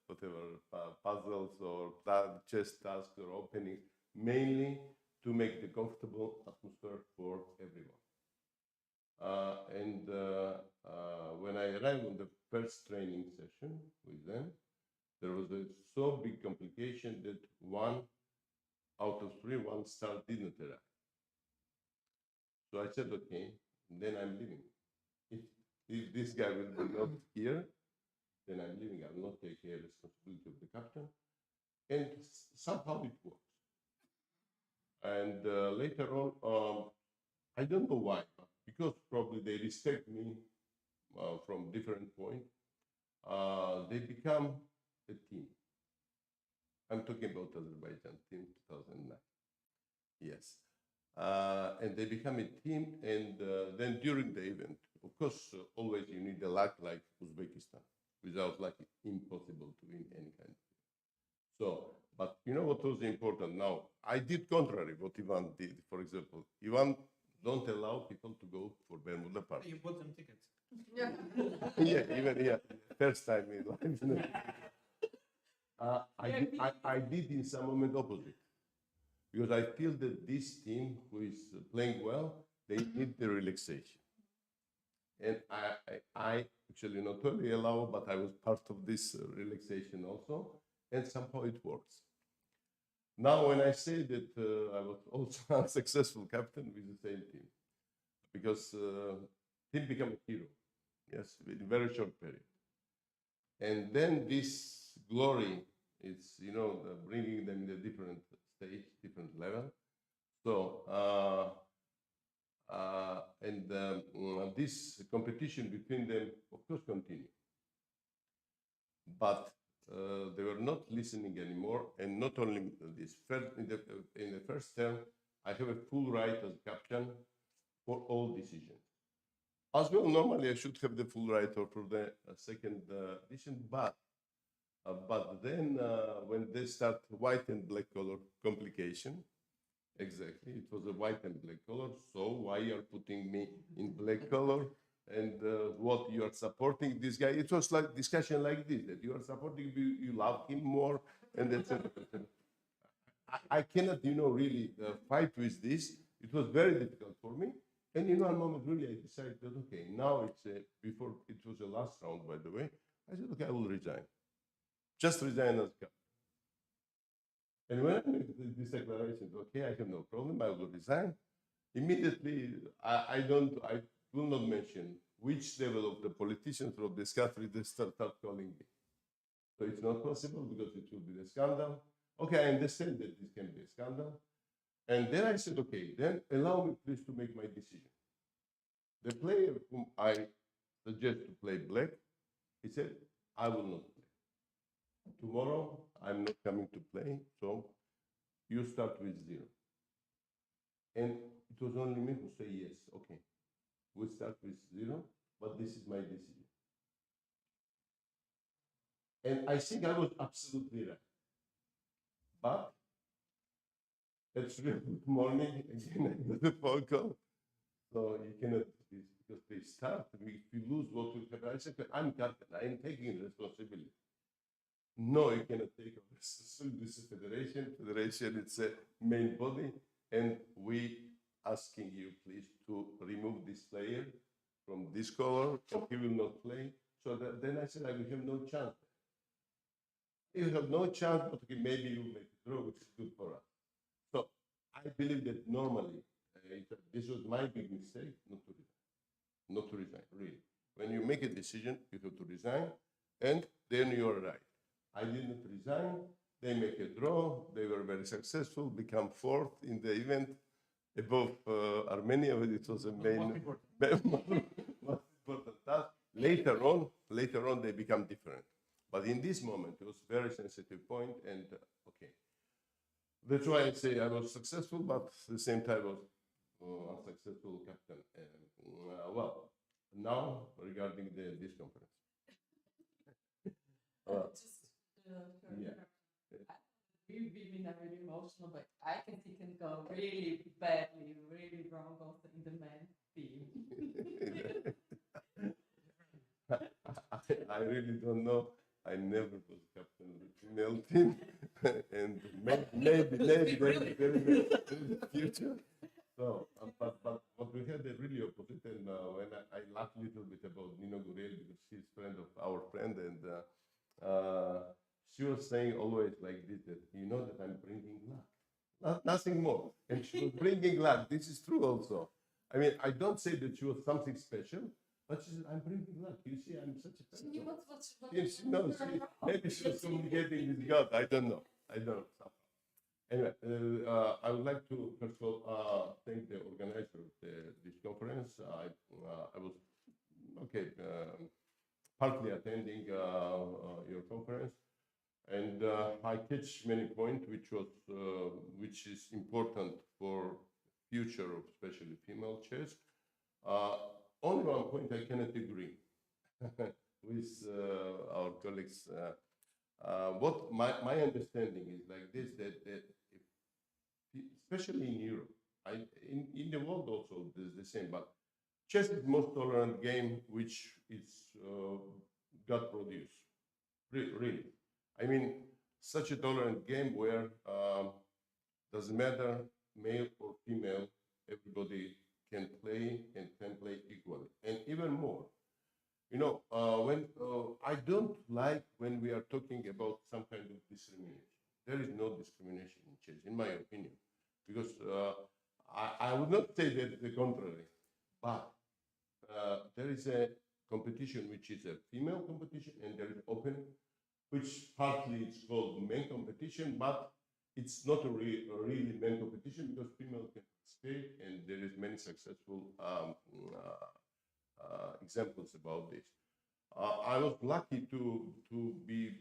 whatever, puzzles or chess tasks or openings, mainly to make the comfortable atmosphere for everyone. When I arrived on the first training session with them, there was a so big complication that 1 out of 3, 1 star didn't arrive. So I said, okay, then I'm leaving. If this guy will be not here, then I'm leaving. I will not take the responsibility of the captain. And somehow it works. And later on, I don't know why, but because probably they respect me from different point, they become a team. I'm talking about Azerbaijan team 2009. Yes. And they become a team, and then during the event, of course, always you need the luck like Uzbekistan. Without luck, it's impossible to win any kind of thing. So, but you know what was important now? I did contrary what Ivan did. For example, Ivan don't allow people to go for Bermuda party. You bought them tickets. Yeah, first time in life. I did in some moment opposite. Because I feel that this team who is playing well, they need the relaxation. And I actually not only allow, but I was part of this relaxation also, and somehow it works. Now, when I say that I was also unsuccessful captain with the same team, because team became a hero, yes, in a very short period. And then this glory is, you know, bringing them in a different stage, different level. So, this competition between them, of course, continued. But they were not listening anymore, and not only this. In the first term, I have a full right as captain for all decisions. As well, normally I should have the full right for the second decision, but then when they start white and black color complication, exactly, it was a white and black color. So why you are putting me in black color? And what you are supporting this guy? It was like discussion like this, that you are supporting, you love him more, and that's it. I cannot, you know, really fight with this. It was very difficult for me. And in one moment, really, I decided that, okay, now it's before it was the last round, by the way. I said, okay, I will resign. Just resign as captain. And when I made this declaration, okay, I have no problem, I will resign. Immediately, I will not mention which level of the politicians from this country they start calling me. So it's not possible because it will be a scandal. Okay, I understand that this can be a scandal. And then I said, okay, then allow me please to make my decision. The player whom I suggest to play black, he said, I will not play. Tomorrow, I'm not coming to play, so you start with 0. And it was only me who said yes, okay. We start with 0, but this is my decision. And I think I was absolutely right. But at 3 morning, again, I got a phone call. So you cannot, because they start, if you lose what will happen. I said, I'm captain, I'm taking responsibility. No, you cannot take responsibility. This is federation. Federation, it's a main body. And we asking you, please, to remove this player from this color, or he will not play. So then I said, I will have no chance. You have no chance, but okay, maybe you make a draw, which is good for us. So I believe that normally, this was my big mistake, not to resign, really. When you make a decision, you have to resign, and then you are right. I didn't resign. They make a draw. They were very successful, become fourth in the event above Armenia. It was a main, most important task. Later on, they become different. But in this moment, it was a very sensitive point, and okay. That's why I say I was successful, but at the same time I was unsuccessful captain. Well, now regarding this conference. Yeah. We've been really emotional, but I can see it can go really badly, really wrong also in the men team. I really don't know. I never was captain of the female team, and maybe there is a future. So, but we had a really opposite, and when I laughed a little bit about Nino Gurel because she's friend of our friend, and she was saying always like this, that you know that I'm bringing luck, nothing more, and she was bringing luck. This is true also. I mean, I don't say that she was something special, but she said, I'm bringing luck. You see, I'm such a person. Yes, she knows. Maybe she was communicating with God. I don't know. Anyway, I would like to first of all thank the organizer of this conference. I was partly attending your conference, and I catch many points, which is important for future of especially female chess. Only one point I cannot agree with our colleagues. What my understanding is like this, that especially in Europe, in the world also there's the same, but chess is the most tolerant game which is God produced. Really. I mean, such a tolerant game where doesn't matter male or female, everybody can play and can play equally, and even more. You know, when I don't like when we are talking about some kind of discrimination. There is no discrimination in chess, in my opinion, because I would not say that the contrary, but there is a competition which is a female competition, and there is open, which partly it's called men competition, but it's not a really men competition because female can participate, and there is many successful examples about this. I was lucky to be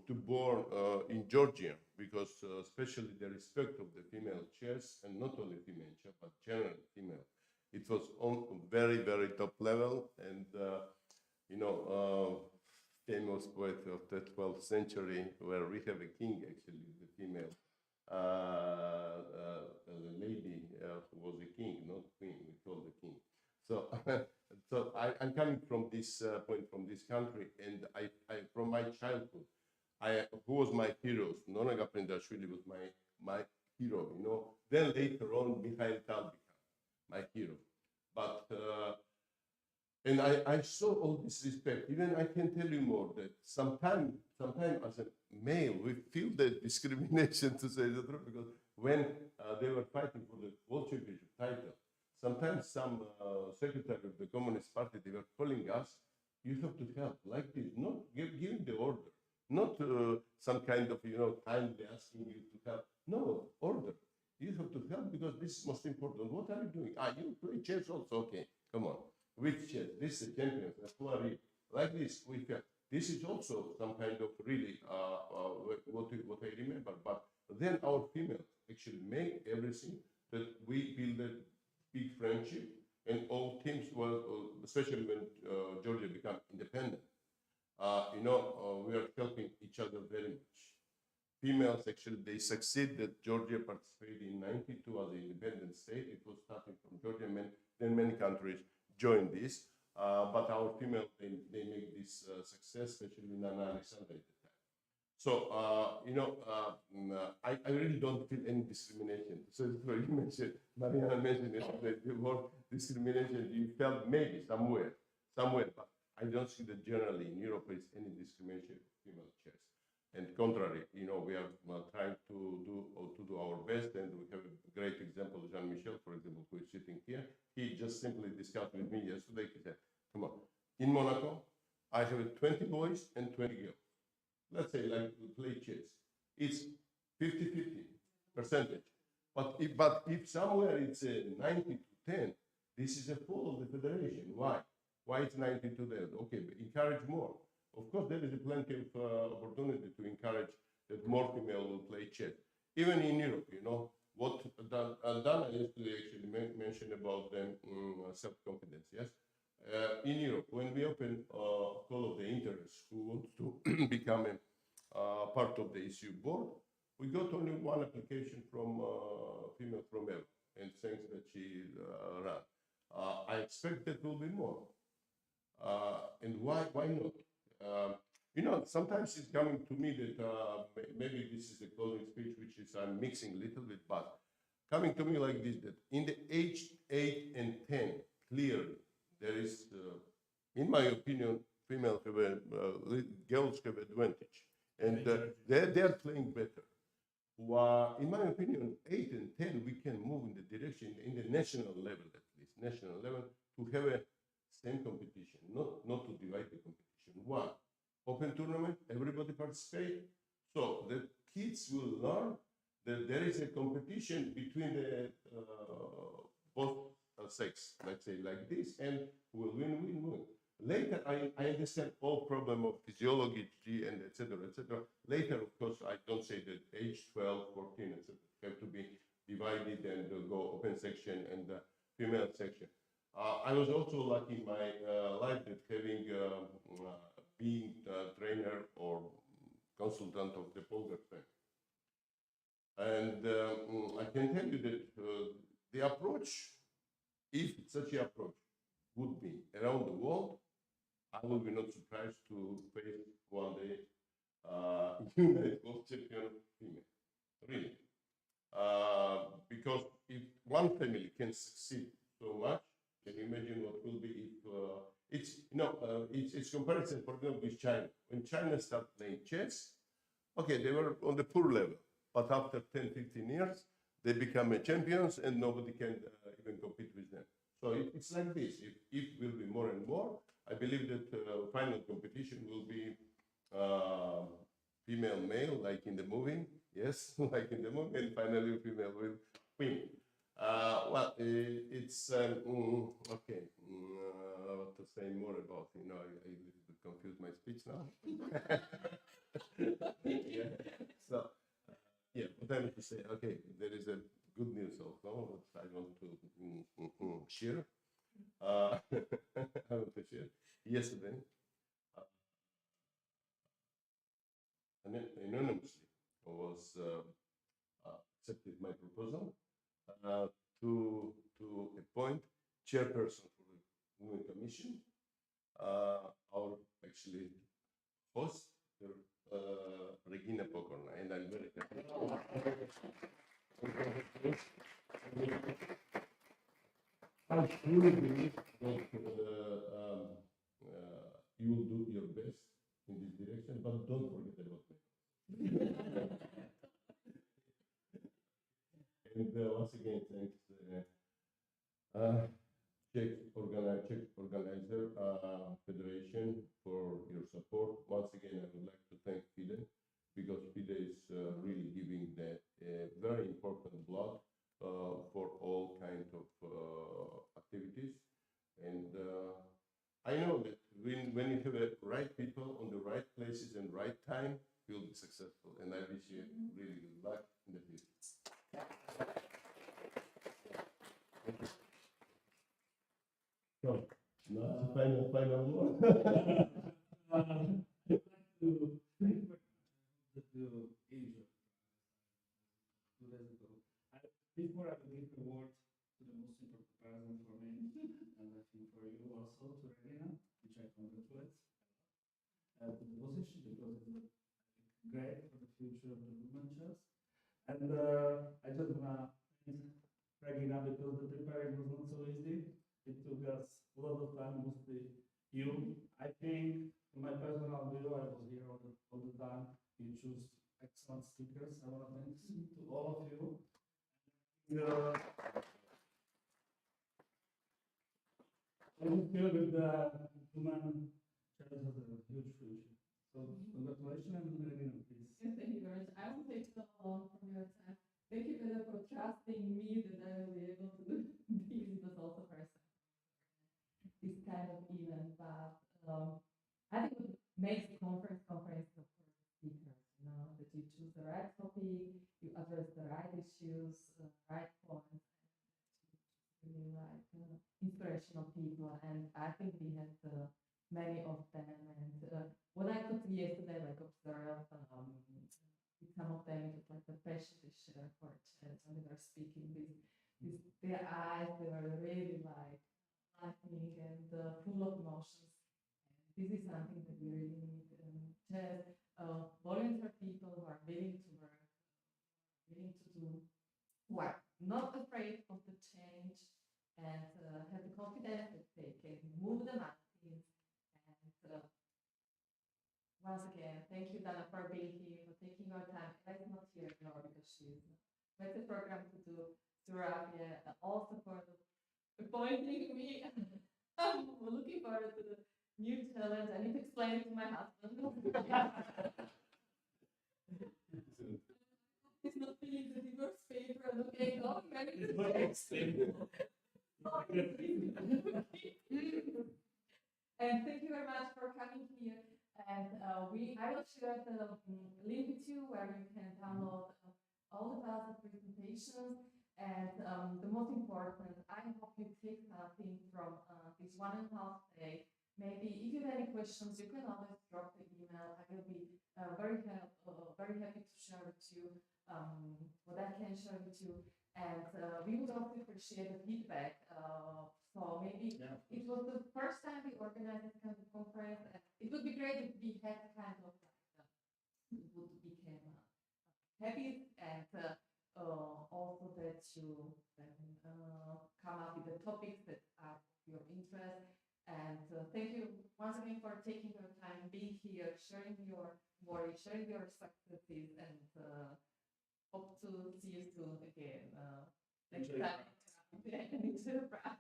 born in Georgia because especially the respect of the female chess, and not only female chess but general female, it was on very top level, and you know, famous poet of the 12th century where we have a king, actually the female the lady who was a king, not queen, we call the king. So so I'm coming from this point, from this country, and I from my childhood, who was my heroes? Nona Gaprindashvili was my hero, you know. Then later on, Mikhail Tal became my hero. But and I saw all this respect. Even I can tell you more that sometimes as a male, we feel the discrimination, to say the truth, because when they were fighting for the world championship title, sometimes some secretary of the Communist Party, they were calling us, you have to help, like this, not giving the order, not some kind of, you know, kindly asking you to help. No, order. You have to help because this is most important. What are you doing? You play chess also? Okay, come on. Which chess? This is a champion. Who are you? Like this, we help. This is also some kind of really what I remember. But then our females actually make everything that we build a big friendship, and all teams were, especially when Georgia became independent. You know, we are helping each other very much. Females actually, they succeed that Georgia participated in 92 as an independent state. It was starting from Georgia, then many countries joined this. But our females, they make this success, especially Nana Alexander at the time. So, you know, I really don't feel any discrimination. So you mentioned, Mariana mentioned yesterday, the word discrimination, you felt maybe somewhere, but I don't see that generally in Europe is any discrimination of female chess. And contrary, you know, we are trying to do our best, and we have a great example, Jean-Michel, for example, who is sitting here. He just simply discussed with me yesterday. He said, come on, in Monaco, I have 20 boys and 20 girls. let's say like play chess, it's 50-50 percentage. But if somewhere it's a 90 to 10, this is a fault of the federation. Why? Why it's 90 to 10? Okay, but encourage more. Of course, there is a plenty of opportunity to encourage that more female will play chess. Even in Europe, you know, what Dana yesterday actually mentioned about them self-confidence, yes? In Europe, when we open Call of the Interest, who wants to become a part of the ECU board, we got only one application from female from Eva, and thanks that she ran. I expect that will be more. And why not? You know, sometimes it's coming to me that maybe this is a closing speech, which is I'm mixing a little bit, but coming to me like this, that in the age 8 and 10, clearly, there is, in my opinion, female have girls have advantage, and they are playing better. In my opinion, 8 and 10, we can move in the direction, in the national level at least, national level, to have a same competition, not to divide the competition. One, open tournament, everybody participate, so the kids will learn that there is a competition between the both sex, let's say like this, and will win. Later, I understand all problem of physiology and etc. Later, of course, I don't say that age 12, 14, etc. have to be divided and go open section and female section. I was also lucky in my life that having being a trainer or consultant of the Polgar family. And I can tell you that the approach, if such an approach would be around the world, I will be not surprised to face one day United World Champion female, really. Because if one family can succeed so much, can you imagine what will be if it's comparison, for example, with China. When China started playing chess, okay, they were on the poor level, but after 10, 15 years, they become champions and nobody can even compete with them. So it's like this. If will be more and more, I believe that final competition will be female-male, like in the movie. Yes, like in the movie, and finally female will win. It's okay. What to say more about? You know, I a little bit confused my speech now. Yeah. So, yeah, what I want to say. Okay, there is a good news also that I want to share. I want to share. Yesterday, anonymously was accepted my proposal to appoint chairperson for the Women Commission. Our actually host, Regina Pokorna, and I'm very happy. I truly believe that you will do your best in this direction, but don't forget about me. And once again, thanks Czech Organizer Federation for your support. Once again, I would like to thank FIDE, because FIDE is really giving that very important blood for all kinds of activities. And I know that when you have the right people on the right places and right time, you'll be successful. And I wish you really good luck in the future. So, now the final word. I'd like to thank the age of 2 days ago. Before I give the word to the most important person for me, and I think for you also, to Regina, which I congratulate to the position, because it's great for the future of the women chess. And I just want to thank Regina, because the preparing was not so easy. It took us a lot of time, mostly you. I think, in my personal view, I was here all the time. You choose excellent speakers. I want to thank to all of you. I feel that the human chess has a huge future. So congratulations and let me know, please. Yes, thank you very much. I won't take so long from your time. Thank you, Peter, for trusting me that I will be able to do this. It was also first time this kind of event, but I think what makes the conference of course speakers, you know, that you choose the right topic, you address the right issues, right points, and really like inspirational people. And I think we had many of them. And what I could yesterday, like observe with some of them, it was like the passion they share for chess when they were speaking. With their eyes, they were really like lightning and full of emotions. This is something that we really need in chess. Volunteer people who are willing to work, willing to do, who are not afraid of the change, and have the confidence that they can move the mountains. And once again, thank you, Dana, for being here, for taking your time. Ela's not here anymore because she's with the program to do Zurabia, also for appointing me. I'm looking forward to the new challenge. I need to explain it to my husband. He's not feeling the divorce paper. Okay, go. And thank you very much for coming here. And I will share the link with you where you can download all the files of presentations. And the most important, I hope you take something from this 1.5 day. Maybe if you have any questions, you can always drop the email. I will be very happy to share with you what I can share with you. And we would also appreciate the feedback. So maybe it was the first time we organized this kind of conference. And it would be great if we had kind of like it would become habit, and also that you come up with the topics that are of your interest. And thank you once again for taking your time, being here, sharing your worries, sharing your successes, and hope to see you soon again. Next time. Enjoy Prague.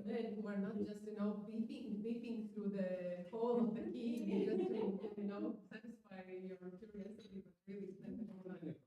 Men who are not just, beeping through the hole of the key, just to, satisfy your curiosity, but really spend the whole time